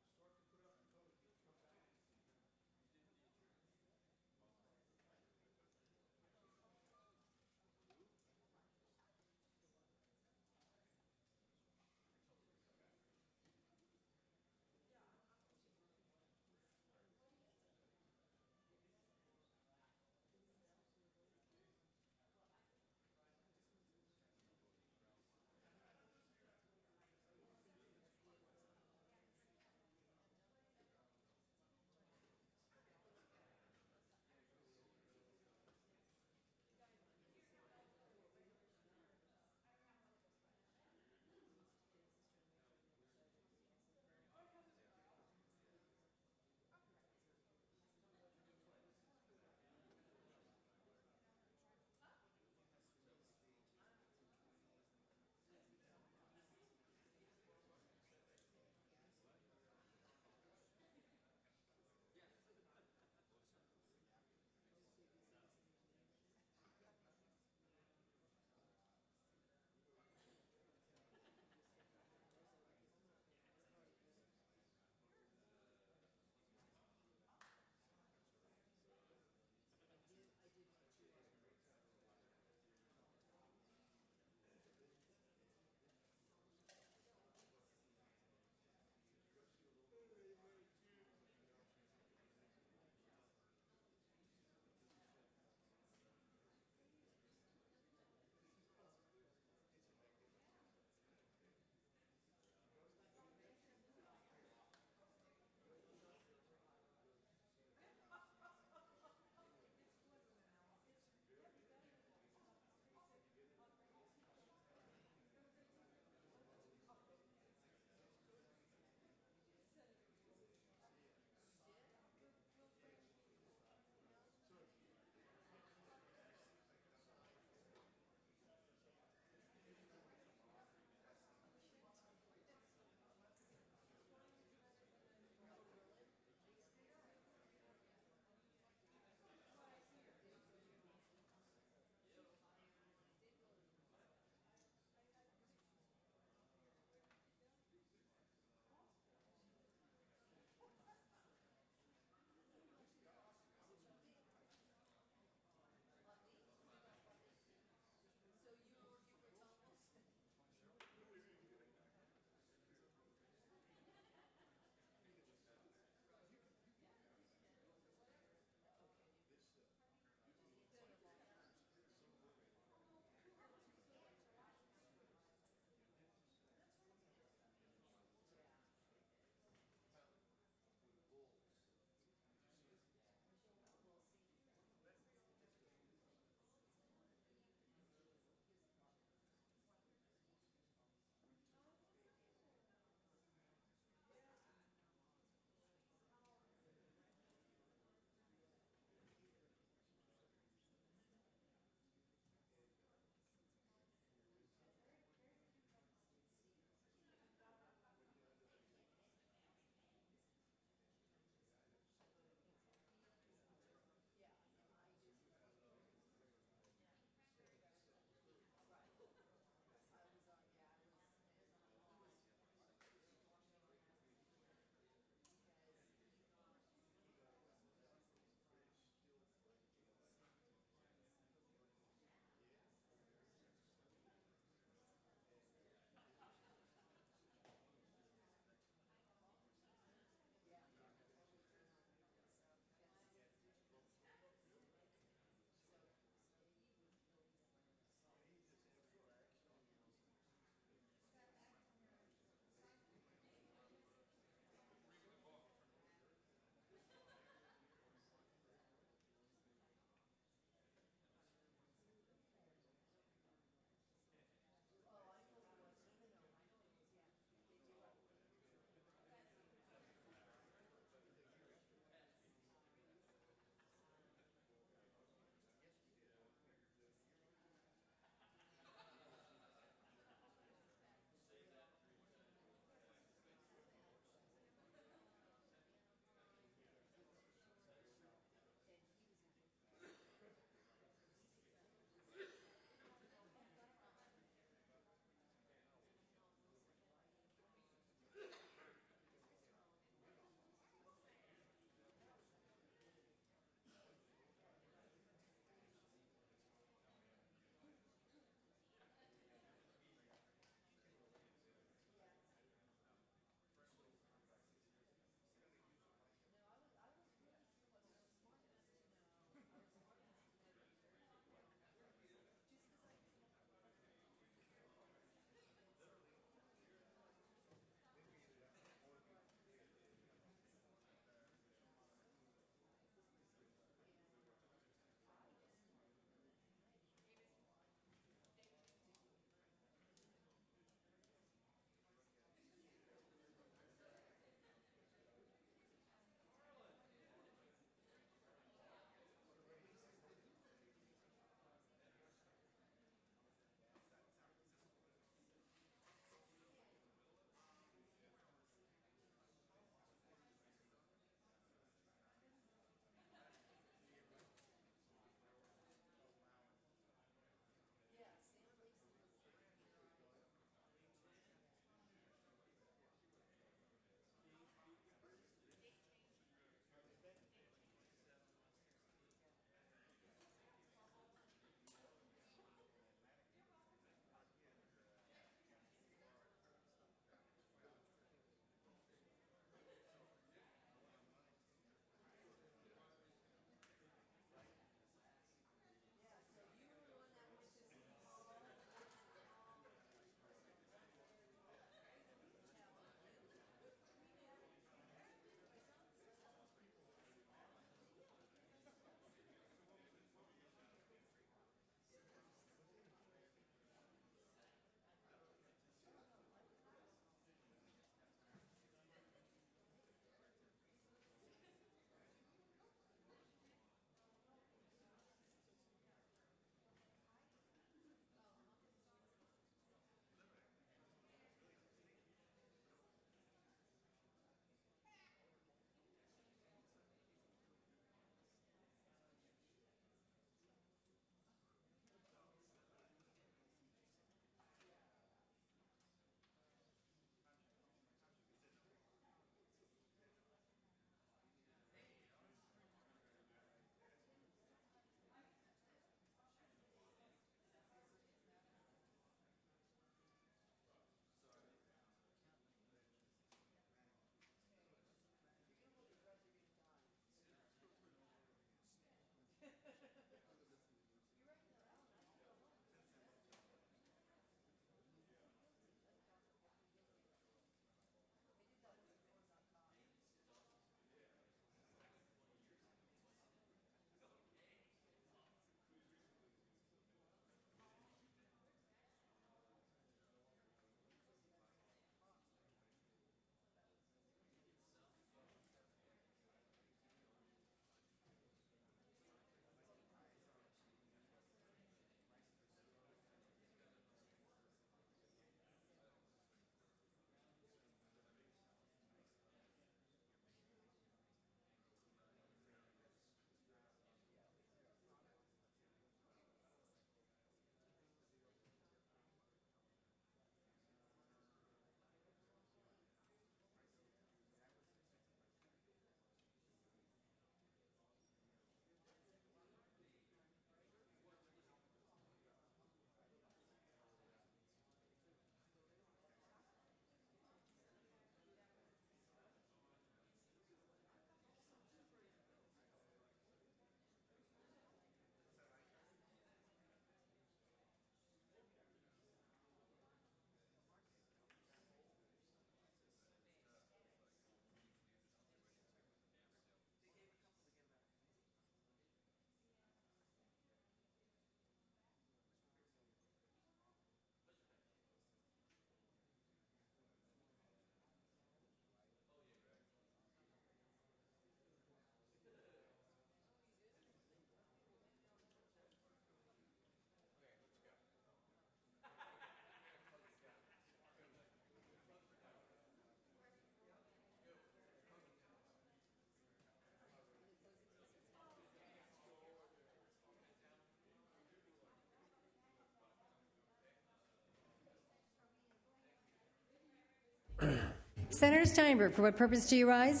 Speaker 2: Senator Steinberg, for what purpose do you rise?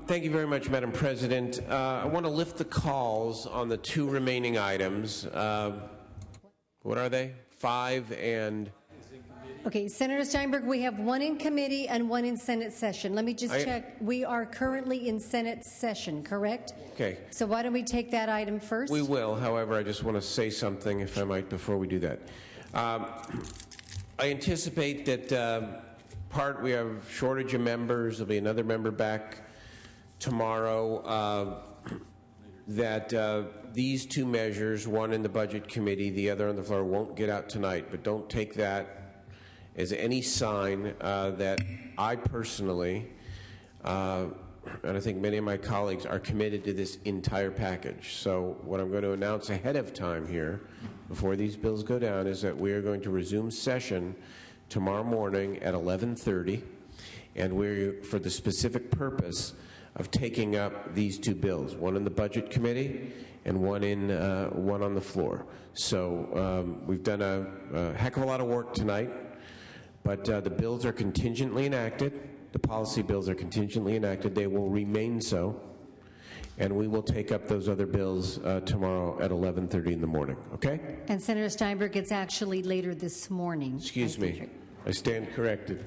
Speaker 9: Thank you very much, Madam President. I want to lift the calls on the two remaining items. What are they? 5 and...
Speaker 2: Okay, Senator Steinberg, we have one in committee and one in Senate session. Let me just check. We are currently in Senate session, correct?
Speaker 9: Okay.
Speaker 2: So why don't we take that item first?
Speaker 9: We will. However, I just want to say something, if I might, before we do that. I anticipate that we have shortage of members. There'll be another member back tomorrow. That these two measures, one in the Budget Committee, the other on the floor, won't get out tonight. But don't take that as any sign that I personally, and I think many of my colleagues, are committed to this entire package. So what I'm going to announce ahead of time here, before these bills go down, is that we are going to resume session tomorrow morning at 11:30, and we're for the specific purpose of taking up these two bills, one in the Budget Committee and one on the floor. So we've done a heck of a lot of work tonight. But the bills are contingently enacted. The policy bills are contingently enacted. They will remain so. And we will take up those other bills tomorrow at 11:30 in the morning. Okay?
Speaker 2: And Senator Steinberg, it's actually later this morning.
Speaker 9: Excuse me. I stand corrected.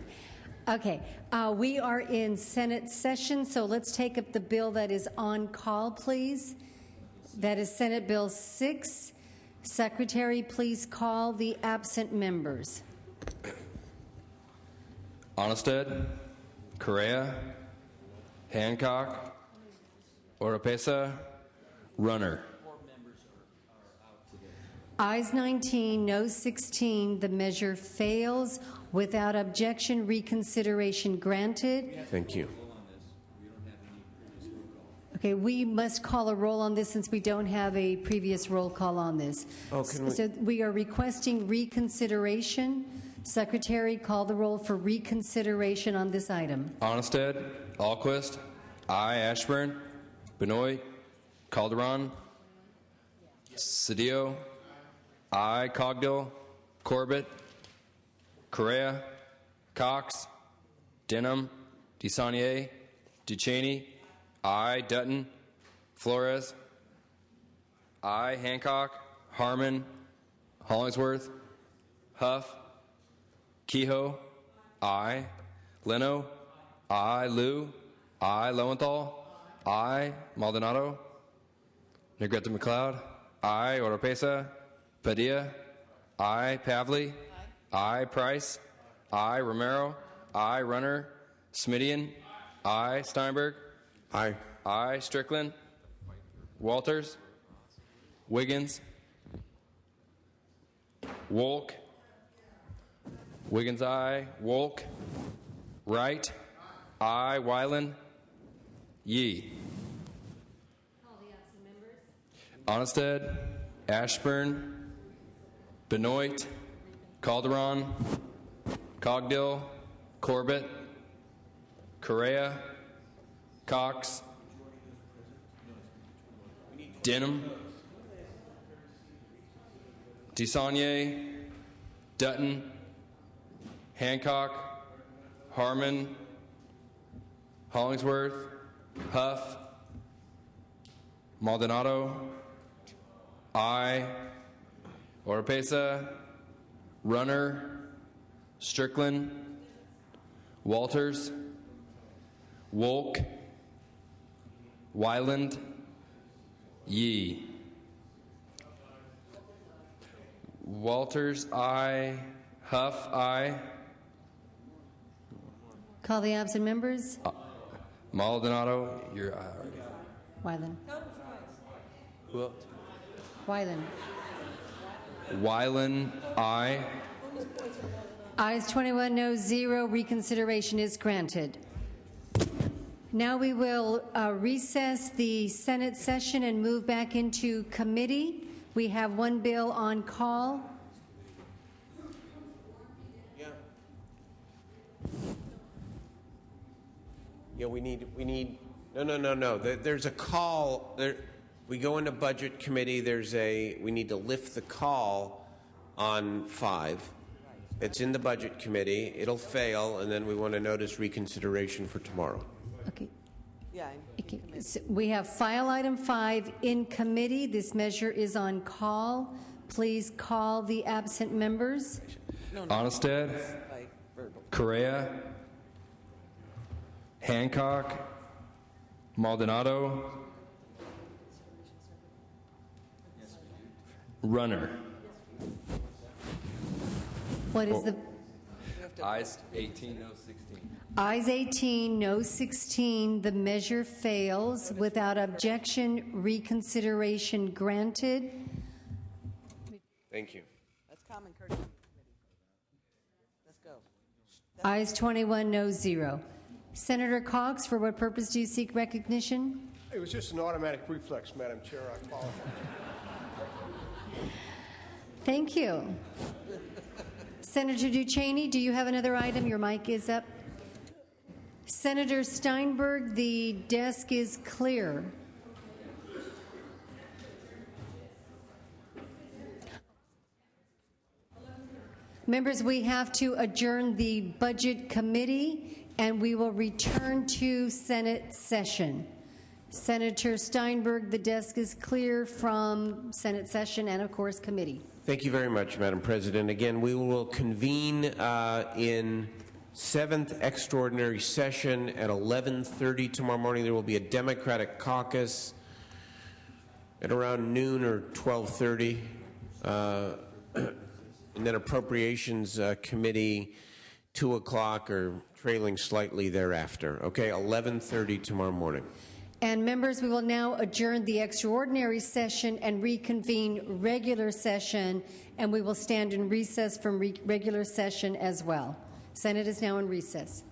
Speaker 2: Okay. We are in Senate session, so let's take up the bill that is on call, please. That is Senate Bill 6. Secretary, please call the absent members.
Speaker 3: Onnested, Correa, Hancock, Oropesa, Runner.
Speaker 2: Ayes 19, no 16. The measure fails. Without objection, reconsideration granted.
Speaker 9: Thank you.
Speaker 2: Okay, we must call a roll on this since we don't have a previous roll call on this.
Speaker 9: Oh,
Speaker 2: So we are requesting reconsideration. Secretary, call the roll for reconsideration on this item.
Speaker 3: Onnested, Alquist, I. Ashburn, Benoit, Calderon, Cedillo, I. Cogdill, Corbett, Correa, Cox, Denham, DeSaulnier, DeChaney, I. Dutton, Flores, I. Hancock, Harmon, Hollingsworth, Huff, Kehoe, I. Leno, I. Liu, I. Lowenthal, I. Maldonado, Negrete McLeod, I. Oropesa, Padilla, I. Pavley, I. Price, I. Romero, I. Runner, Smidian, I. Steinberg,
Speaker 9: I.
Speaker 3: Strickland, Walters, Wiggins, Wolk, Wiggins, I. Wolk, Wright, I. Weiland, Yee. Onnested, Ashburn, Benoit, Calderon, Cogdill, Corbett, Correa, Cox, Denham, DeSaulnier, Dutton, Hancock, Harmon, Hollingsworth, Huff, Maldonado, I. Oropesa, Runner, Strickland, Walters, Wolk, Weiland, Yee. Walters, I. Huff, I.
Speaker 2: Call the absent members.
Speaker 3: Maldonado, you're already.
Speaker 2: Weiland.
Speaker 3: Who else?
Speaker 2: Weiland.
Speaker 3: Weiland, I.
Speaker 2: Ayes 21, no 0. Reconsideration is granted. Now we will recess the Senate session and move back into committee. We have one bill on call.
Speaker 9: Yeah, we need, no. There's a call. We go into Budget Committee, we need to lift the call on 5. It's in the Budget Committee. It'll fail, and then we want to notice reconsideration for tomorrow.
Speaker 2: Okay.
Speaker 1: Yeah.
Speaker 2: Okay. So we have file item 5 in committee. This measure is on call. Please call the absent members.
Speaker 3: Onnested, Correa, Hancock, Maldonado, Runner.
Speaker 2: What is the...
Speaker 3: Ayes 18, no 16.
Speaker 2: Ayes 18, no 16. The measure fails. Without objection, reconsideration granted.
Speaker 9: Thank you.
Speaker 1: That's common courtesy. Let's go.
Speaker 2: Ayes 21, no 0. Senator Cox, for what purpose do you seek recognition?
Speaker 5: It was just an automatic reflex, Madam Chair. I apologize.
Speaker 2: Thank you. Senator Ducheney, do you have another item? Your mic is up. Senator Steinberg, the desk is clear. Members, we have to adjourn the Budget Committee, and we will return to Senate session. Senator Steinberg, the desk is clear from Senate session and, of course, committee.
Speaker 9: Thank you very much, Madam President. Again, we will convene in 7th extraordinary session at 11:30 tomorrow morning. There will be a Democratic caucus at around noon or 12:30. And then Appropriations Committee, 2 o'clock or trailing slightly thereafter. Okay, 11:30 tomorrow morning.
Speaker 2: And members, we will now adjourn the extraordinary session and reconvene regular session, and we will stand in recess from regular session as well. Senate is now in recess.